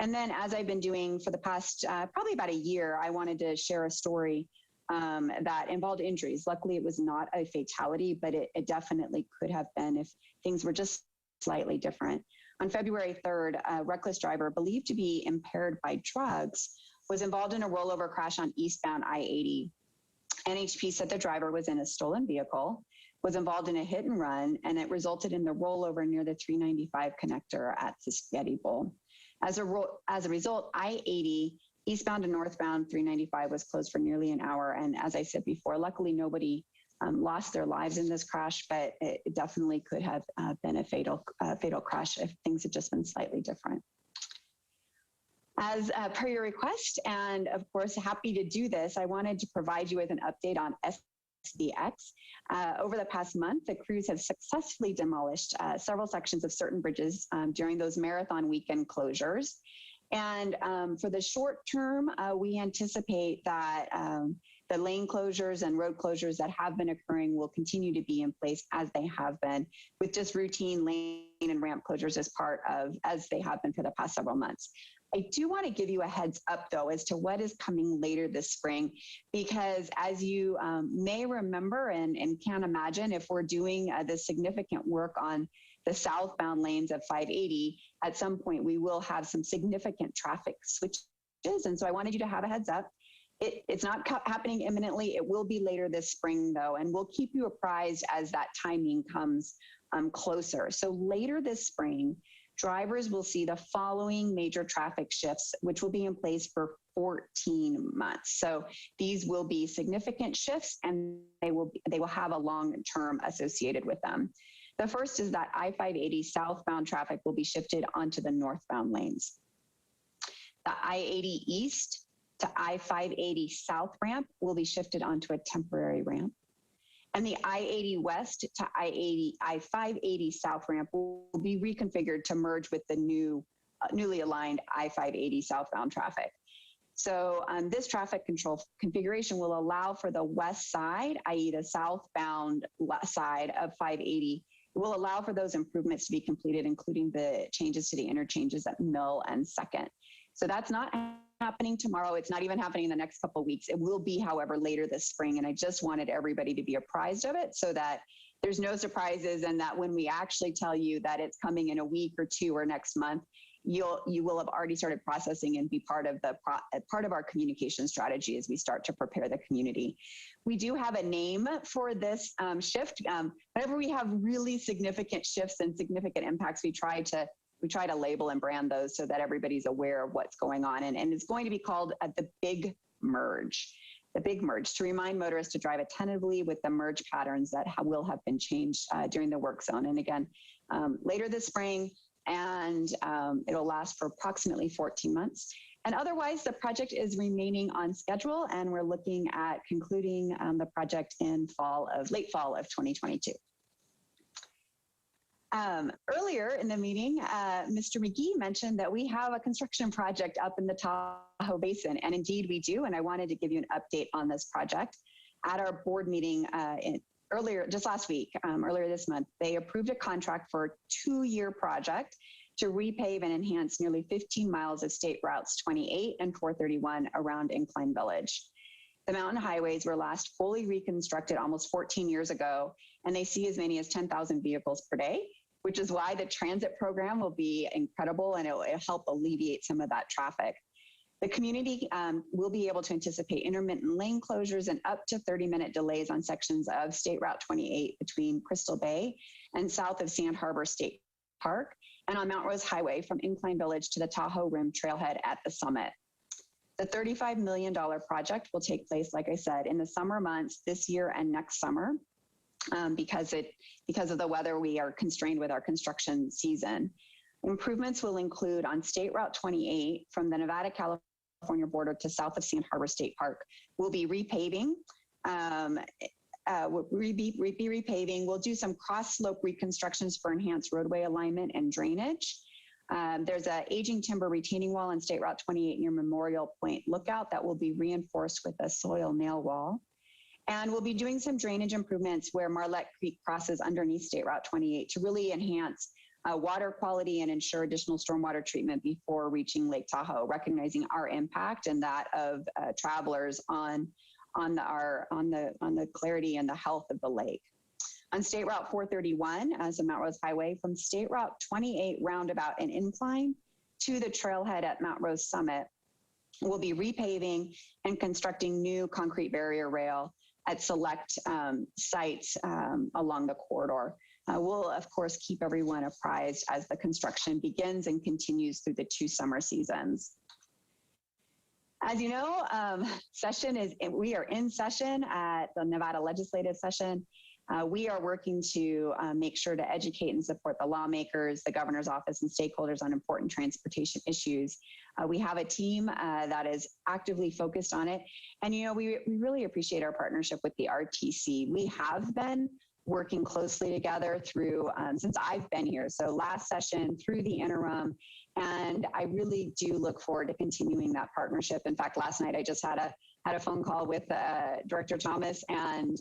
And then, as I've been doing for the past probably about a year, I wanted to share a story that involved injuries. Luckily, it was not a fatality, but it definitely could have been if things were just slightly different. On February 3rd, a reckless driver believed to be impaired by drugs was involved in a rollover crash on eastbound I-80. NHP said the driver was in a stolen vehicle, was involved in a hit and run, and it resulted in the rollover near the 395 connector at the Spaghetti Bowl. As a result, I-80 eastbound and northbound 395 was closed for nearly an hour. And as I said before, luckily nobody lost their lives in this crash, but it definitely could have been a fatal crash if things had just been slightly different. As per your request, and of course, happy to do this, I wanted to provide you with an update on SBX. Over the past month, the crews have successfully demolished several sections of certain bridges during those marathon weekend closures. And for the short term, we anticipate that the lane closures and road closures that have been occurring will continue to be in place as they have been, with just routine lane and ramp closures as they have been for the past several months. I do want to give you a heads up, though, as to what is coming later this spring, because as you may remember and can imagine, if we're doing the significant work on the southbound lanes of 580, at some point we will have some significant traffic switches. And so I wanted you to have a heads up. It's not happening imminently. It will be later this spring, though, and we'll keep you apprised as that timing comes closer. So later this spring, drivers will see the following major traffic shifts, which will be in place for 14 months. So these will be significant shifts, and they will have a long term associated with them. The first is that I-580 southbound traffic will be shifted onto the northbound lanes. The I-80 east to I-580 south ramp will be shifted onto a temporary ramp. And the I-80 west to I-580 south ramp will be reconfigured to merge with the newly aligned I-580 southbound traffic. So this traffic control configuration will allow for the west side, i.e. the southbound side of 580. It will allow for those improvements to be completed, including the changes to the interchanges at Mill and Second. So that's not happening tomorrow. It's not even happening in the next couple of weeks. It will be, however, later this spring. And I just wanted everybody to be apprised of it so that there's no surprises, and that when we actually tell you that it's coming in a week or two or next month, you will have already started processing and be part of our communication strategy as we start to prepare the community. We do have a name for this shift. Whenever we have really significant shifts and significant impacts, we try to label and brand those so that everybody's aware of what's going on. And it's going to be called the Big Merge. The Big Merge, to remind motorists to drive attentively with the merge patterns that will have been changed during the work zone. And again, later this spring, and it'll last for approximately 14 months. And otherwise, the project is remaining on schedule, and we're looking at concluding the project in late fall of 2022. Earlier in the meeting, Mr. McGee mentioned that we have a construction project up in the Tahoe Basin, and indeed we do, and I wanted to give you an update on this project. At our board meeting just last week, earlier this month, they approved a contract for a 2-year project to repave and enhance nearly 15 miles of state routes 28 and 431 around Incline Village. The mountain highways were last fully reconstructed almost 14 years ago, and they see as many as 10,000 vehicles per day, which is why the transit program will be incredible and it will help alleviate some of that traffic. The community will be able to anticipate intermittent lane closures and up to 30-minute delays on sections of State Route 28 between Crystal Bay and south of Sand Harbor State Park, and on Mount Rose Highway from Incline Village to the Tahoe Rim Trailhead at the summit. The $35 million project will take place, like I said, in the summer months this year and next summer. Because of the weather, we are constrained with our construction season. Improvements will include on State Route 28 from the Nevada-California border to south of Sand Harbor State Park. We'll be repaving. We'll do some cross-slope reconstructions for enhanced roadway alignment and drainage. There's an aging timber retaining wall on State Route 28 near Memorial Point Lookout that will be reinforced with a soil nail wall. And we'll be doing some drainage improvements where Marlette Creek crosses underneath State Route 28 to really enhance water quality and ensure additional stormwater treatment before reaching Lake Tahoe, recognizing our impact and that of travelers on the clarity and the health of the lake. On State Route 431, as a Mount Rose Highway, from State Route 28 roundabout and incline to the trailhead at Mount Rose Summit, we'll be repaving and constructing new concrete barrier rail at select sites along the corridor. We'll, of course, keep everyone apprised as the construction begins and continues through the 2 summer seasons. As you know, we are in session at the Nevada legislative session. We are working to make sure to educate and support the lawmakers, the governor's office, and stakeholders on important transportation issues. We have a team that is actively focused on it. And, we really appreciate our partnership with the RTC. We have been working closely together through, since I've been here. So last session through the interim. And I really do look forward to continuing that partnership. In fact, last night I just had a phone call with Director Thomas and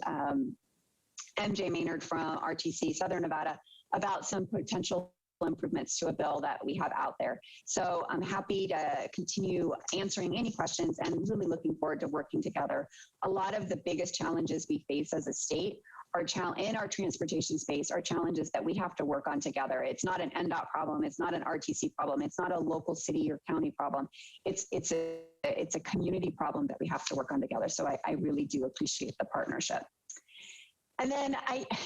MJ Maynard from RTC Southern Nevada about some potential improvements to a bill that we have out there. So I'm happy to continue answering any questions and really looking forward to working together. A lot of the biggest challenges we face as a state are in our transportation space are challenges that we have to work on together. It's not an NDOT problem. It's not an RTC problem. It's not a local city or county problem. It's a community problem that we have to work on together. So I really do appreciate the partnership. And then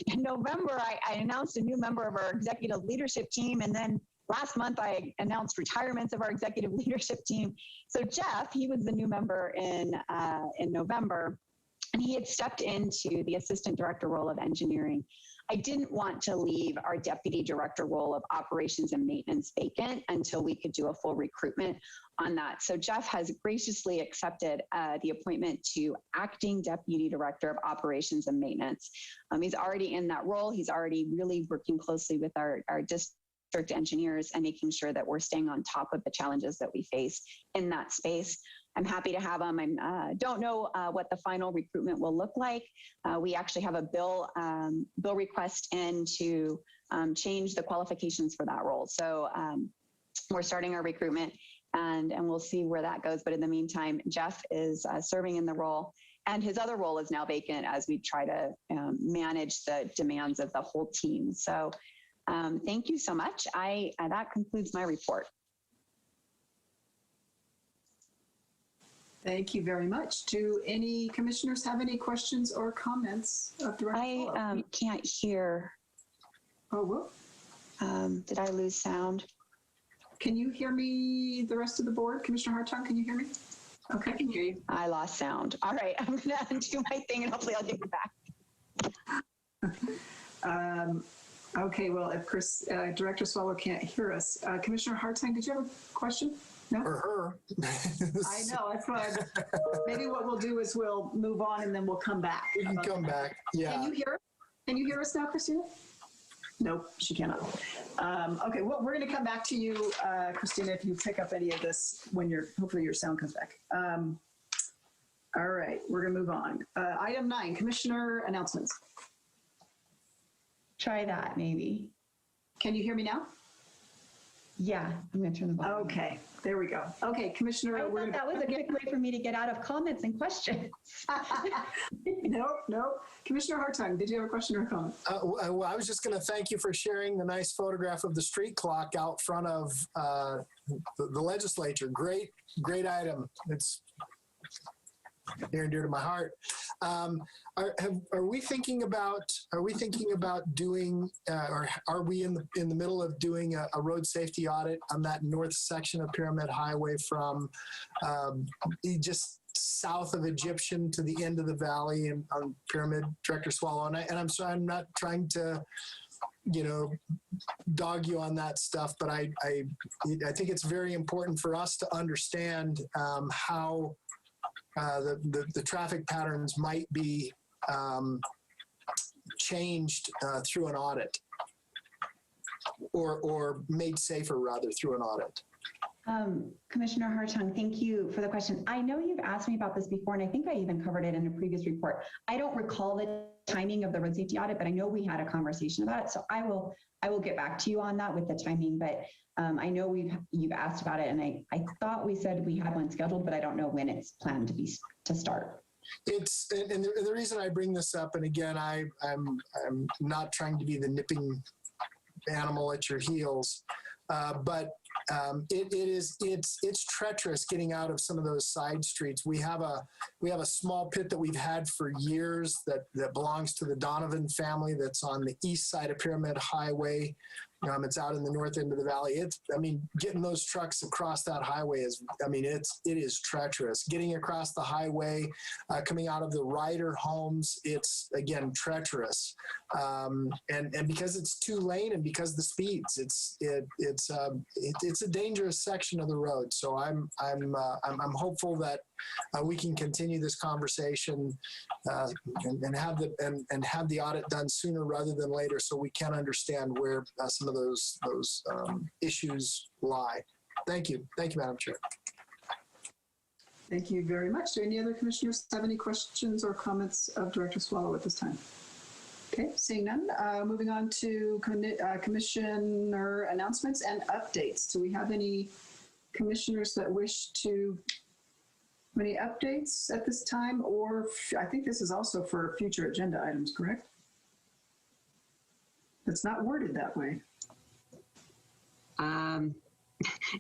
in November, I announced a new member of our executive leadership team. And then last month, I announced retirements of our executive leadership team. So Jeff, he was the new member in November, and he had stepped into the assistant director role of engineering. I didn't want to leave our deputy director role of operations and maintenance vacant until we could do a full recruitment on that. So Jeff has graciously accepted the appointment to acting deputy director of operations and maintenance. He's already in that role. He's already really working closely with our district engineers and making sure that we're staying on top of the challenges that we face in that space. I'm happy to have him. I don't know what the final recruitment will look like. We actually have a bill request in to change the qualifications for that role. So we're starting our recruitment and we'll see where that goes. But in the meantime, Jeff is serving in the role, and his other role is now vacant as we try to manage the demands of the whole team. So thank you so much. That concludes my report. Thank you very much. Do any commissioners have any questions or comments of Director? I can't hear. Oh, well. Did I lose sound? Can you hear me, the rest of the board? Commissioner Hartung, can you hear me? Okay. I can hear you. I lost sound. All right, I'm going to undo my thing and hopefully I'll get it back. Okay, well, if Director Swallow can't hear us, Commissioner Hartung, did you have a question? No? Or her. I know, that's why maybe what we'll do is we'll move on and then we'll come back. We can come back, yeah. Can you hear us now, Christina? Nope, she cannot. Okay, well, we're going to come back to you, Christina, if you pick up any of this when hopefully your sound comes back. All right, we're going to move on. Item 9, Commissioner announcements. Try that, maybe. Can you hear me now? Yeah, I'm going to turn the volume. Okay, there we go. Okay, Commissioner. I thought that was a quick way for me to get out of comments and questions. Nope. Commissioner Hartung, did you have a question or a comment? Well, I was just going to thank you for sharing the nice photograph of the street clock out front of the legislature. Great item. It's near and dear to my heart. Are we thinking about doing, or are we in the middle of doing a road safety audit on that north section of Pyramid Highway from just south of Egyptian to the end of the valley and on Pyramid, Director Swallow? And I'm sorry, I'm not trying to, dog you on that stuff, but I think it's very important for us to understand how the traffic patterns might be changed through an audit, or made safer rather through an audit. Commissioner Hartung, thank you for the question. I know you've asked me about this before, and I think I even covered it in a previous report. I don't recall the timing of the road safety audit, but I know we had a conversation about it. So I will get back to you on that with the timing, but I know you've asked about it, and I thought we said we had one scheduled, but I don't know when it's planned to start. It's, and the reason I bring this up, and again, I'm not trying to be the nipping animal at your heels, but it's treacherous getting out of some of those side streets. We have a small pit that we've had for years that belongs to the Donovan family that's on the east side of Pyramid Highway. It's out in the north end of the valley. Getting those trucks across that highway it is treacherous. Getting across the highway, coming out of the Ryder homes, it's again treacherous. And because it's 2-lane and because the speeds, it's a dangerous section of the road. So I'm hopeful that we can continue this conversation and have the audit done sooner rather than later, so we can understand where some of those issues lie. Thank you, Madam Chair. Thank you very much. Do any other commissioners have any questions or comments of Director Swallow at this time? Okay, seeing none, moving on to commissioner announcements and updates. Do we have any commissioners that wish to any updates at this time? Or I think this is also for future agenda items, correct? It's not worded that way.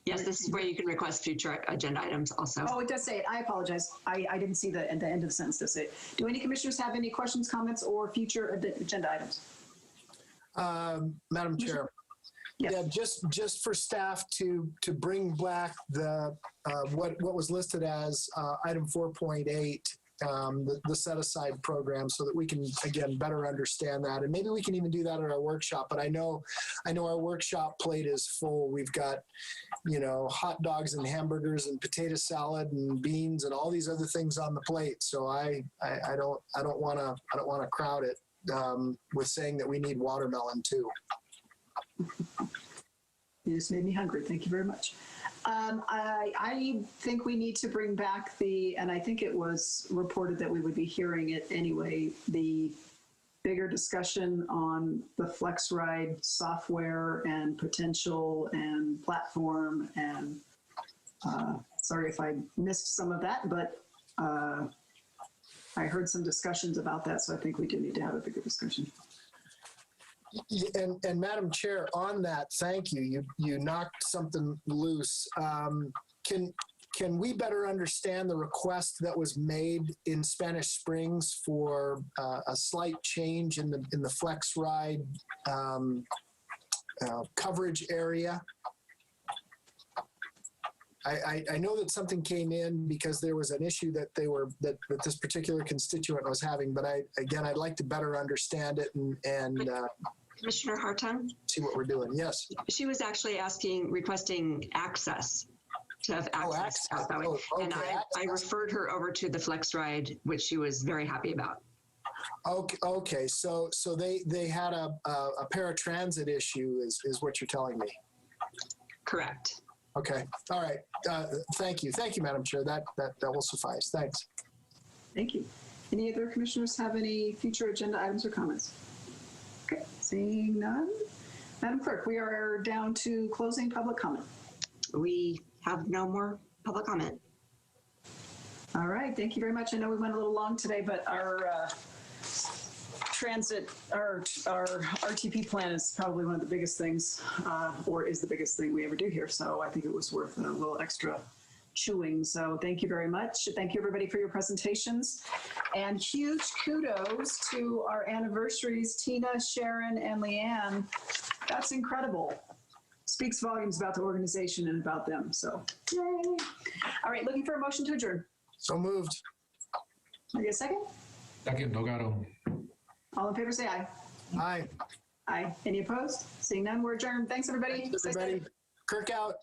Yes, this is where you can request future agenda items also. Oh, it does say it. I apologize. I didn't see the end of the sentence does say it. Do any commissioners have any questions, comments, or future agenda items? Madam Chair. Yes. Yeah, just for staff to bring back the what was listed as item 4.8, the set aside program, so that we can again better understand that, and maybe we can even do that at our workshop. But I know our workshop plate is full. We've got hot dogs and hamburgers and potato salad and beans and all these other things on the plate. So I don't want to crowd it with saying that we need watermelon too. You just made me hungry. Thank you very much. I think we need to bring back and I think it was reported that we would be hearing it anyway, the bigger discussion on the FlexRide software and potential and platform. And sorry if I missed some of that, but I heard some discussions about that. So I think we do need to have a bigger discussion. And Madam Chair, on that, thank you. You knocked something loose. Can we better understand the request that was made in Spanish Springs for a slight change in the FlexRide coverage area? I know that something came in because there was an issue that this particular constituent was having, but I'd like to better understand it and Commissioner Hartung? See what we're doing. Yes. She was actually requesting access, to have access out that way. Okay, and I referred her over to the FlexRide, which she was very happy about. Okay. So they had a paratransit issue, is what you're telling me. Correct. Okay. All right. Thank you, Madam Chair. That will suffice. Thanks. Thank you. Any other commissioners have any future agenda items or comments? Okay, seeing none. Madam Clerk, we are down to closing public comment. We have no more public comment. All right, thank you very much. I know we went a little long today, but our our RTP plan is probably one of the biggest things, or is the biggest thing we ever do here. So I think it was worth a little extra chewing. So thank you very much. Thank you everybody for your presentations, and huge kudos to our anniversaries, Tina, Sharon, and Leanne. That's incredible. Speaks volumes about the organization and about them. So yay. All right, looking for a motion to adjourn. So moved. Can I get a second? Second, Delgado. All in favor, say aye. Aye. Aye. Any opposed? Seeing none, we're adjourned. Thanks, everybody. Thanks, everybody. Kirk out.